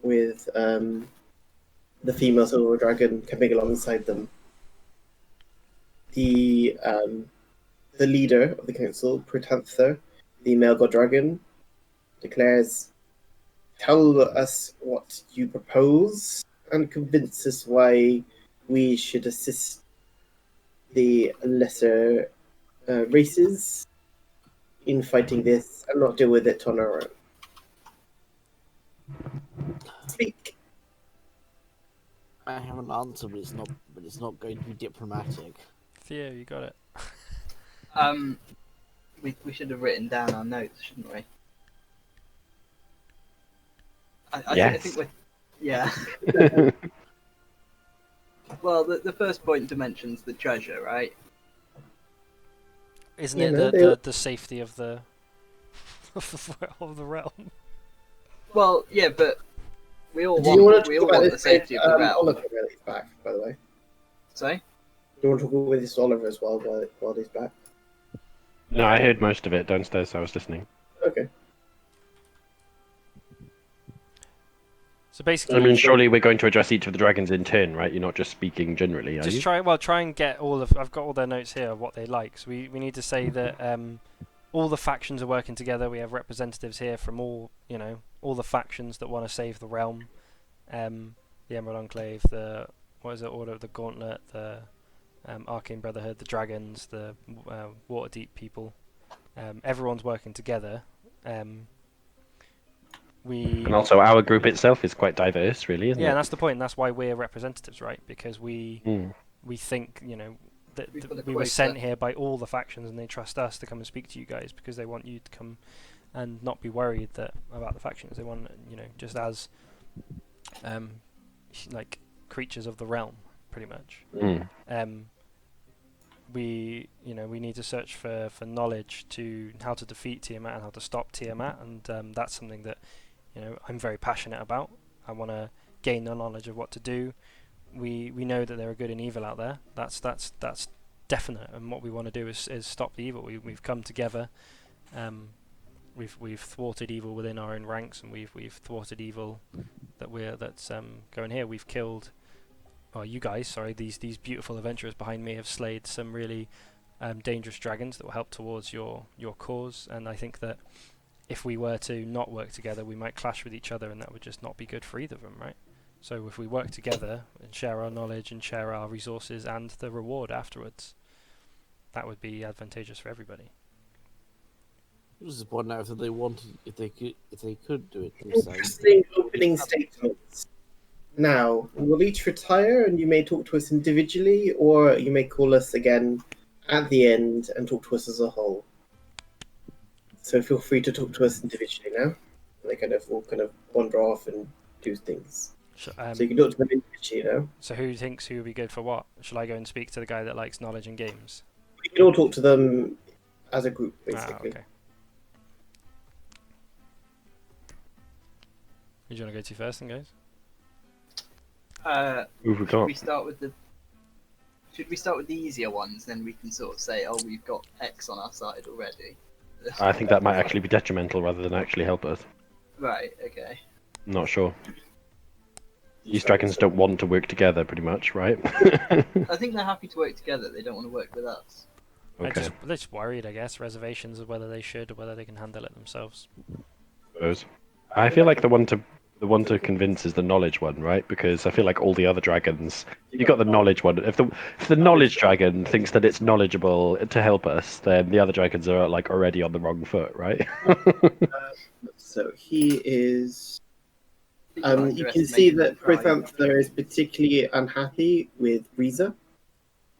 With the female silver dragon coming alongside them. The leader of the council, Pritanther, the male god dragon, declares, "Tell us what you propose and convince us why we should assist the lesser races in fighting this and not deal with it on our own. Speak." I have an answer, but it's not going to be diplomatic. Theo, you got it. We should have written down our notes, shouldn't we? I Yes. think we're... Yeah. Well, the first point dimensions the treasure, right? Isn't You it know, the safety of the of the realm? Well, yeah, but we all Do you want want to talk about the this safety with of the realm. Oliver while he's back, by the way? Sorry? Do you want to talk with this Oliver as well while he's back? No, I heard most of it downstairs, so I was listening. Okay. So basically, I mean, surely we're going to address each of the dragons in turn, right? You're not just speaking generally, are just you? try and get all of. I've got all their notes here of what they like. So we need to say that all the factions are working together. We have representatives here from all the factions that want to save the realm. The Emerald Enclave, the Order of the Gauntlet, the Arcane Brotherhood, the Dragons, the Waterdeep people. Everyone's working together. And also, our group itself is quite diverse, really, isn't Yeah, it? and that's the point. And that's why we're representatives, right? Because we think, We've got a we were quota. sent here by all the factions, and they trust us to come and speak to you guys because they want you to come and not be worried about the factions. They want, just as like creatures of the realm, pretty much. We need to search for knowledge to how to defeat Tiamat and how to stop Tiamat, and that's something that I'm very passionate about. I want to gain the knowledge of what to do. We know that there are good and evil out there. That's definite, and what we want to do is stop the evil. We've come together. We've thwarted evil within our own ranks, and we've thwarted evil that's going here. We've killed. Oh, you guys, sorry, these beautiful adventurers behind me have slayed some really dangerous dragons that will help towards your cause, and I think that if we were to not work together, we might clash with each other, and that would just not be good for either of them, right? So if we work together and share our knowledge and share our resources and the reward afterwards, that would be advantageous for everybody. Just to point out if they could do it themselves. Interesting opening statements. Now, we'll each retire and you may talk to us individually, or you may call us again at the end and talk to us as a whole. So feel free to talk to us individually now. They will wander off and do things. So you can talk to them individually now. So who thinks who would be good for what? Shall I go and speak to the guy that likes knowledge and games? We can all talk to them as a group, basically. Okay. Who do you want to go to first, then, guys? Who have we got? Should we start with the easier ones? Then we can sort of say, oh, we've got X on our side already. I think that might actually be detrimental rather than actually help us. Right. Okay. Not sure. These dragons don't want to work together, pretty much, right? I think they're happy to work together. They don't want to work with us. Okay. They're just worried, I guess. Reservations of whether they should or whether they can handle it themselves. I feel like the one to convince is the knowledge one, right? Because I feel like all the other dragons, you got the knowledge one. If the knowledge dragon thinks that it's knowledgeable to help us, then the other dragons are like already on the wrong foot, right? So he is. You can see that Prithantha is particularly unhappy with Riza,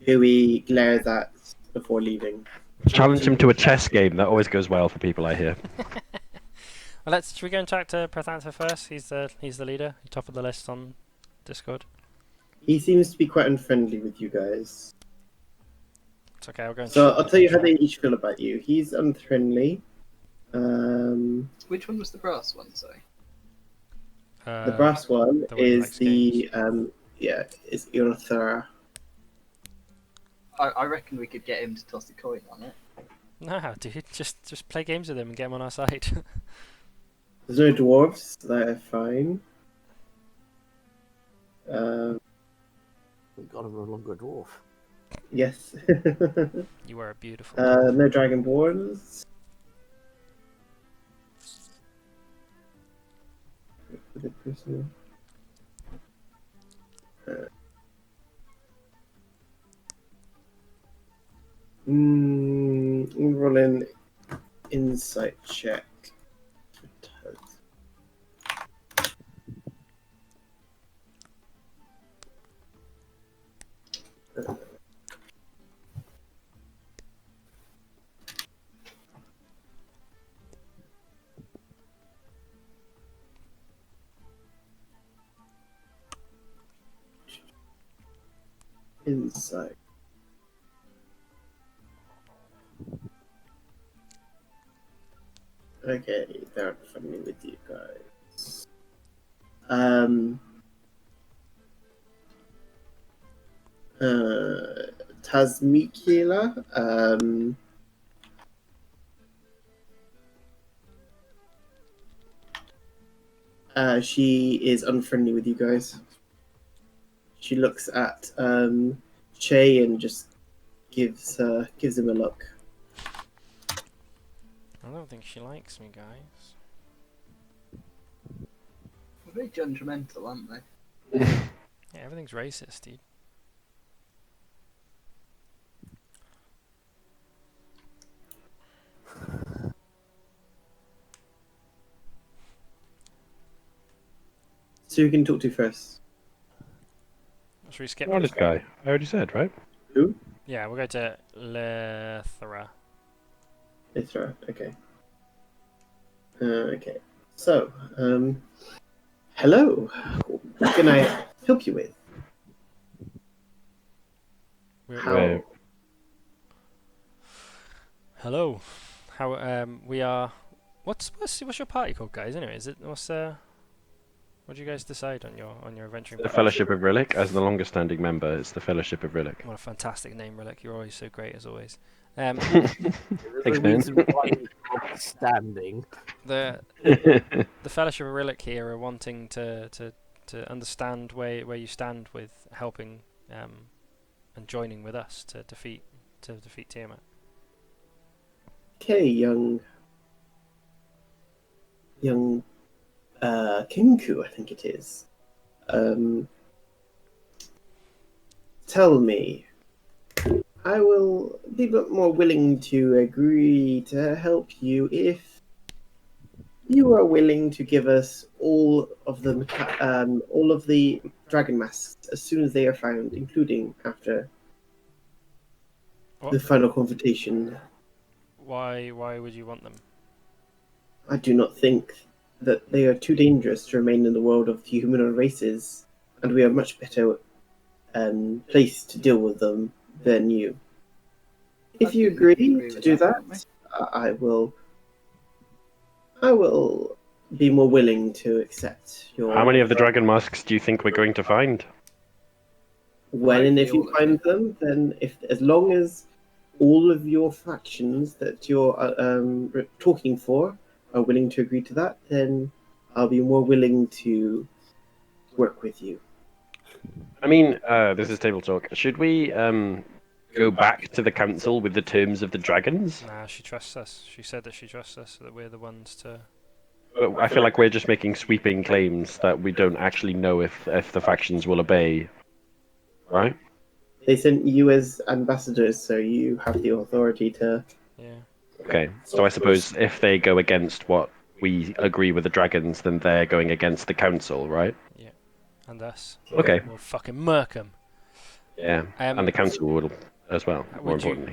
who he glares at before leaving. Challenge him to a chess game. That always goes well for people, I hear. Well, should we go and chat to Prithantha first? He's the leader, top of the list on Discord. He seems to be quite unfriendly with you guys. It's okay, I'll go and So I'll tell you how they each feel about you. He's unfriendly. Which one was the brass one? Sorry. The brass one is is Ionathara. I reckon we could get him to toss a coin on it. No, dude, just play games with him and get him on our side. There's no dwarves, so they're fine. We got him no longer a dwarf. Yes. You were a beautiful. No dragonborns. Roll an insight check. Insight. Okay, they're friendly with you guys. Tasmikila, she is unfriendly with you guys. She looks at Che and just gives him a look. I don't think she likes me, guys. They're very judgmental, aren't they? Yeah, everything's racist, dude. So who can you talk to first? Should we skip Knowledge guy. I already said, right? Who? Yeah, we'll go to Lethra. Ithra, okay. Okay. So, hello. What can I help you with? How? Hello. How we are? What's your party called, guys? Anyway, is it what do you guys decide on your adventuring The party? Fellowship of Rhillik, as the longest-standing member, it's the Fellowship of Rhillik. What a fantastic name, Rhillik. You're always so great as always. There's Thanks, a man. reason why it's standing. The Fellowship of Rhillik here are wanting to understand where you stand with helping and joining with us to defeat Tiamat. Okay, young Kinku, I think it is. Tell me, I will be a bit more willing to agree to help you if you are willing to give us all of the dragon masks as soon as they are found, including after the final confrontation. Why would you want them? I do not think that they are too dangerous to remain in the world of the humanoid races, and we are much better placed to deal with them than you. If you agree to do that, I will be more willing to accept your. How many of the dragon masks do you think we're going to find? When and if you find them, then as long as all of your factions that you're talking for are willing to agree to that, then I'll be more willing to work with you. I mean, this is table talk. Should we go back to the council with the terms of the dragons? Nah, she trusts us. She said that she trusts us, so that we're the ones to. But I feel like we're just making sweeping claims that we don't actually know if the factions will obey. Right? They sent you as ambassadors, so you have the authority to. Yeah. Okay, so I suppose if they go against what we agree with the dragons, then they're going against the council, right? Yeah. And us. Okay. We'll fucking murk them. Yeah, and the council will as well. More importantly.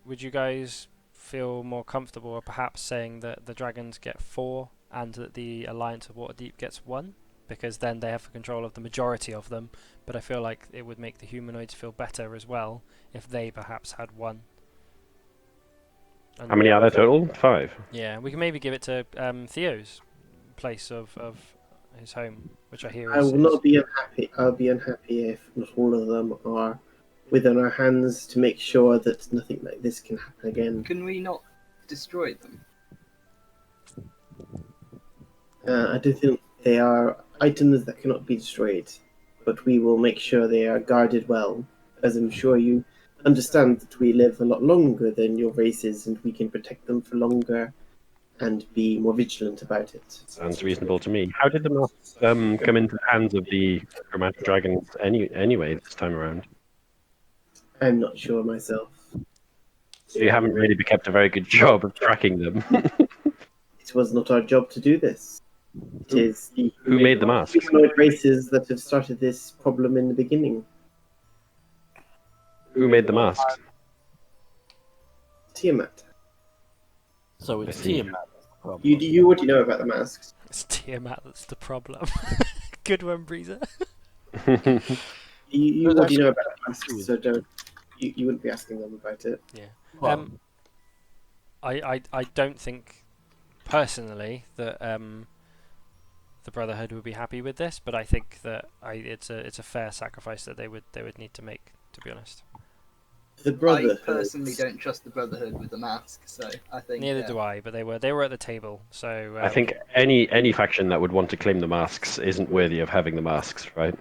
Would you guys feel more comfortable, or perhaps saying that the dragons get 4 and that the Alliance of Waterdeep gets 1? Because then they have control of the majority of them. But I feel like it would make the humanoids feel better as well if they perhaps had 1. How many are there total? 5. Yeah, we can maybe give it to Theo's place of his home, which I hear is. I will not be unhappy. I'll be unhappy if not all of them are within our hands to make sure that nothing like this can happen again. Can we not destroy them? I do think they are items that cannot be destroyed, but we will make sure they are guarded well, as I'm sure you understand that we live a lot longer than your races, and we can protect them for longer and be more vigilant about it. Sounds reasonable to me. How did the masks come into the hands of the chromatic dragons anyway this time around? I'm not sure myself. So you haven't really kept a very good job of tracking them. It was not our job to do this. It is the Who made the masks? humanoid races that have started this problem in the beginning. Who made the masks? Tiamat. So it's I see. Tiamat. That's the problem. You already know about the masks. It's Tiamat that's the problem. Good one, Breezer. You But already that's- know about the masks, so don't. You wouldn't be asking them about it. Yeah. Well, I don't think personally that the Brotherhood would be happy with this, but I think that it's a fair sacrifice that they would need to make, to be honest. The Brotherhood. I personally don't trust the Brotherhood with the mask, so I think. Neither do I, but they were at the table, so. I think any faction that would want to claim the masks isn't worthy of having the masks, right?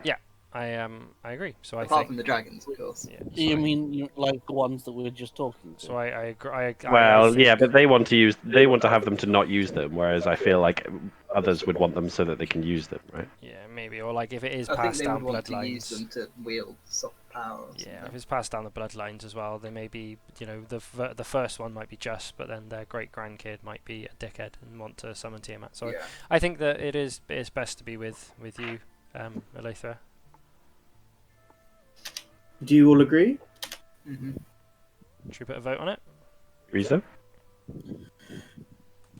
I agree. So I apart think. from the dragons, of course. Yeah, you mean like the ones that we were just talking to? So I agree. I Well, think- yeah, but they want to have them to not use them, whereas I feel like others would want them so that they can use them, right? Yeah, maybe, or like if it is I think passed they down would want to use bloodlines. them to wield soft power. Or Yeah, if something. it's passed down the bloodlines as well, they may be, the first one might be just, but then their great grandkid might be a dickhead and want to summon Tiamat. So Yeah. I think that it's best to be with you, Elethra. Do you all agree? Hmm. Should we put a vote on it? Reason?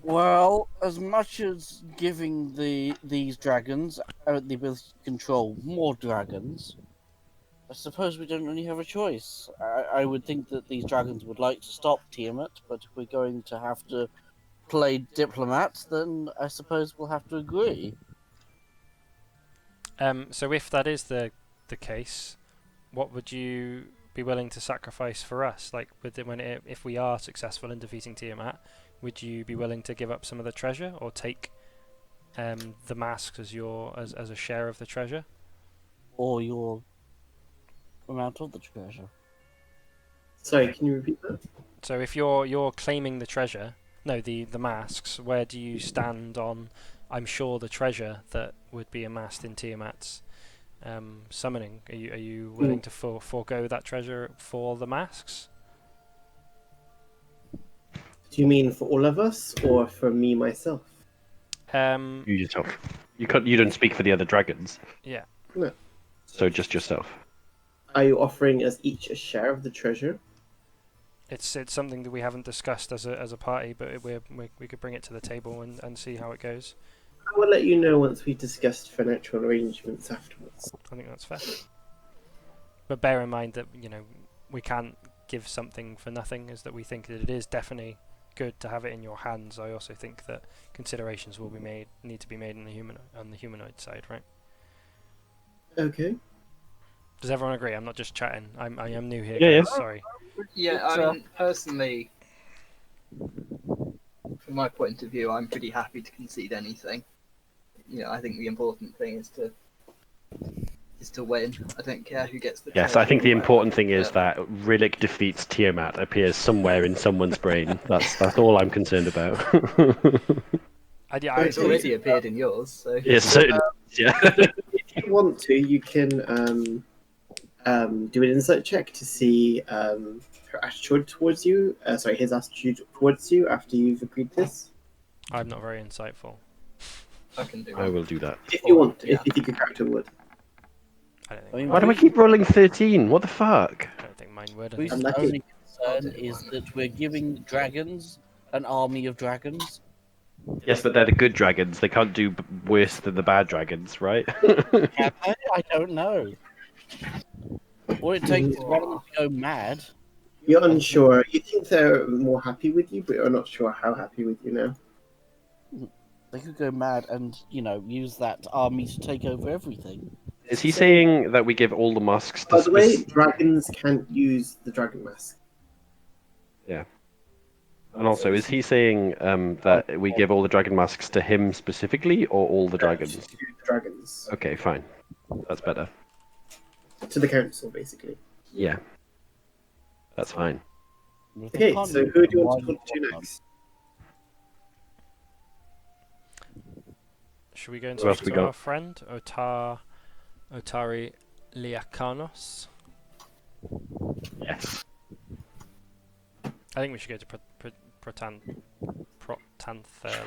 Well, as much as giving these dragons the ability to control more dragons, I suppose we don't really have a choice. I would think that these dragons would like to stop Tiamat, but if we're going to have to play diplomats, then I suppose we'll have to agree. So if that is the case, what would you be willing to sacrifice for us? Like, if we are successful in defeating Tiamat, would you be willing to give up some of the treasure, or take the masks as as a share of the treasure? Or your amount of the treasure. Sorry, can you repeat that? So if you're claiming the treasure, no, the masks, where do you stand on? I'm sure the treasure that would be amassed in Tiamat's summoning. Are you willing to forego that treasure for the masks? Do you mean for all of us, or for me myself? You yourself. You don't speak for the other dragons. Yeah. No. So just yourself. Are you offering us each a share of the treasure? It's something that we haven't discussed as a party, but we could bring it to the table and see how it goes. I will let you know once we've discussed financial arrangements afterwards. I think that's fair. But bear in mind that we can't give something for nothing, is that we think that it is definitely good to have it in your hands. I also think that considerations need to be made on the humanoid side, right? Okay. Does everyone agree? I'm not just chatting. I am new here. Yeah, guys, Sorry. Yeah, I mean, personally, from my point of view, I'm pretty happy to concede anything. I think the important thing is to win. I don't care who gets the. Yes, I think the important thing is that Rhillik defeats Tiamat appears somewhere in someone's brain. That's all I'm concerned about. It's already appeared in yours, so. Yes, certainly. Yeah. If you want to, you can do an insight check to see her attitude towards you. His attitude towards you after you've agreed this. I'm not very insightful. I can do. I will do that. If you want, if you think your character would. I don't think. I mean, Why do I keep rolling 13? What the fuck? I don't think mine would. I Whose think Unlucky. only concern is that we're giving dragons an army of dragons. Yes, but they're the good dragons. They can't do worse than the bad dragons, right? Have they? I don't know. All it takes is one of them to go mad. You're unsure. You think they're more happy with you, but you're not sure how happy with you now. They could go mad and, use that army to take over everything. Is he saying that we give all the masks to By the way, dragons can't use the dragon mask. Yeah. And also, is he saying that we give all the dragon masks to him specifically, or all the dragons? To the dragons. Okay, fine. That's better. To the council, basically. Yeah. That's fine. Okay, so who do you want to talk to next? Should we go and Who else speak we to got? our friend Otari Liakanos? Yes. I think we should go to Protanther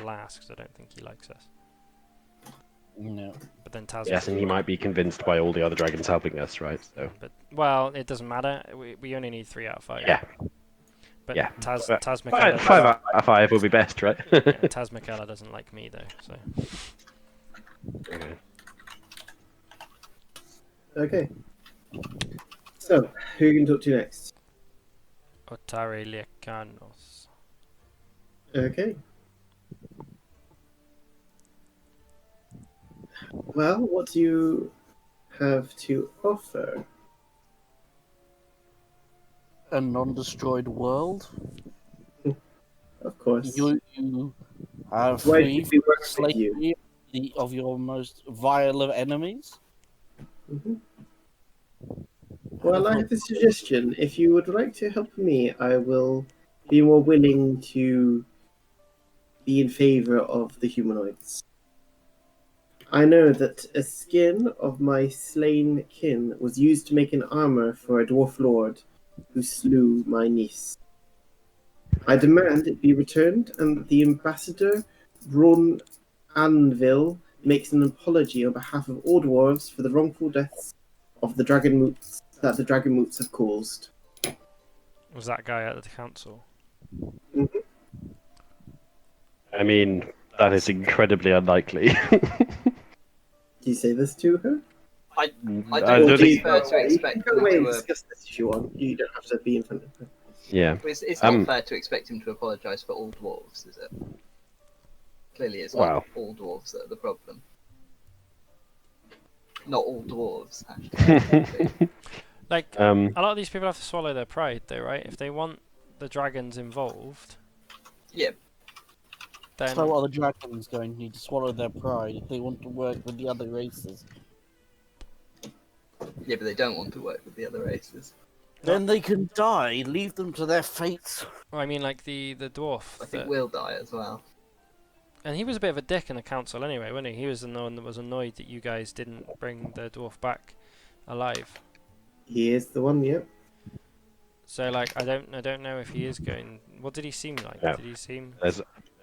last, because I don't think he likes us. No. But then Taz. Yes, and he might be convinced by all the other dragons helping us, right? So. Well, it doesn't matter. We only need 3 out of 5. Yeah. But Yeah. Taz Five McKellar. out of 5 would be best, right? Yeah, Taz McKellar doesn't like me though, so. Okay. Okay. So, who are you going to talk to next? Otari Liakanos. Okay. Well, what do you have to offer? A non-destroyed world? Of course. You have Why free should we work with slavery of your most vile of enemies? Mhm. Well, I have a suggestion. If you would like to help me, I will be more willing to be in favor of the humanoids. I know that a skin of my slain kin was used to make an armor for a dwarf lord who slew my niece. I demand it be returned and that the ambassador, Ron Anvil, makes an apology on behalf of all dwarves for the wrongful deaths of the dragon moots that the dragon moots have caused. Was that guy at the council? I mean, that is incredibly unlikely. Do you say this to her? I I don't don't think it's think. fair to expect Go him away and to. discuss this if you want. You don't have to be in front of her. Yeah. It's not fair to expect him to apologise for all dwarves, is it? Clearly, it's Wow. not all dwarves that are the problem. Not all dwarves, actually. Like, Um, a lot of these people have to swallow their pride, though, right? If they want the dragons involved, Yeah, then So are the dragons going to need to swallow their pride if they want to work with the other races? but they don't want to work with the other races. Then they can die. Leave them to their fates. well, I mean, like the dwarf. I think that- we'll die as well. And he was a bit of a dick in the council anyway, wasn't he? He was the one that was annoyed that you guys didn't bring the dwarf back alive. He is the one, yep. So like, I don't know if he is going. What did he seem like? Yeah. Did he seem?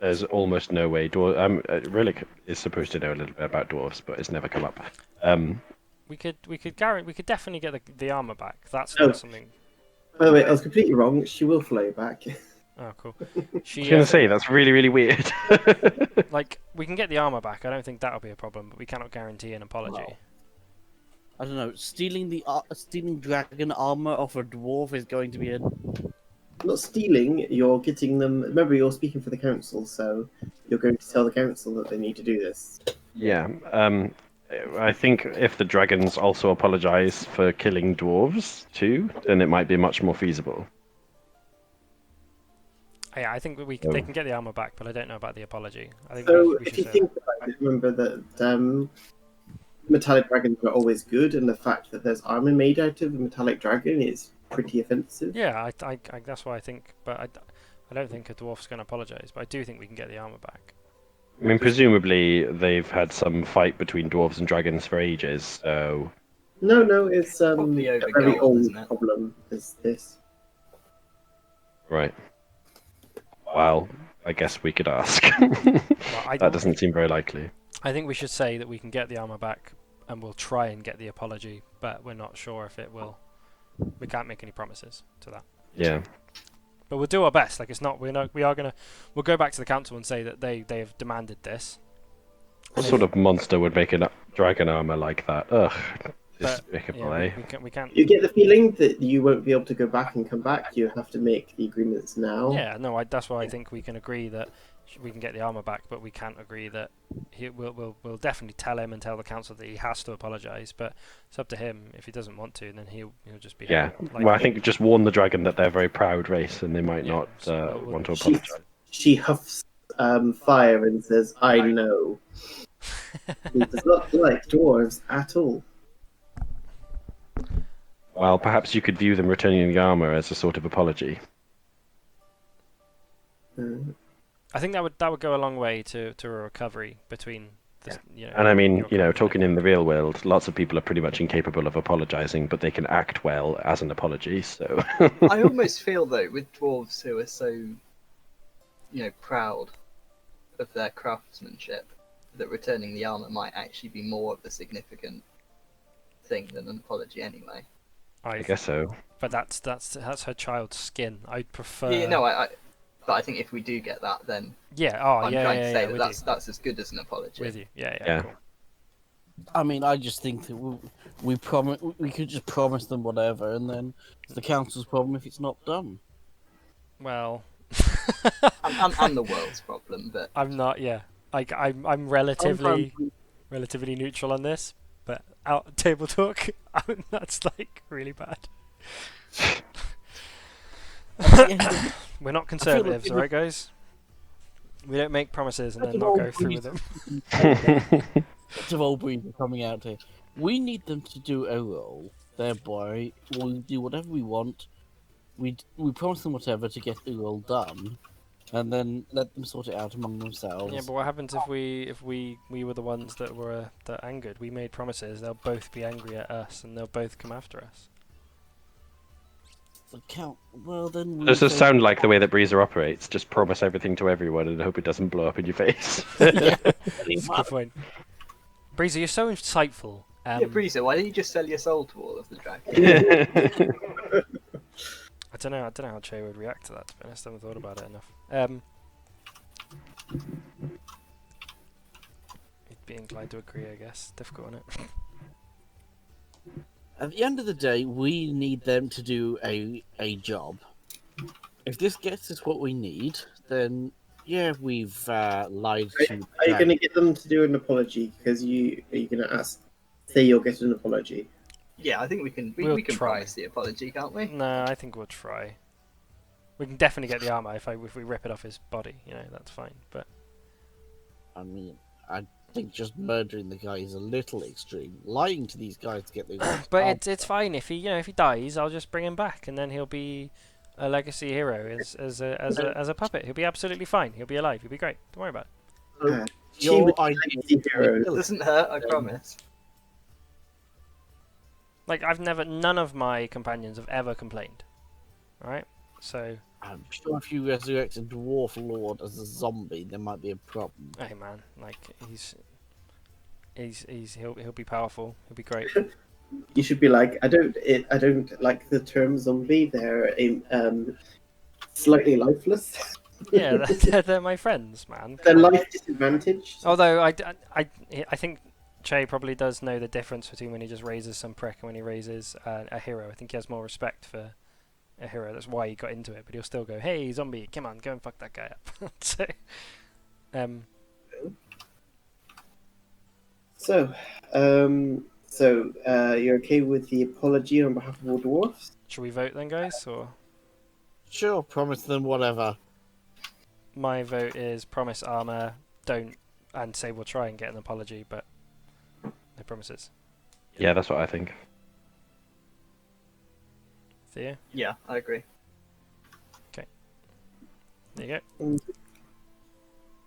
there's almost no way. Rhillik is supposed to know a little bit about dwarves, but it's never come up. We could definitely get the armor back. That's Oh. not something. By the way, I was completely wrong. She will fly back. Oh, cool. I was She gonna say that's really, really weird. like we can get the armor back. I don't think that'll be a problem, but we cannot guarantee an apology. Well, I don't know. Stealing dragon armor off a dwarf is going to be a. Not stealing, you're getting them. Remember, you're speaking for the council, so you're going to tell the council that they need to do this. Yeah. I think if the dragons also apologize for killing dwarves too, then it might be much more feasible. Yeah, I think they can get the armor back, but I don't know about the apology. I think So, we if should you say think about it, remember that metallic dragons are always good, and the fact that there's armor made out of a metallic dragon is pretty offensive. that. Yeah, I that's what I think, but I don't think a dwarf's going to apologize, but I do think we can get the armor back. I mean, presumably they've had some fight between dwarves and dragons for ages, so No, it's Probably a over very gold, old isn't it? problem. Is this? right. Well, I guess we could ask. Well, That doesn't seem very likely. I think we should say that we can get the armor back, and we'll try and get the apology, but we're not sure if it will. We can't make any promises to that. Yeah. But we'll do our best. Like we'll go back to the council and say that they have demanded this. What sort of monster would make a dragon armor like that? Ugh. Despicable, Yeah, eh? we can't. You get the feeling that you won't be able to go back and come back. You have to make the agreements now. Yeah, no, that's why I think we can agree that we can get the armor back, but we can't agree that we'll definitely tell him and tell the council that he has to apologise. But it's up to him. If he doesn't want to, then he'll just be. Yeah. Like, Well, I think just warn the dragon that they're a very proud race and they might Yeah, not so want to She, apologize. she huffs fire and says, "I know." He does not like dwarves at all. Well, perhaps you could view them returning the armor as a sort of apology. I think that would go a long way to a recovery between. And I mean, your talking in the real world, lots of people are pretty much incapable of apologizing, but they can act well as an apology, so... I almost feel though, with dwarves who are so, proud of their craftsmanship, that returning the armor might actually be more of a significant thing than an apology anyway. I guess so. But that's her child's skin. I'd prefer. Yeah, but I think if we do get that, then Yeah. Oh, I'm yeah. trying Yeah, to say yeah, that with that's as good as an apology. you. With you. Yeah. Yeah. Cool. I mean, I just think that we could just promise them whatever, and then it's the council's problem if it's not done. Well, I'm the world's problem, but I'm not. Yeah. Like I'm relatively neutral on this, but out table talk, that's like really bad. We're not conservatives, alright, guys? We don't make promises and then not go through with them. Lots of old breeds are coming out here. We need them to do a roll, thereby we'll do whatever we want. We promise them whatever to get the roll done, and then let them sort it out among themselves. Yeah, but what happens if we were the ones that were angered? We made promises. They'll both be angry at us, and they'll both come after us. Well, then. Does this sound like the way that Breezer operates? Just promise everything to everyone and hope it doesn't blow up in your face. Yeah, That's a good point. Breezer, you're so insightful. yeah, Breezer, why don't you just sell your soul to all of the dragons? don't know. I don't know how Che would react to that. To be honest, I haven't thought about it enough. He'd be inclined to agree, I guess. Difficult, isn't it? At the end of the day, we need them to do a job. If this gets us what we need, then yeah, we've lied to. Are you going to get them to do an apology? Because are you going to say you'll get an apology? Yeah, I think we can. We'll We can try. promise the apology, can't we? No, I think we'll try. We can definitely get the armor if we rip it off his body. You know, that's fine. But I mean, I think just murdering the guy is a little extreme. Lying to these guys to get the. but it's fine if he dies. I'll just bring him back, and then he'll be a legacy hero as a puppet. He'll be absolutely fine. He'll be alive. He'll be great. Don't worry about it. Your idea. It doesn't hurt, I promise. Like none of my companions have ever complained. Right? So. I'm sure if you resurrect a dwarf lord as a zombie, there might be a problem. Hey man, like he'll be powerful. He'll be great. You should be like, I don't like the term zombie. They're slightly lifeless. Yeah, they're my friends, man. They're life disadvantaged. Although I think Che probably does know the difference between when he just raises some prick and when he raises a hero. I think he has more respect for a hero. That's why he got into it. But he'll still go, "Hey, zombie, come on, go and fuck that guy up." So, you're okay with the apology on behalf of all dwarfs? Should we vote then, guys? Or Sure, promise them whatever. my vote is promise armor, don't, and say we'll try and get an apology, but no promises. Yeah, that's what I think. Theo? Yeah, I agree. There you go.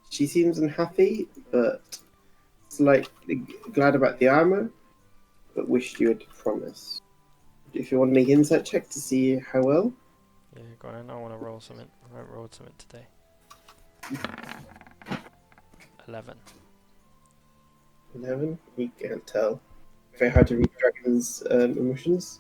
She seems unhappy, but slightly glad about the armor, but wished you had promised. If you want to make an insight check to see how well. Yeah, go on. I want to roll something. I haven't rolled something today. 11. 11? You can't tell. Very hard to read dragons' emotions.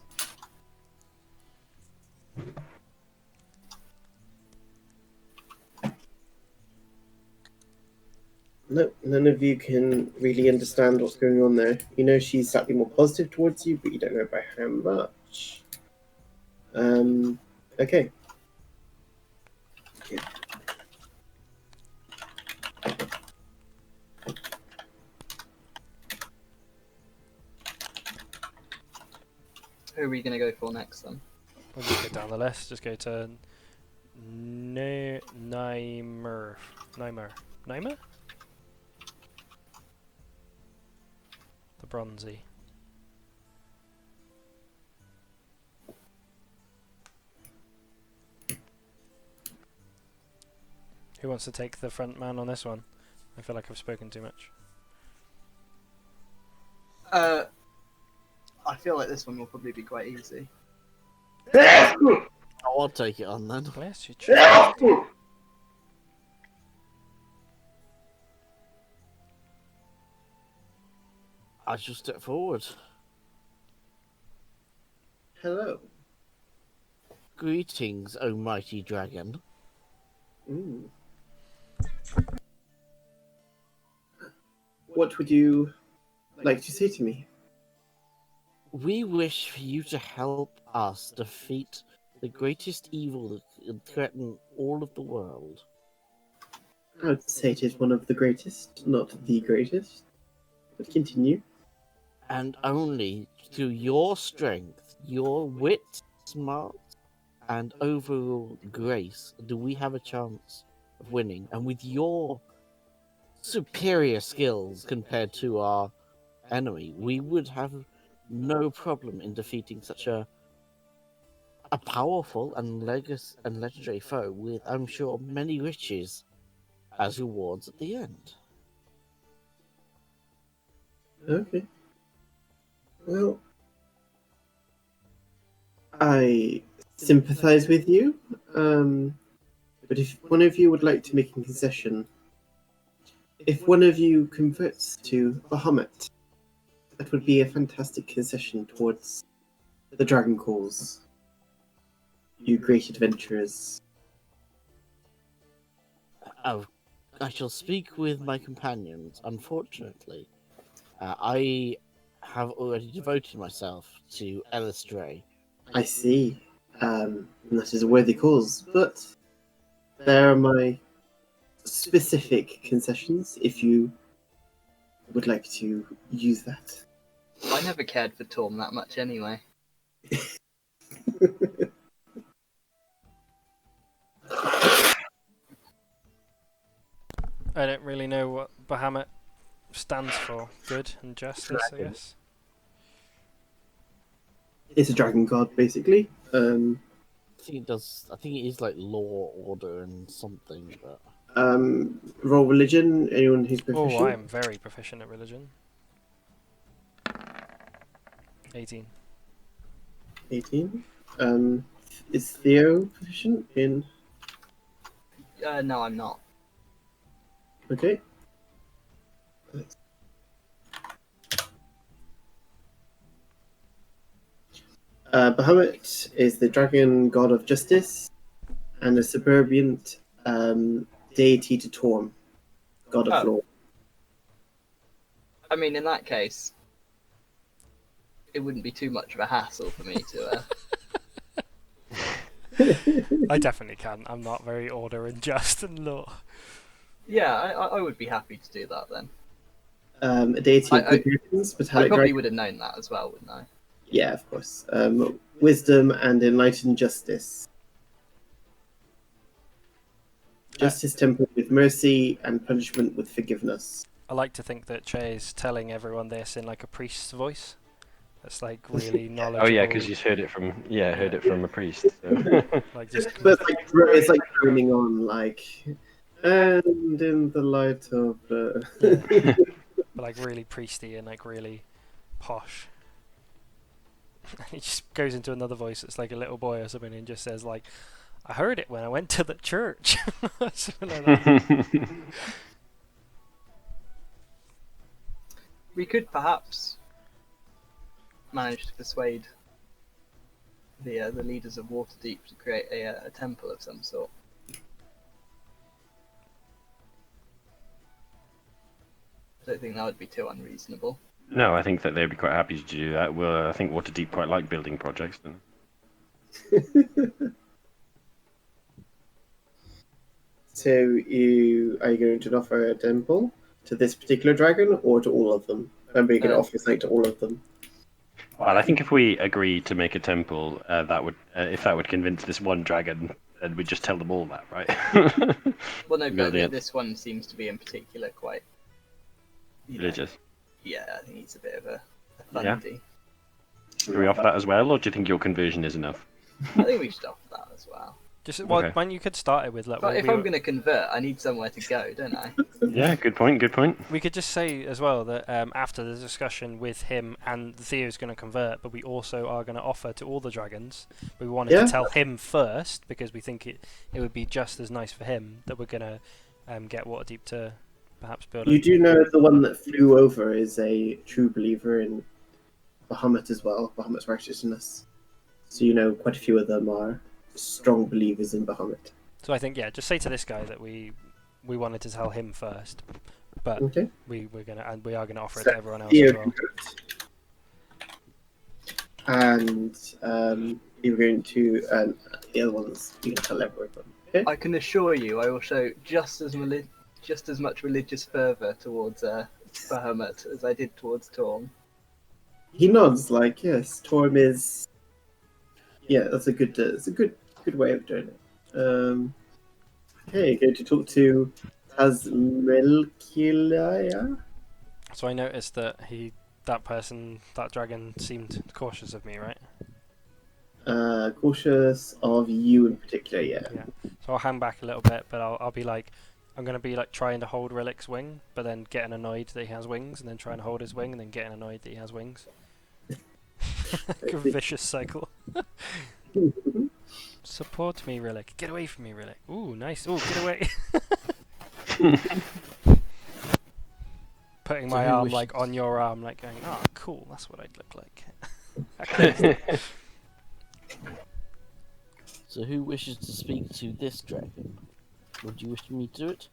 No, none of you can really understand what's going on there. You know she's slightly more positive towards you, but you don't know by how much. Okay. Yeah. Who are we going to go for next then? We'll just go down the list. Just go to Nymer. Nymer? The bronzy. Who wants to take the front man on this one? I feel like I've spoken too much. I feel like this one will probably be quite easy. I'll take it on then. Bless you, child. I shall step forward. Hello. Greetings, O mighty dragon. Ooh. What would you like to say to me? We wish for you to help us defeat the greatest evil that could threaten all of the world. I would say it is one of the greatest, not the greatest. But continue. And only through your strength, your wit, smart, and overall grace do we have a chance of winning. And with your superior skills compared to our enemy, we would have no problem in defeating such a powerful and legendary foe with, I'm sure, many riches as rewards at the end. Okay. Well, I sympathize with you, but if one of you would like to make a concession, if one of you converts to Bahamut, that would be a fantastic concession towards the dragon cause. you great adventurers? Oh, I shall speak with my companions. Unfortunately, I have already devoted myself to Elistray. I see. That is a worthy cause, but there are my specific concessions if you would like to use that. I never cared for Torm that much anyway. I don't really know what Bahamut stands for. Good and justice, I Dragon. guess. It's a dragon god, basically. I think it does. I think it is like law, order, and something. But Roll religion. Anyone who's Oh, proficient. I am very proficient at religion. 18. 18. Is Theo proficient in? No, I'm not. Okay. Bahamut is the dragon god of justice and a suburbiant deity to Torm, god of Oh. law. I mean, in that case, it wouldn't be too much of a hassle for me to. I definitely can. I'm not very order and just and law. Yeah, I would be happy to do that then. A deity of I- good reasons, I metallic probably dragon. would have known that as well, wouldn't I? Yeah, of course. Wisdom and enlightened justice. Justice tempered with mercy and punishment with forgiveness. I like to think that Che is telling everyone this in like a priest's voice. That's like really knowledgeable. Oh yeah, because he's heard it from heard it from a priest. So. Like just But it's like droning on, like, and in the light of the. yeah. But like really priesty and like really posh. He just goes into another voice that's like a little boy or something and just says like, I heard it when I went to the church. Something like that. We could perhaps manage to persuade the leaders of Waterdeep to create a temple of some sort. I don't think that would be too unreasonable. No, I think that they'd be quite happy to do that. Well, I think Waterdeep quite like building projects. Then. So are you going to offer a temple to this particular dragon or to all of them? Remember, you're going to offer something to all of them. Well, I think if we agree to make a temple, that would if that would convince this one dragon, then we'd just tell them all that, right? Well, no, but Yeah. this one seems to be in particular quite Religious. Yeah, I think he's a bit of a Yeah. fundy. Do we offer that as well, or do you think your conversion is enough? I think we should offer that as well. Just well, Okay. when you could start it with like. But if we I'm were- going to convert, I need somewhere to go, don't I? Yeah, good point. Good point. We could just say as well that after the discussion with him and Theo's going to convert, but we also are going to offer to all the dragons. We wanted Yeah. to tell him first because we think it would be just as nice for him that we're going to get Waterdeep to perhaps build You it. do know the one that flew over is a true believer in Bahamut as well, Bahamut's righteousness. So you know quite a few of them are strong believers in Bahamut. So I think just say to this guy that we wanted to tell him first, but Okay. we are gonna offer it So, to everyone else Theo as well. and you're going to the other ones you can tell everyone. Okay? I can assure you, I will show just as much religious fervour towards Bahamut as I did towards Torm. He nods like yes, Torm is. Yeah, that's a good. It's a good way of doing it. Okay, going to talk to Tasmelkilia. So I noticed that that dragon seemed cautious of me, right? Cautious of you in particular, yeah. Yeah. So I'll hang back a little bit, but I'll be like, I'm gonna be like trying to hold Rhillik's wing, but then getting annoyed that he has wings, and then trying to hold his wing, and then getting annoyed that he has wings. Like a vicious cycle. Support me, Rhillik. Get away from me, Rhillik. Ooh, nice. Ooh, get away. Putting So my who arm wishes- like on your arm, like going, oh, cool. That's what I'd look like. So who wishes to speak to this dragon? Would you wish me to do it?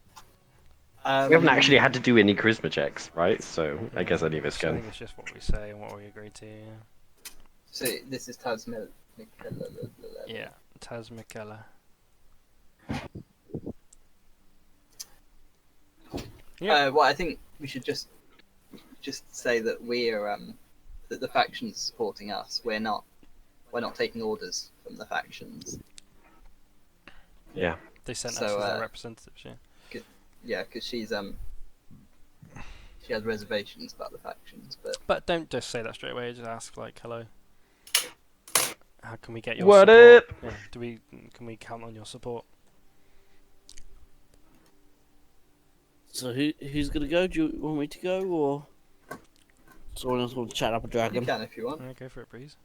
We haven't actually had to do any charisma checks, right? So I guess any of us I can. think it's just what we say and what we agree to. So this is Tasmil. Yeah, Taz McKellar. Yeah. Well, I think we should just say that we're that the factions supporting us. We're not taking orders from the factions. Yeah. They sent So, us as their representatives, yeah. Yeah, because she has reservations about the factions, but But don't just say that straight away. Just ask like, "Hello, how can we get your What support? up? Yeah, can we count on your support?" So who's gonna go? Do you want me to go, or someone else want to chat up a you dragon? can if you want. Yeah, go for it, Breeze.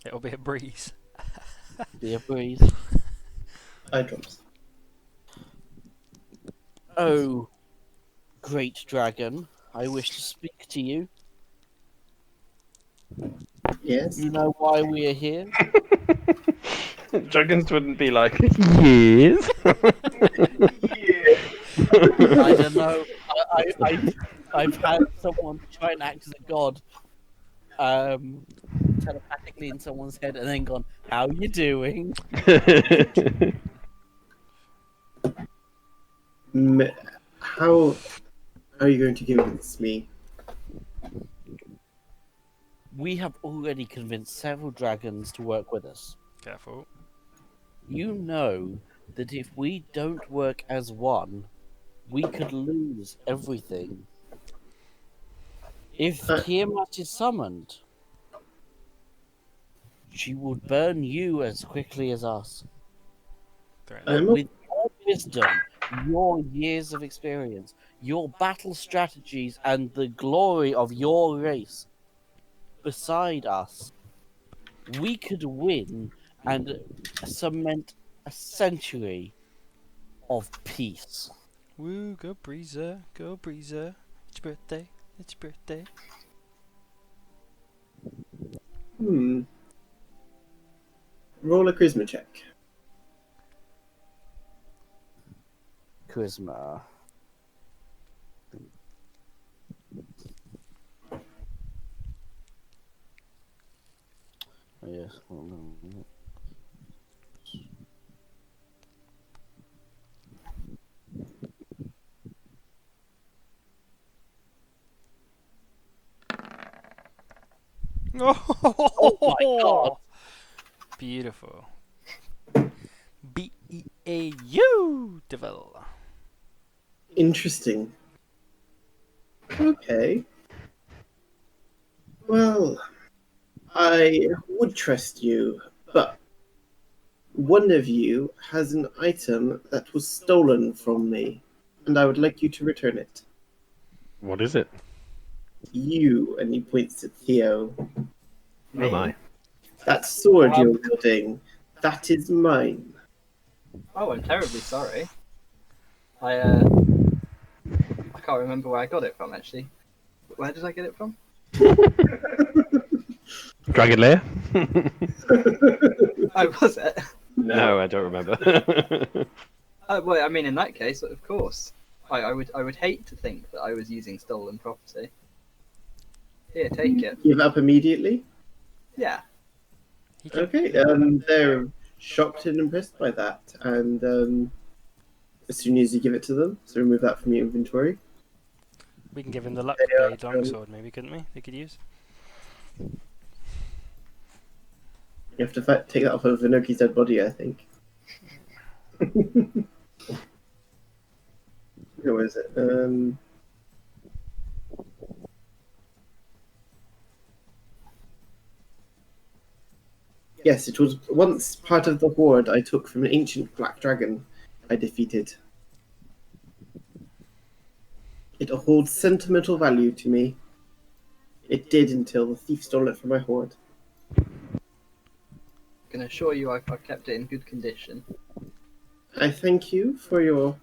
It'll be a breeze. Be a breeze. Eye drops. Oh, great dragon, I wish to speak to you. Yes. You know why we are here? Dragons wouldn't be like, yes. I don't know. I've had someone try and act as a god, telepathically in someone's head, and then gone, "How you doing?" How are you going to convince me? We have already convinced several dragons to work with us. Careful. You know that if we don't work as one, we could lose everything. If Tiamat is summoned, she would burn you as quickly as us. Threat. But with your wisdom, your years of experience, your battle strategies, and the glory of your race beside us, we could win and cement a century of peace. Woo, go Breezer, go Breezer. It's your birthday, it's your birthday. Roll a charisma check. Charisma. Oh, yes. Oh my God. Beautiful. BEAU Devil. Interesting. Okay. Well, I would trust you, but one of you has an item that was stolen from me, and I would like you to return it. What is it? You, and he points at Theo. Oh my. That sword you're wielding, that is mine. Oh, I'm terribly sorry. I can't remember where I got it from actually. Where did I get it from? Dragon Lair? Oh, was it? No, I don't remember. Well, I mean, in that case, of course, I would hate to think that I was using stolen property. Here, take it. Give up immediately? Yeah. He can, Okay, they're shocked and impressed by that, and as soon as you give it to them, so remove that from your inventory. we can give him the luck They are, blade longsword, maybe, couldn't we? They could use. You have to take that off of Vinoki's dead body, I think. Where is it? Yes, it was once part of the horde I took from an ancient black dragon I defeated. It holds sentimental value to me. It did until the thief stole it from my horde. Can assure you I've kept it in good condition. I thank you for your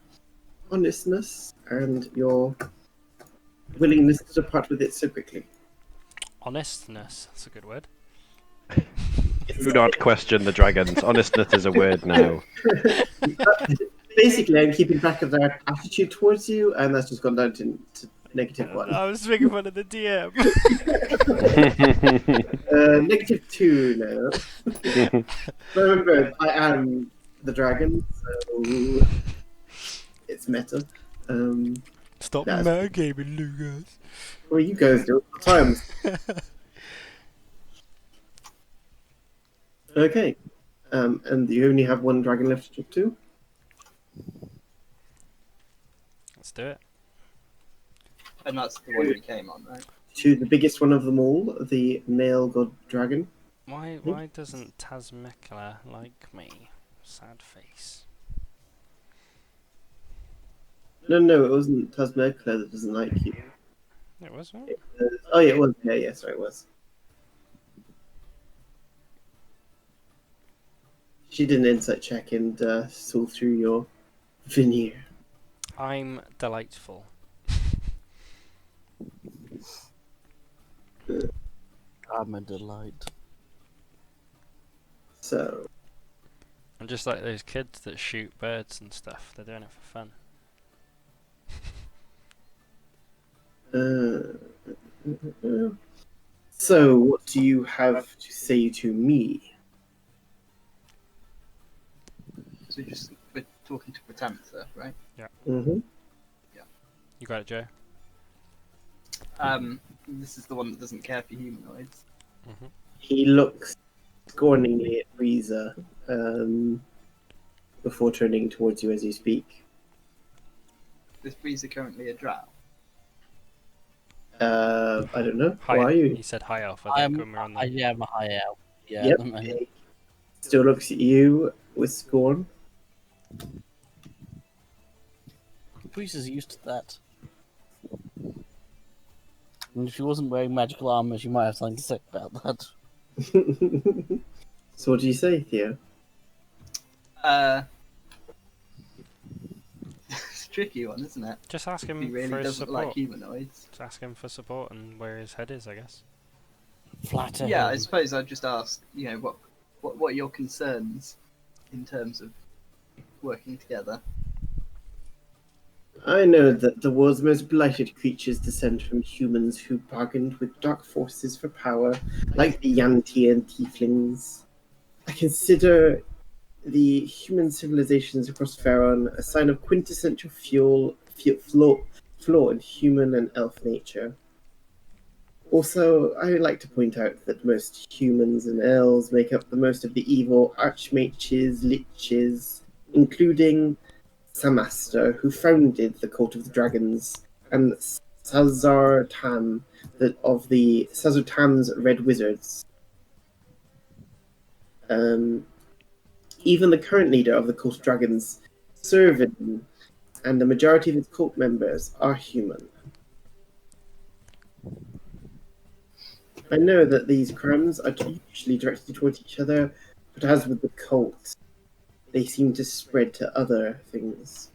honestness and your willingness to part with it so quickly. Honestness, that's a good word. It's Do not question the dragons. Honestness is a word now. Basically, I'm keeping track of their attitude towards you, and that's just gone down to -1. I was making fun of the DM. -2 now. Remember, I am the dragon, so it's meta. Stop That's- metagaming, Lucas. Well, you guys do it all the times. Okay. And you only have one dragon left to talk to? Let's do it. And that's the one we came on, right? To the biggest one of them all, the male god dragon. Why doesn't Tasmekla like me? Sad face. No, it wasn't Tasmekla that doesn't like you. It was one? Oh, yeah, it was. Yeah, sorry, it was. She did an insight check and saw through your veneer. I'm delightful. I'm a delight. So, I'm just like those kids that shoot birds and stuff. They're doing it for fun. so what do you have to say to me? So we're talking to Protantha, right? Mm-hmm. You got it, Joe? This is the one that doesn't care for humanoids. Mm-hmm. He looks scorningly at Breeza before turning towards you as you speak. Is Breeza currently a drow? I don't know. High, Why are you? He said high elf, I think, when we were on the... I'm a high elf. Yeah, Yep. at the moment. He still looks at you with scorn. Priest is used to that. And if she wasn't wearing magical armor, she might have something to say about that. So what do you say, Theo? It's a tricky one, isn't it? Just ask him He really for his doesn't support. like humanoids. Just ask him for support and where his head is, I guess. Flatter Yeah, him. I suppose I'd just ask, what are your concerns in terms of working together? I know that the world's most blighted creatures descend from humans who bargained with dark forces for power, like the Yanti and Tieflings. I consider the human civilizations across Faron a sign of quintessential flaw in human and elf nature. Also, I would like to point out that most humans and elves make up the most of the evil archmages, liches, including Samaster, who founded the Cult of the Dragons, and Sazartam, of the Sazartam's Red Wizards. Even the current leader of the Cult of Dragons, Servin, and the majority of its cult members are human. I know that these crimes are usually directed towards each other, but as with the cult, they seem to spread to other things.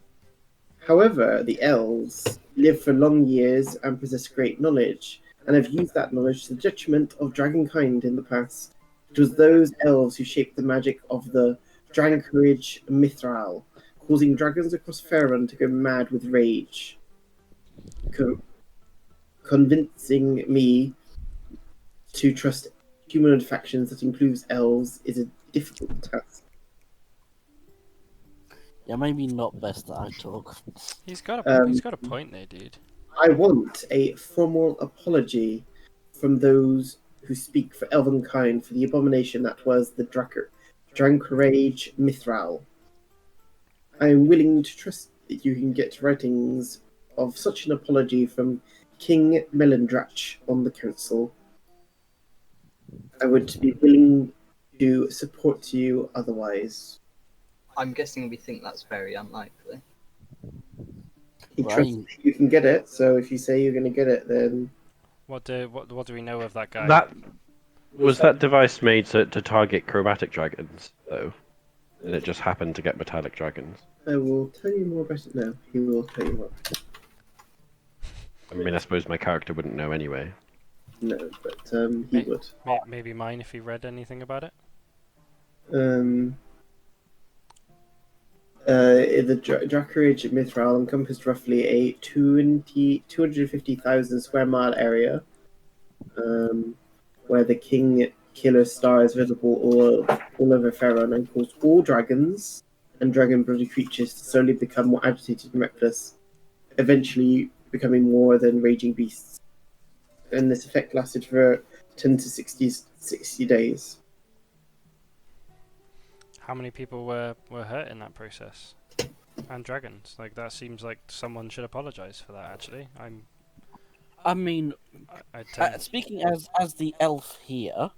However, the elves live for long years and possess great knowledge, and have used that knowledge to the detriment of dragonkind in the past. It was those elves who shaped the magic of the Dragon Courage Mithral, causing dragons across Faerun to go mad with rage. Convincing me to trust humanoid factions that includes elves is a difficult task. Yeah, maybe not best that I talk. He's got a point there, dude. I want a formal apology from those who speak for Elvenkind for the abomination that was the Drankorage Mithral. I am willing to trust that you can get writings of such an apology from King Melindrach on the council. I would be willing to support you otherwise. I'm guessing we think that's very unlikely. He Right. trusts that you can get it, so if you say you're going to get it, then What do we know of that guy? That was that device made to target chromatic dragons, though, and it just happened to get metallic dragons. I will tell you more about it now. He will tell you more. I mean, I suppose my character wouldn't know anyway. No, but he would. Maybe mine if he read anything about it. Um, the Dracarys at Mithral encompassed roughly a 250,000 square mile area, where the King Killer star is visible all over Ferron and caused all dragons and dragon-blooded creatures to slowly become more agitated and reckless, eventually becoming more than raging beasts. And this effect lasted for 10 to 60 days. How many people were hurt in that process? And dragons. Like, that seems like someone should apologise for that, actually. I mean, I'd tend... speaking as the elf here,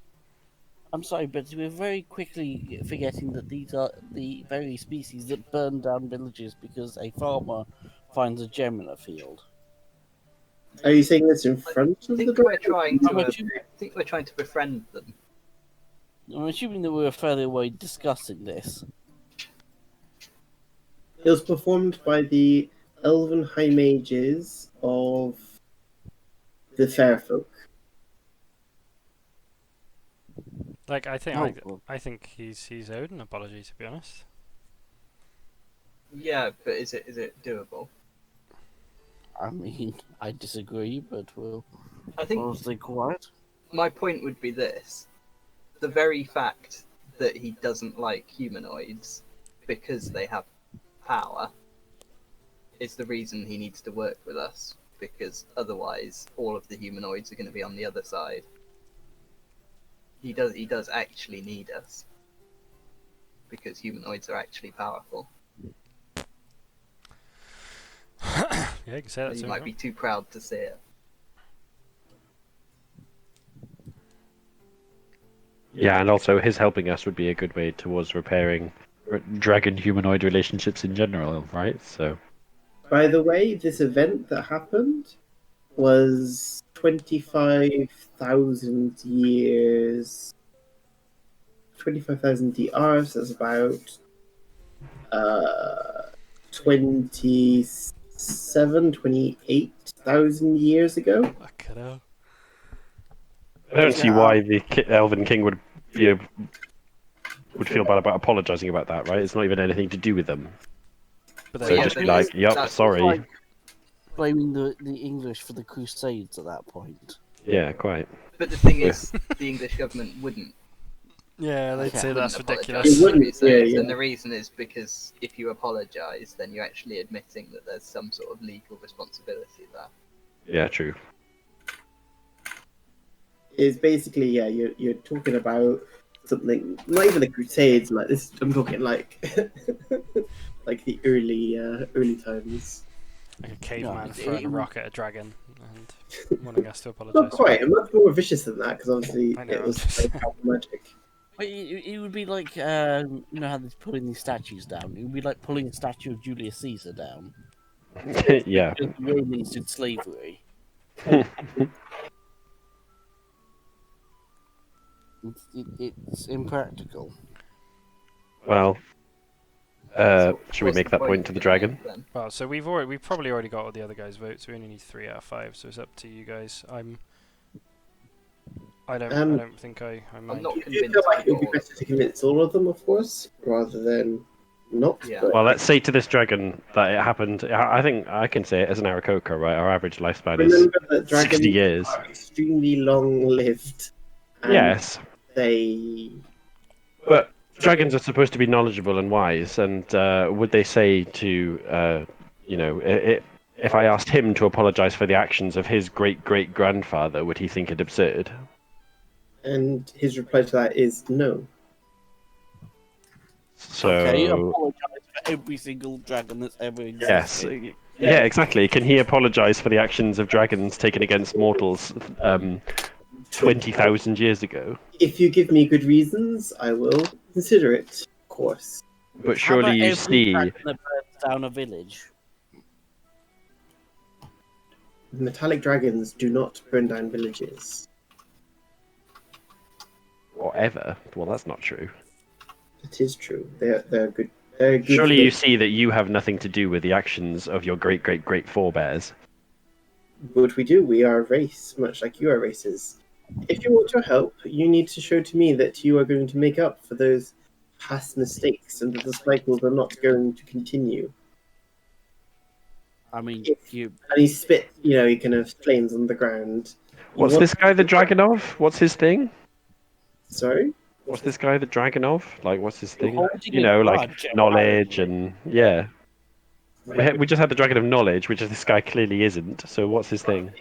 I'm sorry, but we're very quickly forgetting that these are the very species that burn down villages because a farmer finds a gem in a field. Are you saying this in front I of the think we're dragon? trying to. I'm I assuming, think we're trying to befriend them. I'm assuming that we're further away discussing this. It was performed by the elven high mages of the fair folk. Like, I think Oh, I think he's owed an apology, to be honest. Yeah, but is it doable? I mean, I disagree, but I think we'll stay quiet. my point would be this: the very fact that he doesn't like humanoids because they have power is the reason he needs to work with us, because otherwise all of the humanoids are going to be on the other side. He does actually need us because humanoids are actually powerful. Yeah, you can say that You to might him. be too proud to say it. Yeah, and also his helping us would be a good way towards repairing dragon humanoid relationships in general, right? So By the way, this event that happened was 25,000 years. 25,000 DRs, so that's about 28,000 years ago. Fucking hell. I don't see Yeah. why the Elven King would feel bad about apologising about that, right? It's not even anything to do with them. But So then yeah, just but be like, "Yup, that's sorry." like blaming the English for the Crusades at that point. Yeah, quite. But the thing is, the English government wouldn't. yeah, they'd say wouldn't that's apologise ridiculous. It wouldn't, for yeah, it, yeah. And the reason is because if you apologise, then you're actually admitting that there's some sort of legal responsibility there. Yeah, true. Is basically, yeah, you're talking about something, not even the Crusades, like this. I'm talking like like the early times. Like a caveman it- throwing a it- rock at a dragon and wanting us to Not apologise. quite. I'm much more vicious than that because obviously I know, it was I'm just- like magic. But it would be like, you know how they're pulling these statues down? It would be like pulling a statue of Julius Caesar down. Yeah. Because the Romans did slavery. It's impractical. Well, So should we what's make that point to the of giving dragon? it then? Well, so we've probably already got all the other guys' votes. We only need 3 out of 5, so it's up to you guys. I don't think I I'm mind. not Do you convinced. feel like it would be at all. better to convince all of them, of course, rather than not? Yeah. But Well, let's say to this dragon that it happened. I think I can say it as an Aarakocra, right? Our average lifespan is remember that 60 dragons years. are extremely long-lived. And Yes, they but dragons are supposed to be knowledgeable and wise, and would they say to, if I asked him to apologize for the actions of his great-great-grandfather, would he think it absurd? and his reply to that is no. So, Okay, apologise for every single dragon that's ever yes. existed. Yeah, exactly. Can he apologize for the actions of dragons taken against mortals 20,000 years ago? If you give me good reasons, I will consider it, of course. But How surely about you every see... dragon that burns down a village? Metallic dragons do not burn down villages. Whatever. Well, that's not true. It is true. They're good. They're good. Surely you see that you have nothing to do with the actions of your great-great-great forebears. What we do, we are a race, much like you are races. If you want your help, you need to show to me that you are going to make up for those past mistakes and that the cycles are not going to continue. I mean, you. And he spit, he kind of flames on the ground. You What's want- this guy the Dragonov? What's his thing? Sorry? What's this guy the Dragonov? Like, what's his thing? holding You a know, like grudge, knowledge apparently. and yeah. We just had the Dragon of Knowledge, which this guy clearly isn't. So what's his thing?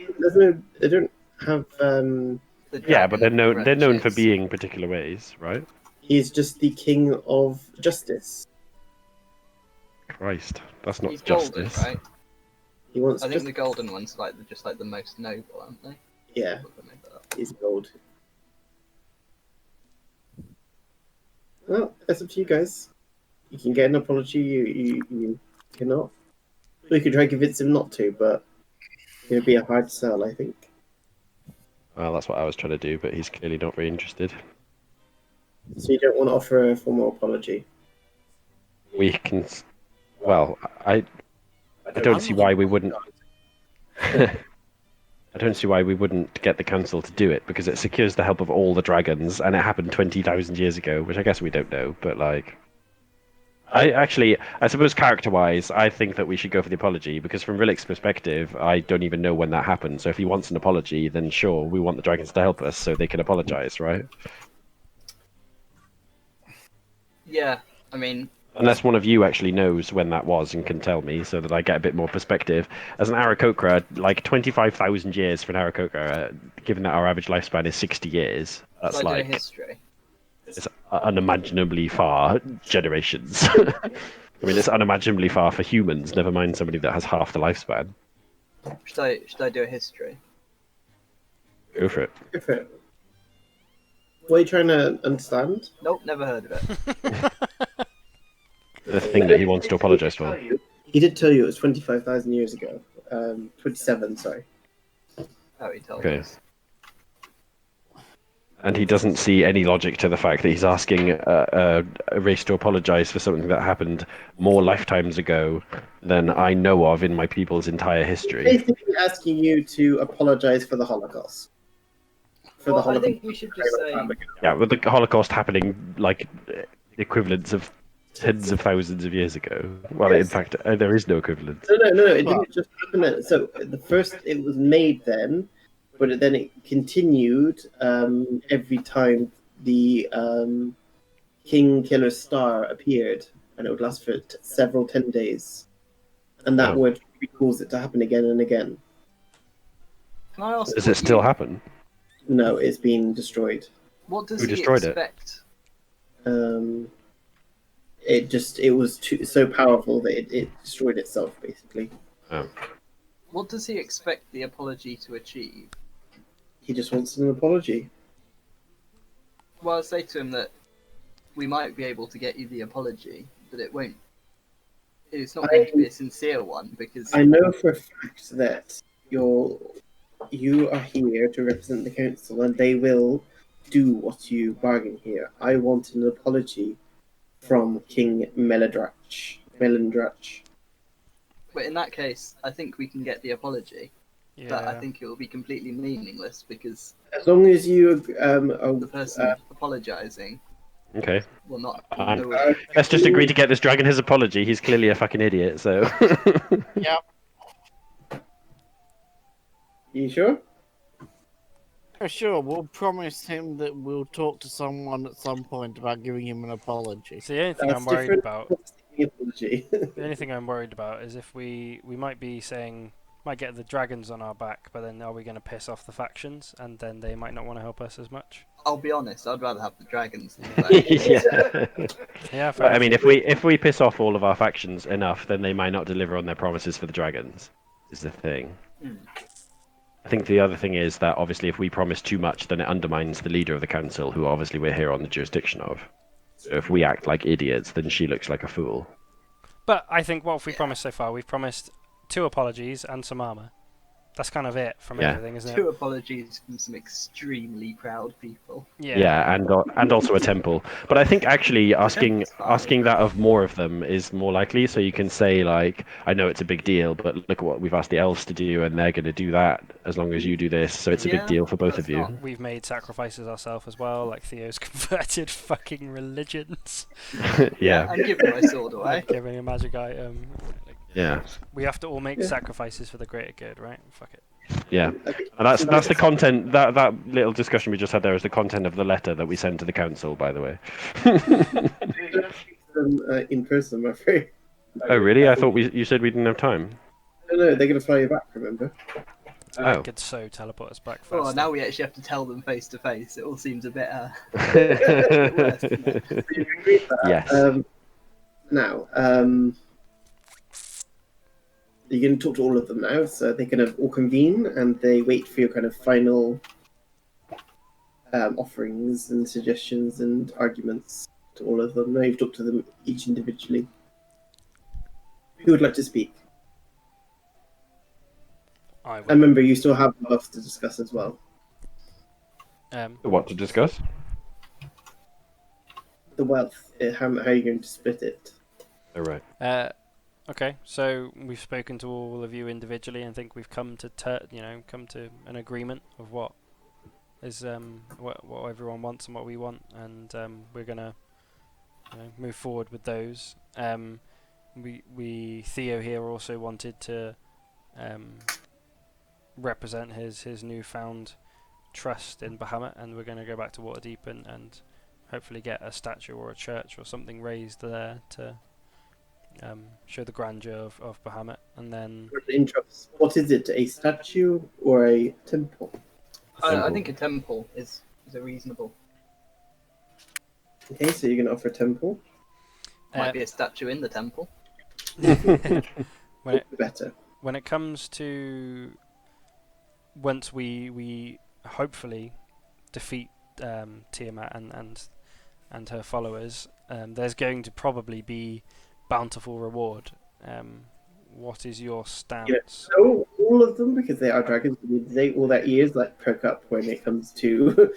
They don't have. The Yeah, but dragon they're known for grudges. being particular ways, right? He's just the king of justice. Christ, that's not He's golden, justice. right? He wants I think just. the golden ones just like the most noble, aren't they? Yeah, Look, I made that up. he's gold. Well, that's up to you guys. You can get an apology. You cannot. We could try to convince him not to, but it'd be a hard sell, I think. Well, that's what I was trying to do, but he's clearly not very interested. So you don't want to offer a formal apology. We can. Well, I don't see why we wouldn't. I don't see why we wouldn't get the council to do it, because it secures the help of all the dragons, and it happened 20,000 years ago, which I guess we don't know, but like. I suppose character-wise, I think that we should go for the apology, because from Rhillik's perspective, I don't even know when that happened. So if he wants an apology, then sure, we want the dragons to help us so they can apologize, right? Yeah, I mean, Unless one of you actually knows when that was and can tell me, so that I get a bit more perspective. As an Aarakocra, like 25,000 years for an Aarakocra, given that our average lifespan is 60 years, that's I do a like history. it's unimaginably far generations. I mean, it's unimaginably far for humans. Never mind somebody that has half the lifespan. Should I do a history? Go for it. Go for it. What are you trying to understand? Nope, never heard of it. The thing that he wants to apologize for. He did tell you it was 25,000 years ago. 27, sorry. Oh, he told Okay. us. And he doesn't see any logic to the fact that he's asking a race to apologize for something that happened more lifetimes ago than I know of in my people's entire history. Basically asking you to apologize for the Holocaust. Well, I think we should just say Yeah, with the Holocaust happening like equivalents of tens of thousands of years ago. Well, in Yes. fact, there is no equivalent. No, it didn't just happen then. So the first, it was made then, but then it continued every time the King Killer Star appeared, and it would last for several 10 days. And that Oh. would cause it to happen again and again. Can I ask? Does what it still you- happen? No, it's been destroyed. What does Who he destroyed it? expect? It was so powerful that it destroyed itself, basically. Oh. What does he expect the apology to achieve? He just wants an apology. Well, I'll say to him that we might be able to get you the apology, but it won't. It's not going to be a sincere one because I know for a fact that you are here to represent the council, and they will do what you bargain here. I want an apology from King Melandrach. But in that case, I think we can get the apology. But I think it will be completely meaningless because As long as you are the person apologizing Okay. will not. Um, know- Let's just agree to get this dragon his apology. He's clearly a fucking idiot, so. Yep. You sure? Sure, we'll promise him that we'll talk to someone at some point about giving him an apology. So the only thing That's I'm worried different. about, Apology. the only thing I'm worried about is if we might be saying, might get the dragons on our back, but then are we going to piss off the factions, and then they might not want to help us as much? I'll be honest. I'd rather have the dragons. Than the factions. Yeah. Yeah, fair But, I enough. mean, if we piss off all of our factions enough, then they might not deliver on their promises for the dragons. Is the thing. Hmm. I think the other thing is that obviously if we promise too much, then it undermines the leader of the council, who obviously we're here on the jurisdiction of. So if we act like idiots, then she looks like a fool. But I think what have we promised so far? We've promised 2 apologies and some armor. that's kind of it from Yeah. everything, isn't it? Two apologies from some extremely proud people. Yeah, and also a temple. But I think actually asking temple's fine. that of more of them is more likely. So you can say like, I know it's a big deal, but look at what we've asked the elves to do, and they're going to do that as long as you do this. So it's a big Yeah, deal for both that's of you. not- We've made sacrifices ourselves as well, like Theo's converted fucking religions. Yeah, and giving my sword away. Like giving a magic item. Like, yeah, we have to all make Yeah. sacrifices for the greater good, right? Fuck it. yeah. And that's the content. That little discussion we just had there is the content of the letter that we send to the council. By the way. You don't have to speak to them in person, I'm afraid. Oh really? I thought you said we didn't have time. No, they're going to fly you back, remember? I Oh. could so teleport us back faster. Oh, now we actually have to tell them face to face. It all seems a bit. Yes. Now, you're going to talk to all of them now, so they kind of all convene and they wait for your kind of final offerings and suggestions and arguments to all of them. Now you've talked to them each individually. Who would like to speak? I And would. remember, you still have buffs to discuss as well. What to discuss? The wealth, how are you going to split it? Oh right. Okay, so we've spoken to all of you individually, and think we've come to come to an agreement of what is what everyone wants and what we want, and we're gonna move forward with those. We Theo here also wanted to represent his newfound trust in Bahamut, and we're going to go back to Waterdeep and hopefully get a statue or a church or something raised there to show the grandeur of Bahamut. And then What is it, a statue or a temple? I think a temple is a reasonable. Okay, so you're going to offer a temple? Might be a statue in the temple. Better. when it comes to once we hopefully defeat Tiamat and her followers, there's going to probably be bountiful reward. What is your stance? Yeah. So all of them, because they are dragons, they all their ears like perk up when it comes to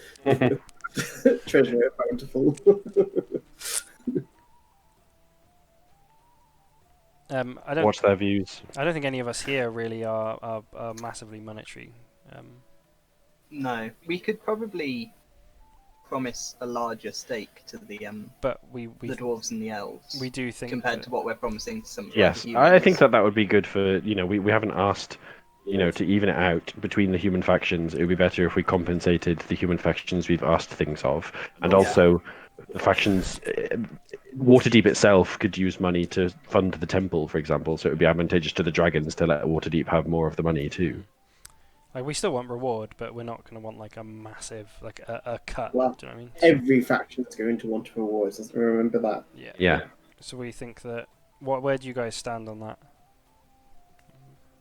treasure bountiful. I don't. What's their views? I don't think any of us here really are massively monetary. No, we could probably promise a larger stake to the But we dwarves and the elves. we do think compared that- to what we're promising to some. Yes, humans. I think that would be good for we haven't asked to even it out between the human factions. It would be better if we compensated the human factions we've asked things of, and also the factions. Waterdeep itself could use money to fund the temple, for example. So it would be advantageous to the dragons to let Waterdeep have more of the money too. Like, we still want reward, but we're not going to want like a massive a cut. Well, Do you know what I mean? Every faction is going to want rewards. Remember that. Yeah. Yeah, So we think that. Where do you guys stand on that?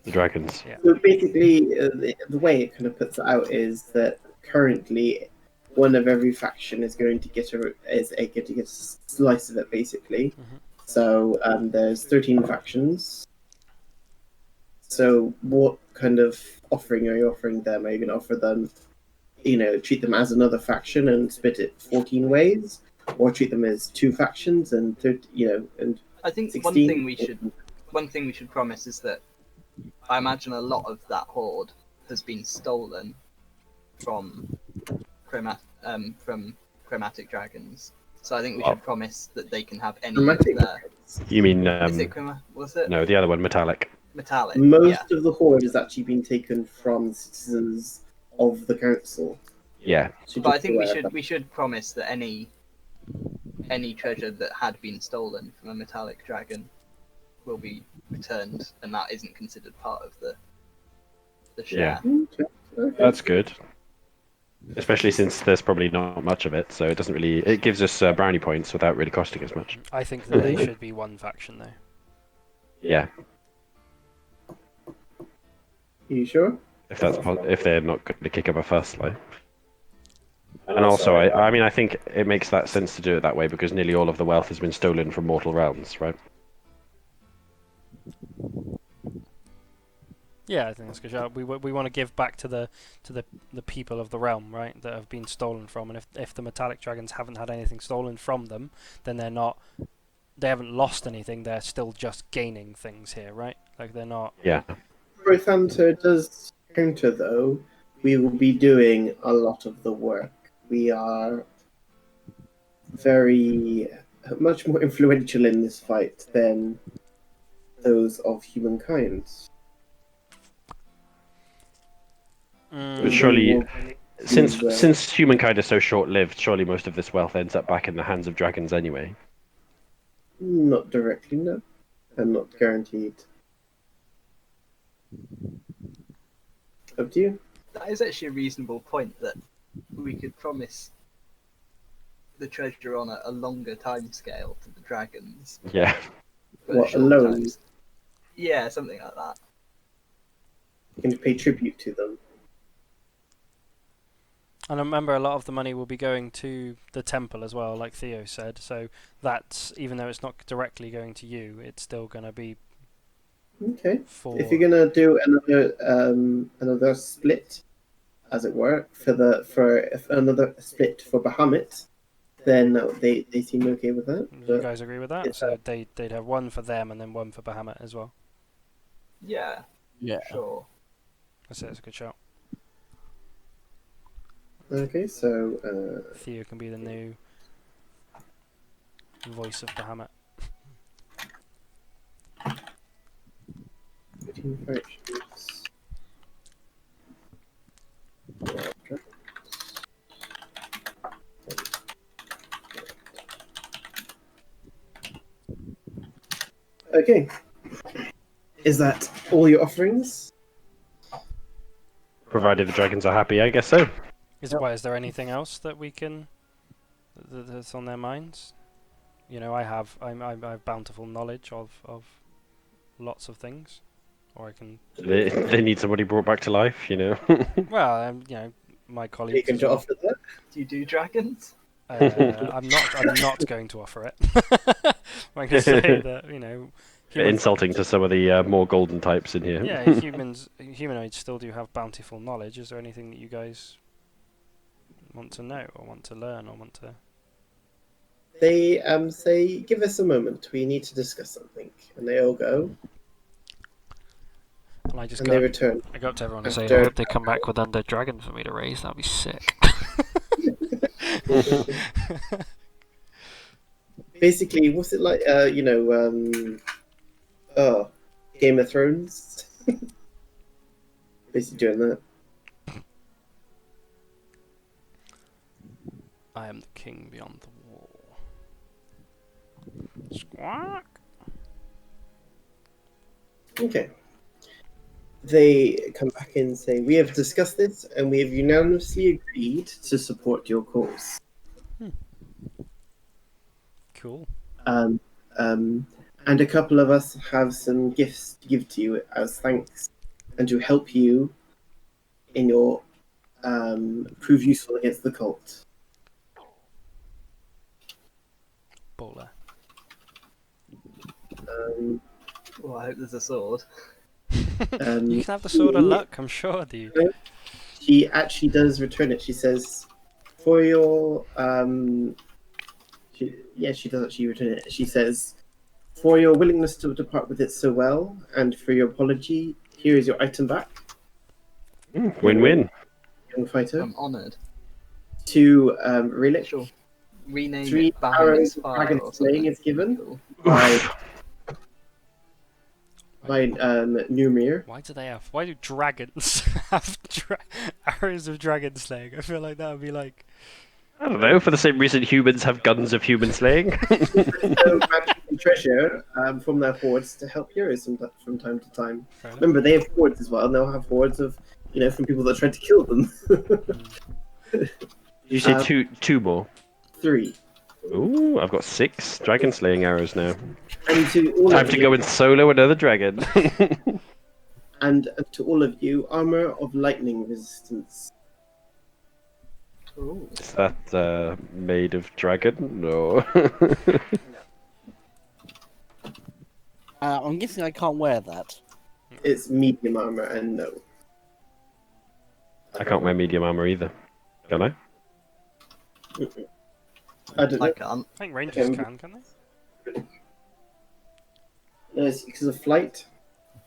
the dragons. Yeah. So basically, the way it kind of puts it out is that currently, one of every faction is going to get a slice of it, basically. Mhm. So there's 13 factions. So what kind of offering are you offering them? Are you going to offer them, treat them as another faction and split it 14 ways, or treat them as two factions and and I think 16? one thing we should promise is that I imagine a lot of that hoard has been stolen from chromatic dragons. So I think we should promise that they can have any of Chromatic their. You mean Is it was it no, the other one, metallic. metallic? Most of the hoard has actually been taken from citizens of the council. Yeah, So But I just think aware of that. we should promise that any treasure that had been stolen from a metallic dragon will be returned, and that isn't considered part of the share. Okay. that's good. Especially since there's probably not much of it, so it doesn't really. It gives us brownie points without really costing us much. I think that they should be one faction though. Yeah, You sure? if they're not going to kick up a fuss, like. And also, I mean, I think it makes that sense to do it that way because nearly all of the wealth has been stolen from mortal realms, right? Yeah, I think that's a good shout. We want to give back to the people of the realm, right? That have been stolen from, and if the metallic dragons haven't had anything stolen from them, then they haven't lost anything. They're still just gaining things here, right? Like they're not. Yeah. If Hunter does counter, though, we will be doing a lot of the work. We are very much more influential in this fight than those of humankind. But surely, will since humankind is so short-lived, surely most of this wealth ends up back in the hands of dragons anyway. Not directly, no. And not guaranteed. Up to you. That is actually a reasonable point that we could promise the treasure on a longer time scale to the dragons. Yeah. but What, shorter alone? times. Yeah, something like that. You can pay tribute to them. And I remember a lot of the money will be going to the temple as well, like Theo said. So that's, even though it's not directly going to you, it's still going to be Okay. for. If you're gonna do another split, as it were, for another split for Bahamut, then they seem okay with that. You But guys agree with that? it's, So they'd have one for them and then one for Bahamut as well. Yeah, Yeah. sure. I say it's a good shout. okay, so Theo can be the new voice of Bahamut. 15 fractions. Okay. Is that all your offerings? Provided the dragons are happy, I guess so. Is there anything else that we can that's on their minds? You know, I have bountiful knowledge of lots of things, or I can. They need somebody brought back to life, you know. Well, you know, my You colleagues. can As well. offer that. Do you do dragons? I'm not going to offer it. I can say that, you know. Insulting to some of the more golden types in here. Yeah, humanoids still do have bountiful knowledge. Is there anything that you guys want to know, or want to learn, or want to? They say, "Give us a moment. We need to discuss something," and they all go. And I just And go. they return. I go up to everyone and say, After- "I hope they come back with undead dragon for me to raise. That'd be sick." Basically, what's it like? Game of Thrones. Basically doing that. I am the king beyond the wall. Squawk. Okay. They come back and say, "We have discussed this, and we have unanimously agreed to support your cause." Cool. And a couple of us have some gifts to give to you as thanks, and to help you in your prove useful against the cult. Baller. Well, I hope there's a sword. You can have the sword of luck, I'm sure, dude. She actually does return it. She says, "For your she does actually return it. She says, "For your willingness to depart with it so well, and for your apology, here is your item back." Win-win. Young fighter. I'm honoured. To Rhillik. Sure. Rename 3 it arrows Bahamut's of Fire dragon or slaying something. is given Cool. by Numir. Why do dragons have arrows of dragon slaying? I feel like that would be like. I don't know, for the same reason humans have guns of human slaying. So magical treasure from their hoards to help heroes from time to time. Remember, they have hoards as well, and they'll have hoards of, from people that tried to kill them. You say two more. 3. Ooh, I've got 6 dragon slaying arrows now. And to all Time of to you, go and solo another dragon. and to all of you, armor of lightning resistance. Ooh. Is that made of dragon? No. I'm guessing I can't wear that. It's medium armor, and no. I can't wear medium armor either. Can I? I don't I know. can't. I think rangers Um, can they? No, it's because of flight.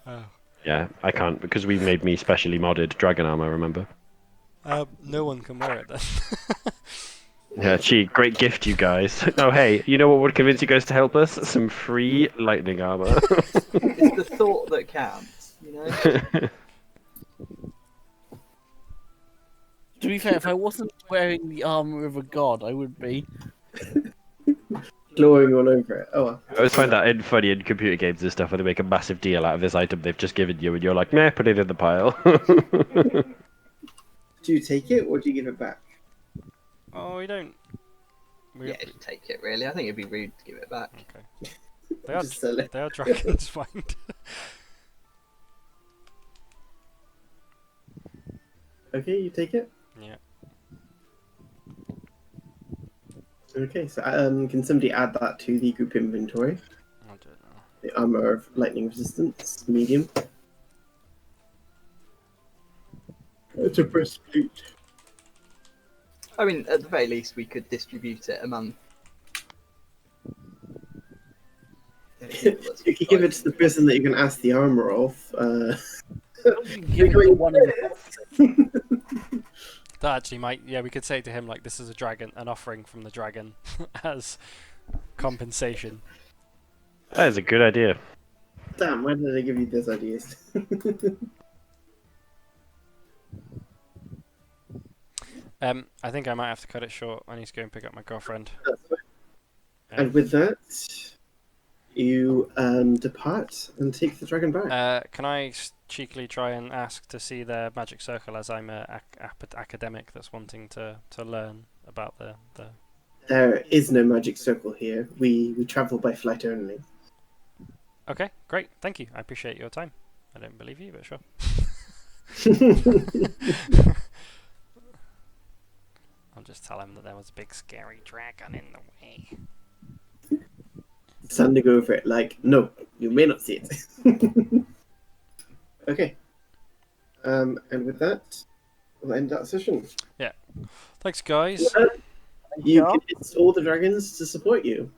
Oh. Yeah, I can't because we made me specially modded dragon armor. Remember? No one can wear it then. Yeah, gee, great gift, you guys. Oh, hey, you know what would convince you guys to help us? Some free lightning armor. It's the thought that counts, you know? To be fair, if I wasn't wearing the armor of a god, I would be. Glowing all over it. Oh, well. I always find that funny in computer games and stuff where they make a massive deal out of this item they've just given you, and you're like, meh, put it in the pile. Do you take it or do you give it back? Oh, we don't. We, Yeah, if you take it, really. I think it'd be rude to give it back. Okay. They are, Just sell it. they are dragons, find. Okay, you take it. Yeah. Okay, so can somebody add that to the group inventory? I don't know. The armor of lightning resistance, medium. It's a breastplate. I mean, at the very least, we could distribute it among. You could give it to the person that you can ask the armor of. Give it to one of the That actually might. Yeah, we could say to him like, "This is a dragon, an offering from the dragon, as compensation." That is a good idea. Damn, why did I give you those ideas? I think I might have to cut it short. I need to go and pick up my girlfriend. That's fine. And with that, you depart and take the dragon back. Can I cheekily try and ask to see their magic circle, as I'm a academic that's wanting to learn about the. There is no magic circle here. We travel by flight only. Okay, great. Thank you. I appreciate your time. I don't believe you, but sure. I'll just tell him that there was a big scary dragon in the way. Standing over it like, no, you may not see it. Okay. And with that, we'll end that session. Thanks, guys. You convinced all the dragons to support you.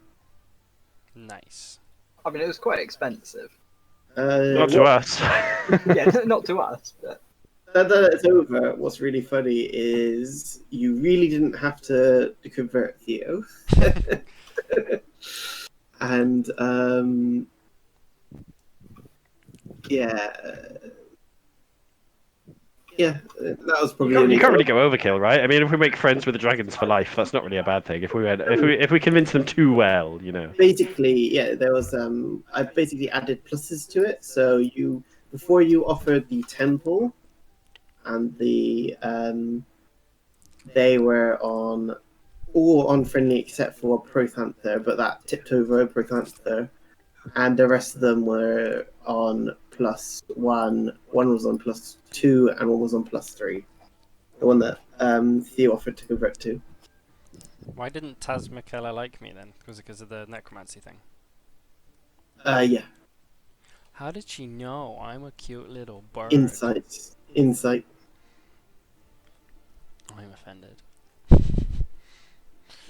Nice. I mean, it was quite expensive. Not to us. Yeah, not to us, but. Now that it's over, what's really funny is you really didn't have to convert Theo. And, yeah. Yeah, that was probably... You can't really go overkill, right? I mean, if we make friends with the dragons for life, that's not really a bad thing. If we convince them too well, you know. Basically, yeah, there was I basically added pluses to it. So before you offered the temple and the they were all on friendly except for Prothanther, but that tipped over Prothanther, and the rest of them were on +1. One was on +2, and one was on +3. The one that Theo offered to convert to. Why didn't Taz Michaela like me then? Because of the necromancy thing. Yeah, How did she know I'm a cute little bird? insight. I'm offended.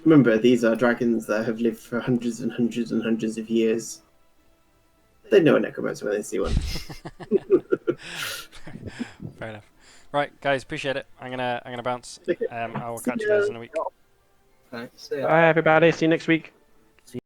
Remember, these are dragons that have lived for hundreds and hundreds and hundreds of years. They know a necromancer when they see one. Fair enough. Right, guys, appreciate it. I'm gonna bounce. Okay. I will See catch you ya. guys in a week. Right, so yeah. Bye, everybody. See you next week.